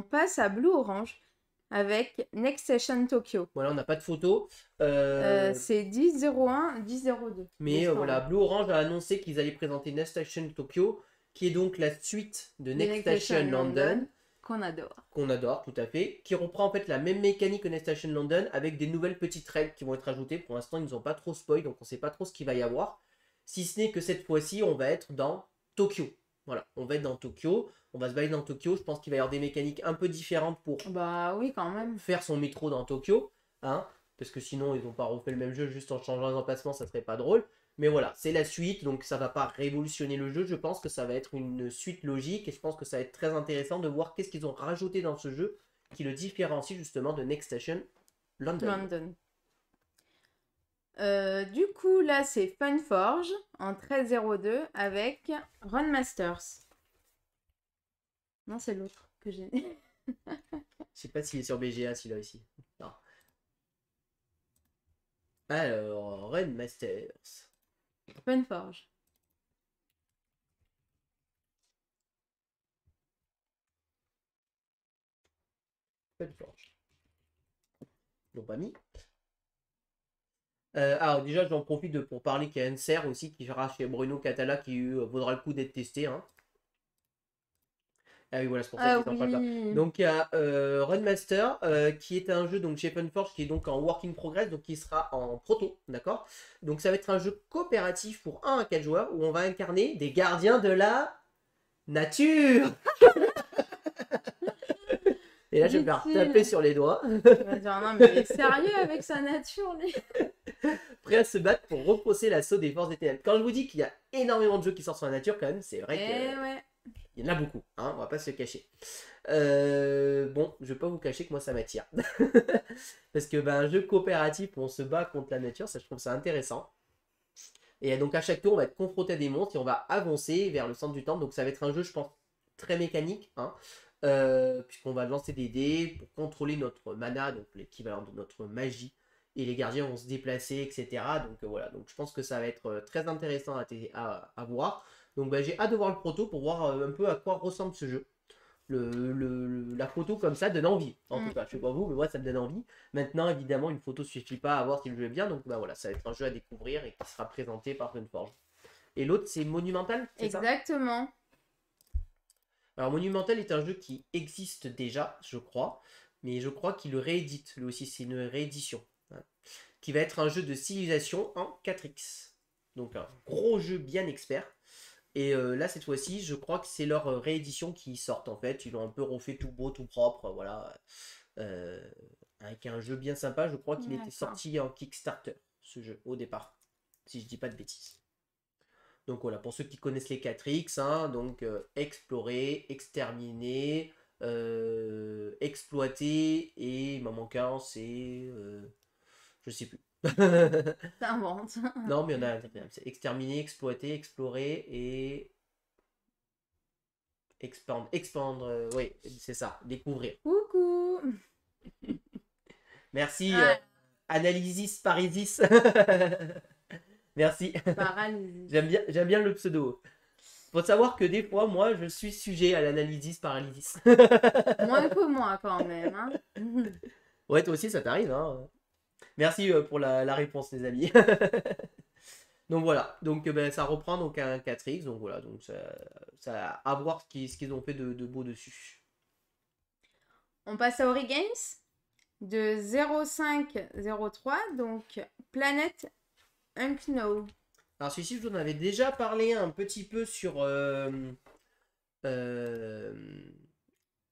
passe à Blue Orange avec Next Station Tokyo. Voilà, on n'a pas de photo. C'est 10-01, 10-02. Mais voilà, Blue Orange a annoncé qu'ils allaient présenter Next Station Tokyo, qui est donc la suite de Next Station London. Qu'on adore. Qu'on adore, tout à fait. Qui reprend en fait la même mécanique que Next Station London, avec des nouvelles petites règles qui vont être ajoutées. Pour l'instant, ils nous ont pas trop spoil, donc on sait pas trop ce qu'il va y avoir. Si ce n'est que cette fois-ci, on va être dans Tokyo. Voilà, on va être dans Tokyo, on va se balader dans Tokyo. Je pense qu'il va y avoir des mécaniques un peu différentes pour Bah oui, quand même. faire son métro dans Tokyo, hein, parce que sinon ils n'ont pas refait le même jeu juste en changeant les emplacements, ça serait pas drôle. Mais voilà, c'est la suite, donc ça va pas révolutionner le jeu. Je pense que ça va être une suite logique et je pense que ça va être très intéressant de voir qu'est-ce qu'ils ont rajouté dans ce jeu qui le différencie justement de Next Station London. London. Du coup, là, c'est Funforge en 1302 avec Runmasters. Non, c'est l'autre que j'ai. Je sais pas s'il est sur BGA celui-là ici. Non. Alors, Runmasters. Funforge. Funforge. Donc pas mis. Alors déjà j'en profite pour parler qu'il y a un serre aussi qui sera chez Bruno Catala qui vaudra le coup d'être testé. Hein. Ah oui voilà c'est pour ça qu'ils en parlent pas. Oui. Donc il y a Runmaster qui est un jeu donc chez Funforge qui est donc en work in progress donc qui sera en proto, d'accord. Donc ça va être un jeu coopératif pour 1 à 4 joueurs où on va incarner des gardiens de la nature. Et là je vais me faire taper sur les doigts. Il va dire non mais il est sérieux avec sa nature lui. Prêt à se battre pour repousser l'assaut des forces des ténèbres. Quand je vous dis qu'il y a énormément de jeux qui sortent sur la nature, quand même, c'est vrai que Ouais. il y en a beaucoup, hein, on va pas se le cacher. Bon, je vais pas vous cacher que moi ça m'attire. Parce que un jeu coopératif où on se bat contre la nature, ça je trouve ça intéressant. Et donc à chaque tour, on va être confronté à des monstres et on va avancer vers le centre du temple. Donc ça va être un jeu, je pense, très mécanique, hein, puisqu'on va lancer des dés pour contrôler notre mana, donc l'équivalent de notre magie. Et les gardiens vont se déplacer, etc. Donc voilà, donc je pense que ça va être très intéressant à voir. Donc j'ai hâte de voir le proto pour voir un peu à quoi ressemble ce jeu. La photo comme ça donne envie. En tout cas, je sais pas vous, mais moi ça me donne envie. Maintenant, évidemment, une photo suffit pas à voir si le jeu est bien. Donc voilà, ça va être un jeu à découvrir et qui sera présenté par Funforge. Et l'autre, c'est Monumental, c'est ça ? Exactement. Alors Monumental est un jeu qui existe déjà, je crois. Mais je crois qu'il le réédite. Lui aussi, c'est une réédition. Qui va être un jeu de civilisation en 4X. Donc un gros jeu bien expert. Et là, cette fois-ci, je crois que c'est leur réédition qui sortent en fait. Ils l'ont un peu refait tout beau, tout propre. Voilà. Avec un jeu bien sympa. Je crois qu'il était sorti en Kickstarter, ce jeu, au départ. Si je dis pas de bêtises. Donc voilà, pour ceux qui connaissent les 4X, hein, donc explorer, exterminer, exploiter. Et il m'en manque un, c'est. Je sais plus. T'inventes. Non, mais il y en a un. C'est exterminer, exploiter, explorer et. Expandre, oui, c'est ça, découvrir. Coucou. Merci, Analysis Parisis. Merci. Paralysie. J'aime bien le pseudo. Faut savoir que des fois, moi, je suis sujet à l'analysis paralysis. Moins que moi quand même. Hein. Ouais, toi aussi, ça t'arrive. Hein. Merci pour la réponse, les amis. Donc voilà, donc ça reprend donc un 4X, donc voilà, donc ça à voir ce qu'ils ont fait de beau dessus. On passe à Ori Games de 0503, donc Planet Unknown. Alors celui-ci, je vous en avais déjà parlé un petit peu sur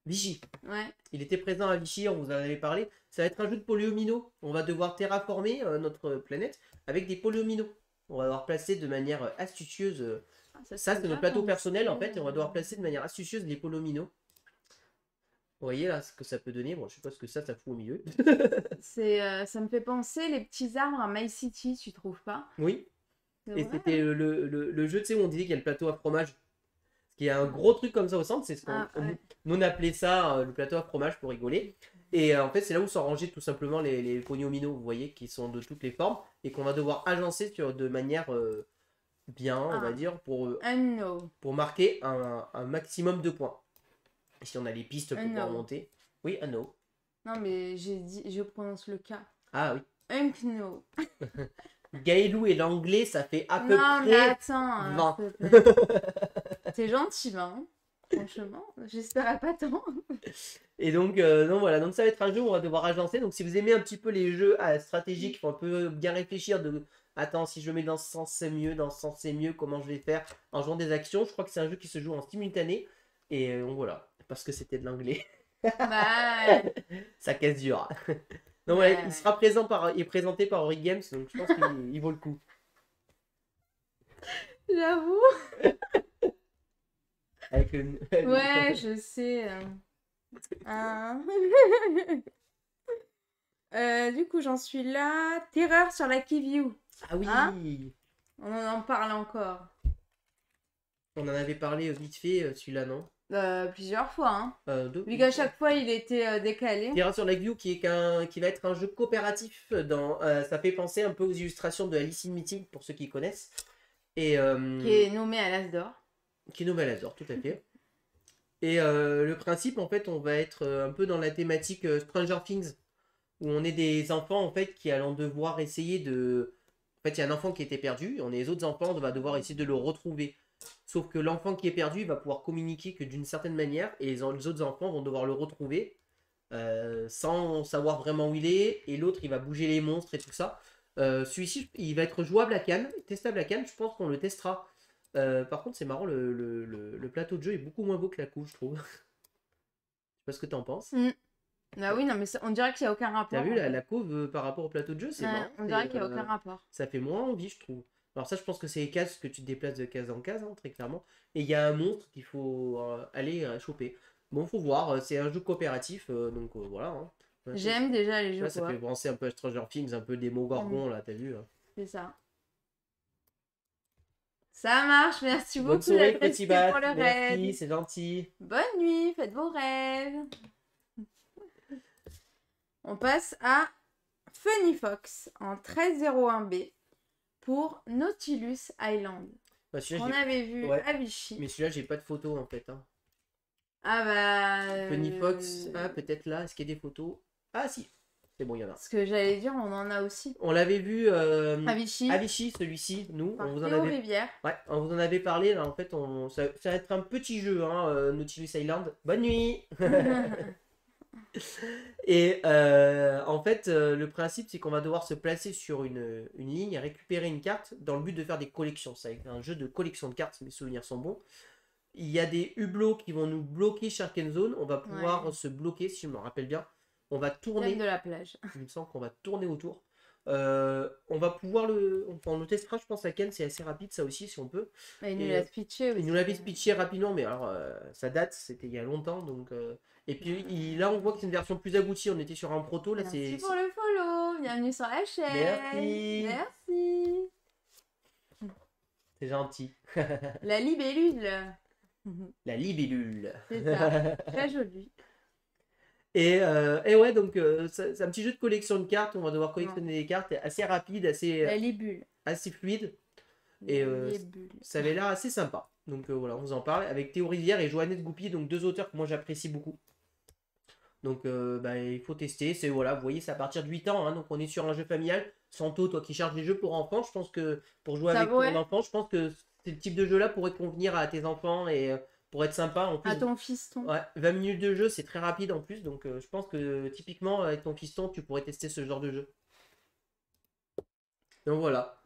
Vichy. Ouais. Il était présent à Vichy, on vous en avait parlé. Ça va être un jeu de polyomino. On va devoir terraformer notre planète avec des polyomino. On va devoir placer de manière astucieuse. Ça, c'est notre plateau personnel en fait. Et on va devoir placer de manière astucieuse les polyomino. Vous voyez là ce que ça peut donner. Bon, je sais pas ce que ça fout au milieu. Ça me fait penser les petits arbres à My City, tu trouves pas? Oui. Et Ouais. c'était le jeu, tu sais, où on disait qu'il y a le plateau à fromage. Il y a un gros truc comme ça au centre. C'est ce qu'on nous on appelait ça le plateau à fromage pour rigoler. Et en fait, c'est là où sont rangés tout simplement les polyomino, vous voyez, qui sont de toutes les formes et qu'on va devoir agencer de manière bien, on va dire, pour marquer un maximum de points. Et si on a les pistes pour pouvoir monter. Oui, no. Non, mais je prononce le K. Ah oui. Unkno. Gaëlou et l'anglais, ça fait à peu près. Non, mais attends. 20. T'es gentil, hein. Franchement, j'espérais pas tant. Et donc voilà, donc ça va être un jeu où on va devoir agencer. Donc si vous aimez un petit peu les jeux stratégiques, il faut un peu bien réfléchir Attends, si je mets dans ce sens c'est mieux, dans ce sens c'est mieux, comment je vais faire en jouant des actions. Je crois que c'est un jeu qui se joue en simultané. Et donc voilà, parce que c'était de l'anglais. Bah, Ça casse dur. Donc voilà, ouais. il sera présent il est présenté par Ori Games, donc je pense qu'il vaut le coup. J'avoue. Avec Ouais, je sais. Hein. Du coup, j'en suis là. Terreur sur la Key-View. Ah oui, Hein? On en parle encore. on en avait parlé vite fait, celui-là, non? Plusieurs fois. Hein. Deux. Vu qu'à chaque fois, il était décalé. Terra sur Lakeview qui va être un jeu coopératif ça fait penser un peu aux illustrations de Alice in Meeting pour ceux qui connaissent et Qui est nommé à l'As d'or. qui est nommé à l'Azur, tout à fait. Et le principe en fait, on va être un peu dans la thématique Stranger Things où on est des enfants en fait qui allons devoir essayer de en fait, il y a un enfant qui était perdu, on est les autres enfants, on va devoir essayer de le retrouver. Sauf que l'enfant qui est perdu, il va pouvoir communiquer que d'une certaine manière et les autres enfants vont devoir le retrouver sans savoir vraiment où il est, et l'autre il va bouger les monstres et tout ça. Celui-ci il va être jouable à Cannes, testable à Cannes, je pense qu'on le testera. Par contre c'est marrant, le plateau de jeu est beaucoup moins beau que la couve, je trouve. Je sais pas ce que t'en penses. Bah oui, non, mais on dirait qu'il n'y a aucun rapport. T'as vu la couve par rapport au plateau de jeu, c'est Ouais, marrant. on dirait qu'il n'y a aucun rapport. Ça fait moins envie, je trouve. Alors ça, je pense que c'est les cases que tu te déplaces de case en case, hein, très clairement. Et il y a un monstre qu'il faut aller choper. Bon, faut voir, c'est un jeu coopératif, donc voilà. Hein. Ouais, J'aime déjà les jeux là, ça coop. fait penser un peu à Stranger Things, un peu des mots gorgons, là, t'as vu hein. C'est ça. Ça marche, merci Bonne beaucoup soirée, d'être petit resté bat. pour le Merci, raid. c'est gentil. Bonne nuit, faites vos rêves. On passe à Funny Fox en 1301B pour Nautilus Island. Bah, On avait vu ouais. à Vichy. Mais celui-là, j'ai pas de photos en fait. Hein. Ah bah... Funny Fox, ah, peut-être là, est-ce qu'il y a des photos? Ah si, c'est bon, il y en a. Ce que j'allais dire, on en a aussi. On l'avait vu à Vichy. À Vichy, celui-ci, nous. Par On vous en Théo avait... Rivière. Ouais, on vous en avait parlé. Là, en fait, ça va être un petit jeu, hein, Nautilus Island. Bonne nuit. Et en fait, le principe, c'est qu'on va devoir se placer sur une ligne et récupérer une carte dans le but de faire des collections. C'est un jeu de collection de cartes, si mes souvenirs sont bons. Il y a des hublots qui vont nous bloquer certaines zones. On va pouvoir se bloquer, si je me rappelle bien. On va tourner. Thème de la plage. Il me semble qu'on va tourner autour. On va pouvoir on le testera, je pense, à Ken, c'est assez rapide, ça aussi, si on peut. Il nous l'a pitché aussi. Il nous l'avait pitché rapidement, mais alors, ça date, c'était il y a longtemps, donc... Et puis là, on voit que c'est une version plus aboutie. On était sur un proto. Là, Merci pour le follow. Bienvenue sur la chaîne. Merci. Merci. C'est gentil. La libellule. La libellule. C'est ça. Très joli. Et ouais, donc c'est un petit jeu de collection de cartes. On va devoir collectionner des cartes assez rapide, La libule. assez fluide. Et ça avait l'air assez sympa. Donc voilà, on vous en parle avec Théo Rivière et Joannette Goupy, donc deux auteurs que moi j'apprécie beaucoup. Donc il faut tester, c'est voilà, vous voyez c'est à partir de 8 ans, hein, donc on est sur un jeu familial. Santo, toi qui charges des jeux pour enfants, je pense que pour jouer avec ton enfant, je pense que ce type de jeu là pourrait convenir à tes enfants et pour être sympa en plus. À ton fiston. Ouais, 20 minutes de jeu c'est très rapide en plus, donc je pense que typiquement avec ton fiston tu pourrais tester ce genre de jeu. Donc voilà.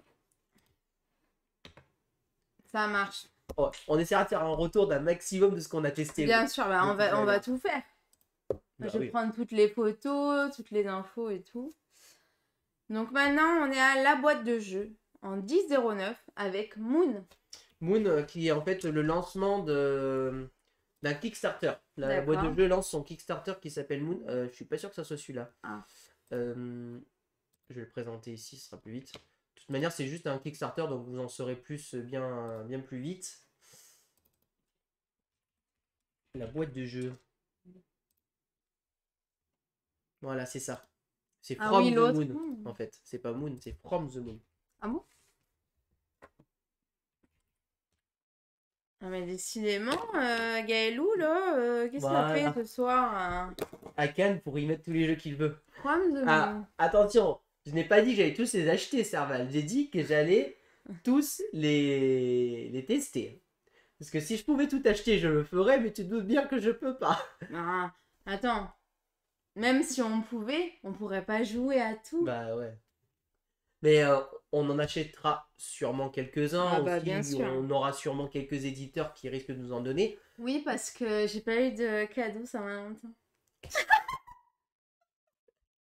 Ça marche. Oh, on essaiera de faire un retour d'un maximum de ce qu'on a testé. Bien sûr, bah, on va tout faire. Bah, je vais prendre toutes les photos, toutes les infos et tout. Donc maintenant, on est à la boîte de jeu en 10.09 avec Moon. Moon, qui est en fait le lancement d'un Kickstarter. La boîte de jeu lance son Kickstarter qui s'appelle Moon. Je suis pas sûr que ça soit celui-là. Ah. Je vais le présenter ici, ce sera plus vite. De toute manière, c'est juste un Kickstarter, donc vous en saurez plus bien plus vite. La boîte de jeu. Voilà, c'est ça. C'est From the Moon, en fait. C'est pas Moon, c'est From the Moon. Ah bon? Ah mais décidément, Gaëlou, là, qu'est-ce qu'il a fait ce soir à Cannes pour y mettre tous les jeux qu'il veut. From the Moon. Attention, je n'ai pas dit que j'allais tous les acheter, Serval. J'ai dit que j'allais tous les tester. Parce que si je pouvais tout acheter, je le ferais, mais tu te doutes bien que je peux pas. Ah, attends. Même si on pouvait, on pourrait pas jouer à tout. Bah ouais. Mais on en achètera sûrement quelques-uns. Ah bah Aussi, bien sûr. on aura sûrement quelques éditeurs qui risquent de nous en donner. Oui, parce que j'ai pas eu de cadeau, ça m'a longtemps.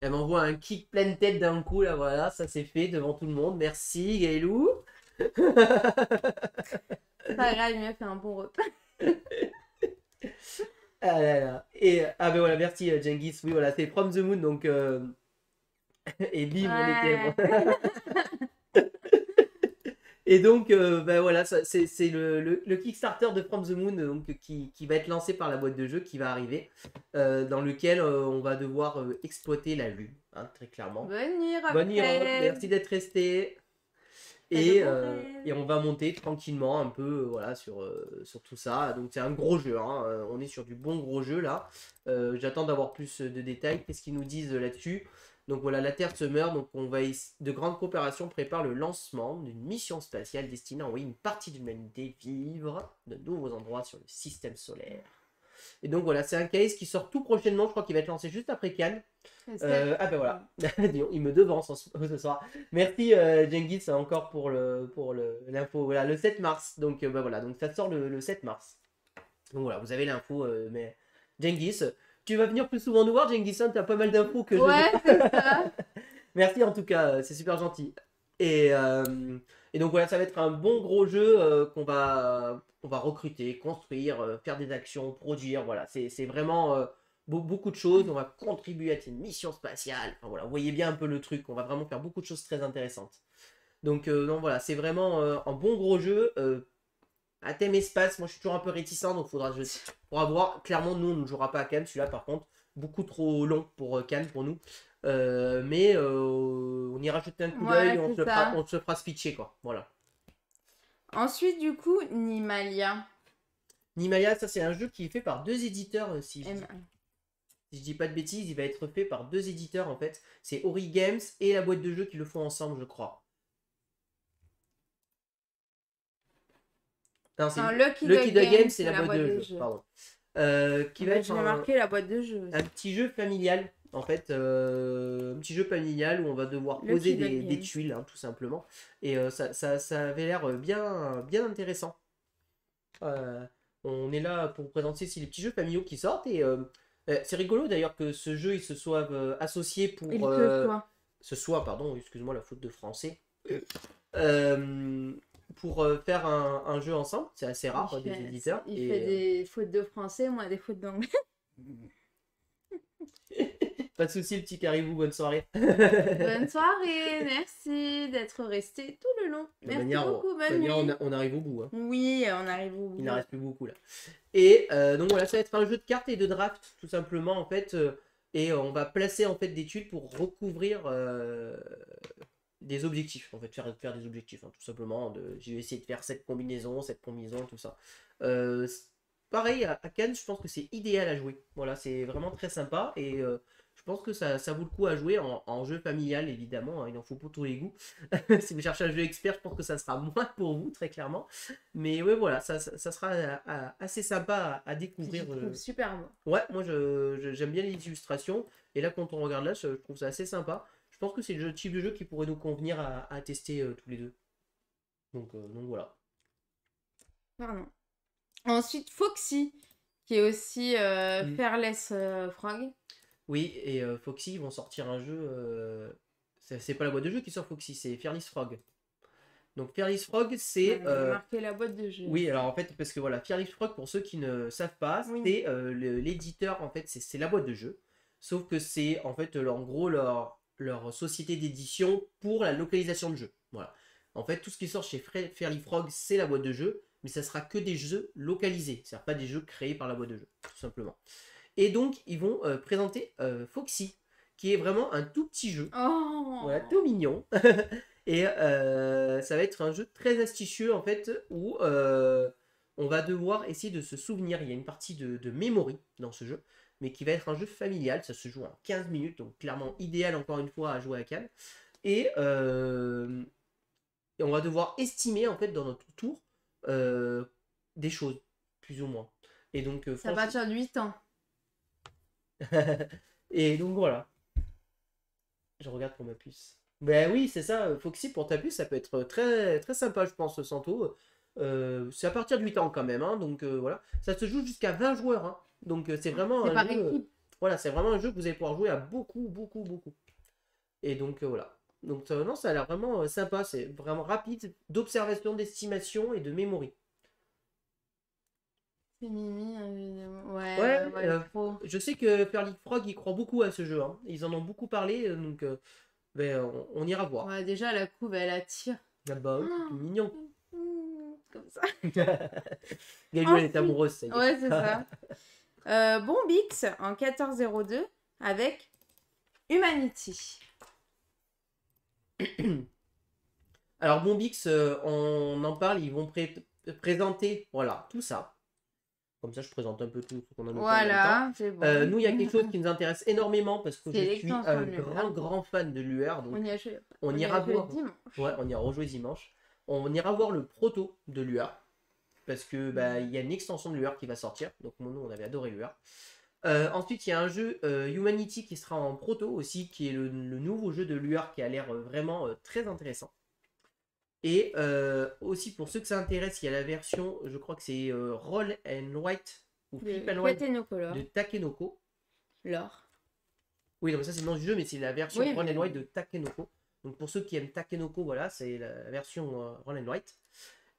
Elle m'envoie un kick pleine tête d'un coup, là, voilà, ça c'est fait devant tout le monde. Merci, Gaëlou. Pas grave, il m'a fait un bon repas. Ah là là. Et, ah ben voilà, merci Jengis. Oui, voilà, c'est From the Moon, donc... et bim, on était... Ouais. Et donc, ben voilà, c'est le Kickstarter de From the Moon donc, qui va être lancé par la boîte de jeu qui va arriver, dans lequel on va devoir exploiter la lune, hein, très clairement. Bonne nuit, Bonne nuit, Rob, Raphaël. merci d'être resté. Fais de bons rêves. Et on va monter tranquillement un peu voilà, sur tout ça. Donc c'est un gros jeu, hein. On est sur du bon gros jeu là. J'attends d'avoir plus de détails. Qu'est-ce qu'ils nous disent là-dessus? Donc voilà, la Terre se meurt, donc de grandes coopérations préparent le lancement d'une mission spatiale destinée à envoyer une partie de l'humanité vivre de nouveaux endroits sur le système solaire. Et donc voilà, c'est un case qui sort tout prochainement, je crois qu'il va être lancé juste après Cannes. Ah ben voilà, il me devance ce soir. Merci Jengis encore pour l'info. Voilà, le 7 mars. Donc ben voilà, donc ça sort le 7 mars. Donc voilà, vous avez l'info. Mais Jengis, tu vas venir plus souvent nous voir, Jengis, hein, t'as pas mal d'infos que je Ouais, c'est ça. Merci en tout cas, c'est super gentil. Et donc voilà, ça va être un bon gros jeu on va recruter, construire, faire des actions, produire. Voilà, c'est vraiment beaucoup de choses. On va contribuer à une mission spatiale. Enfin, voilà, vous voyez bien un peu le truc. On va vraiment faire beaucoup de choses très intéressantes. Donc voilà, c'est vraiment un bon gros jeu. À thème espace, moi je suis toujours un peu réticent, donc faudra voir. Clairement, nous on ne jouera pas à Cannes, celui-là par contre, beaucoup trop long pour Cannes pour nous. Mais on ira jeter un coup d'œil Ouais, et c'est ça. on se fera switcher quoi. Voilà. Ensuite, du coup, Nimalia. Nimaya, ça c'est un jeu qui est fait par deux éditeurs, M- si je dis pas de bêtises, il va être fait par deux éditeurs en fait. C'est Ori Games et la boîte de jeu qui le font ensemble, je crois. Non, c'est Non, Lucky Lucky Duck Duck Games, Games, c'est c'est la la boîte boîte de de jeu, jeu. pardon. Qui En va fait, être j'ai marqué la boîte de jeu. un petit jeu familial, en fait, un petit jeu familial où on va devoir poser Lucky Duck des Games. tuiles, hein, tout simplement. Et ça avait l'air bien intéressant. Euh, on est là pour vous présenter les petits jeux familiaux qui sortent. Et c'est rigolo d'ailleurs que ce jeu il se soit associé Il pour. que soit. Ce soit, pardon, excuse-moi la faute de français. Euh, pour faire un jeu ensemble. C'est assez rare des éditeurs. Il fait des fautes de français, moi des fautes d'anglais. Pas de soucis, le petit caribou, bonne soirée. Bonne soirée, merci d'être resté tout le long. Merci beaucoup, bonne nuit. On arrive au bout. Hein. Oui, on arrive au bout. Il n'en reste plus beaucoup là. Et donc voilà, ça va être un jeu de cartes et de draft, tout simplement en fait. Et on va placer en fait des tuiles pour recouvrir des objectifs. En fait, faire des objectifs, hein, tout simplement. J'ai essayé de faire cette combinaison, tout ça. Pareil, à Cannes, je pense que c'est idéal à jouer. Voilà, c'est vraiment très sympa. Et je pense que ça vaut le coup à jouer en jeu familial, évidemment. Hein, il en faut pour tous les goûts. Si vous cherchez un jeu expert, je pense que ça sera moins pour vous, très clairement. Mais ouais, voilà, ça sera assez sympa à découvrir. Je trouve super beau. Ouais, moi j'aime bien les illustrations. Et là, quand on regarde là, je trouve ça assez sympa. Je pense que c'est le type de jeu qui pourrait nous convenir à tester tous les deux. Donc voilà. Pardon. Ensuite, Foxy, qui est aussi Mm. Fearless Frog. Oui, et Foxy, ils vont sortir un jeu. C'est pas la boîte de jeu qui sort Foxy, c'est Fearless Frog. Donc Fearless Frog, c'est. Marqué la boîte de jeu. Oui, alors en fait, parce que voilà, Fearless Frog, pour ceux qui ne savent pas, Oui. c'est l'éditeur, en fait, c'est la boîte de jeu. Sauf que c'est en fait, en gros, leur société d'édition pour la localisation de jeux. Voilà. En fait, tout ce qui sort chez Fairly Frog, c'est la boîte de jeu, mais ça sera que des jeux localisés, c'est-à-dire pas des jeux créés par la boîte de jeu, tout simplement. Et donc, ils vont présenter Foxy, qui est vraiment un tout petit jeu. Oh. Voilà, tout mignon. Et ça va être un jeu très astucieux, en fait, où on va devoir essayer de se souvenir. Il y a une partie de memory dans ce jeu, mais qui va être un jeu familial. Ça se joue en 15 minutes, donc clairement idéal, encore une fois, à jouer à Cannes. Et on va devoir estimer, en fait, dans notre tour, des choses, plus ou moins. Et donc, C'est à partir de 8 ans. Et donc voilà. Je regarde pour ma puce. Ben oui, c'est ça. Foxy pour taper, ça peut être très, très sympa, je pense, Santo. C'est à partir de 8 ans quand même, hein, donc voilà. Ça se joue jusqu'à 20 joueurs, hein. Donc c'est vraiment C'est un par jeu. équipe. Voilà, c'est vraiment un jeu que vous allez pouvoir jouer à beaucoup, beaucoup, beaucoup. Et donc voilà. Donc non, ça a l'air vraiment sympa. C'est vraiment rapide d'observation, d'estimation et de mémoire. C'est Mimi, ouais, Ouais, ouais, le pro. je sais que Perly Frog, il croit beaucoup à ce jeu, hein. Ils en ont beaucoup parlé, donc ben, on ira voir. Ouais, déjà, la couve, elle attire. Ah bah oui, c'est tout mignon. Comme ça. Galou, elle est Ensuite, amoureuse, ça y est. ouais, c'est ça. Bombix en 1402 avec Humanity. Alors Bombix, on en parle, ils vont présenter, voilà, tout ça. Comme ça, je présente un peu tout ce qu'on a noté en même temps. Voilà, c'est bon. Nous, il y a quelque chose qui nous intéresse énormément parce que C'est je suis l'extension un de grand, l'UR. grand fan de l'UR. Donc, On y a joué, on ira voir. dimanche. Ouais, on ira rejouer dimanche. On ira voir le proto de l'UR parce que bah, il y a une extension de l'UR qui va sortir. Donc, nous, on avait adoré l'UR. Ensuite, il y a un jeu Humanity qui sera en proto aussi, qui est le nouveau jeu de l'UR qui a l'air vraiment très intéressant. Et aussi, pour ceux que ça intéresse, il y a la version, je crois que c'est Roll and White ou Flip and White de Takenoko. L'or. Oui, non, mais ça c'est le nom du jeu, mais c'est la version Oui, Roll mais- and White de Takenoko. Donc pour ceux qui aiment Takenoko, voilà, c'est la version Roll and White.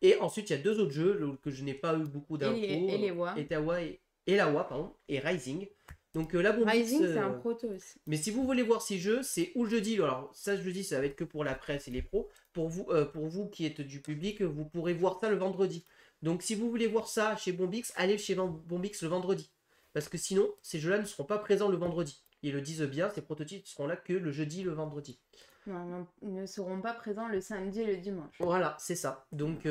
Et ensuite, il y a deux autres jeux que je n'ai pas eu beaucoup d'infos. Elewa. Etawa et Elawa, pardon, et Rising. Donc la Bombix, Rising, c'est un proto aussi. mais si vous voulez voir ces jeux, c'est ou le jeudi. Alors ça, je le dis, ça va être que pour la presse et les pros. Pour vous qui êtes du public, vous pourrez voir ça le vendredi. Donc si vous voulez voir ça chez Bombix, allez chez Bombix le vendredi. Parce que sinon, ces jeux-là ne seront pas présents le vendredi. Ils le disent bien, ces prototypes seront là que le jeudi et le vendredi. Non, ils ne seront pas présents le samedi et le dimanche. Voilà, c'est ça. Donc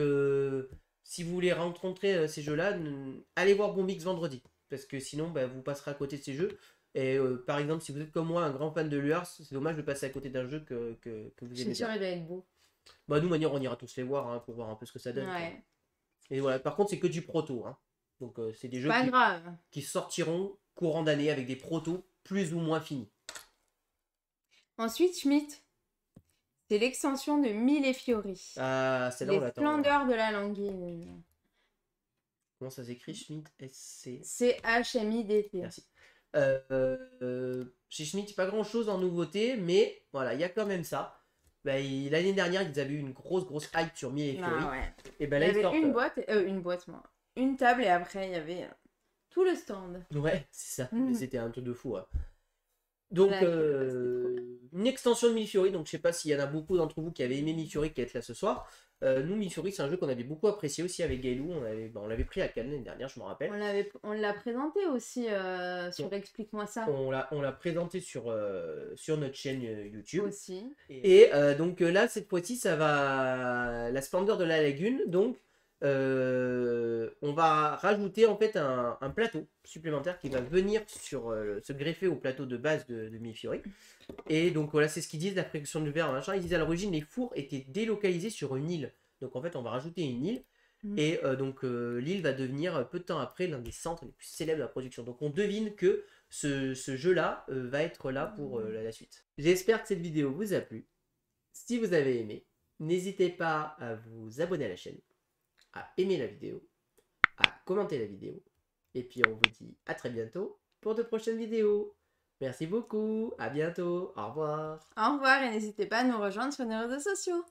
si vous voulez rencontrer ces jeux-là, allez voir Bombix vendredi. Parce que sinon, bah, vous passerez à côté de ces jeux. Et par exemple, si vous êtes comme moi, un grand fan de l'UR, c'est dommage de passer à côté d'un jeu que vous Je aimez suis sûre bien. il va être beau. Bah, nous, manière, on ira tous les voir hein, pour voir un peu ce que ça donne. Ouais. Et voilà, par contre, c'est que du proto. Hein. Donc, c'est des jeux Pas grave. qui sortiront courant d'année avec des protos plus ou moins finis. Ensuite, Schmitt. C'est l'extension de Mille et Fiori. Ah, c'est là on Les l'attend. splendeurs de la languille. Comment ça s'écrit, Schmitt SC. CHMIDT. Merci. Chez Schmitt, pas grand chose en nouveauté, mais voilà, il y a quand même ça. Bah, l'année dernière, ils avaient eu une grosse hype sur Mille et Fiori. Ah ouais. Et ben Il là, y ils avait sortent. une boîte, moi. Une table et après, il y avait tout le stand. Ouais, c'est ça. Mhm. C'était un truc de fou. Hein. Donc, Là, c'était une extension de Mille-Fiori. Donc, je sais pas s'il y en a beaucoup d'entre vous qui avaient aimé Mille-Fiori qui est là ce soir. Nous, Mille-Fiori, c'est un jeu qu'on avait beaucoup apprécié aussi avec Gailou. On l'avait pris à Cannes l'année dernière, je me rappelle. On l'a présenté aussi sur Explique-moi ça. On l'a présenté sur notre chaîne YouTube. Aussi. Et donc là, cette fois-ci, ça va la splendeur de la lagune. Donc, on va rajouter en fait un plateau supplémentaire qui va venir se greffer au plateau de base de Mille-Fiori. Et donc voilà, c'est ce qu'ils disent, la friction du verre, machin. Ils disent à l'origine, les fours étaient délocalisés sur une île. Donc en fait, on va rajouter une île. Et donc l'île va devenir peu de temps après l'un des centres les plus célèbres de la production. Donc on devine que ce jeu-là va être là pour la suite. J'espère que cette vidéo vous a plu. Si vous avez aimé, n'hésitez pas à vous abonner à la chaîne, à aimer la vidéo, à commenter la vidéo. Et puis on vous dit à très bientôt pour de prochaines vidéos. Merci beaucoup, à bientôt, au revoir. Au revoir et n'hésitez pas à nous rejoindre sur nos réseaux sociaux.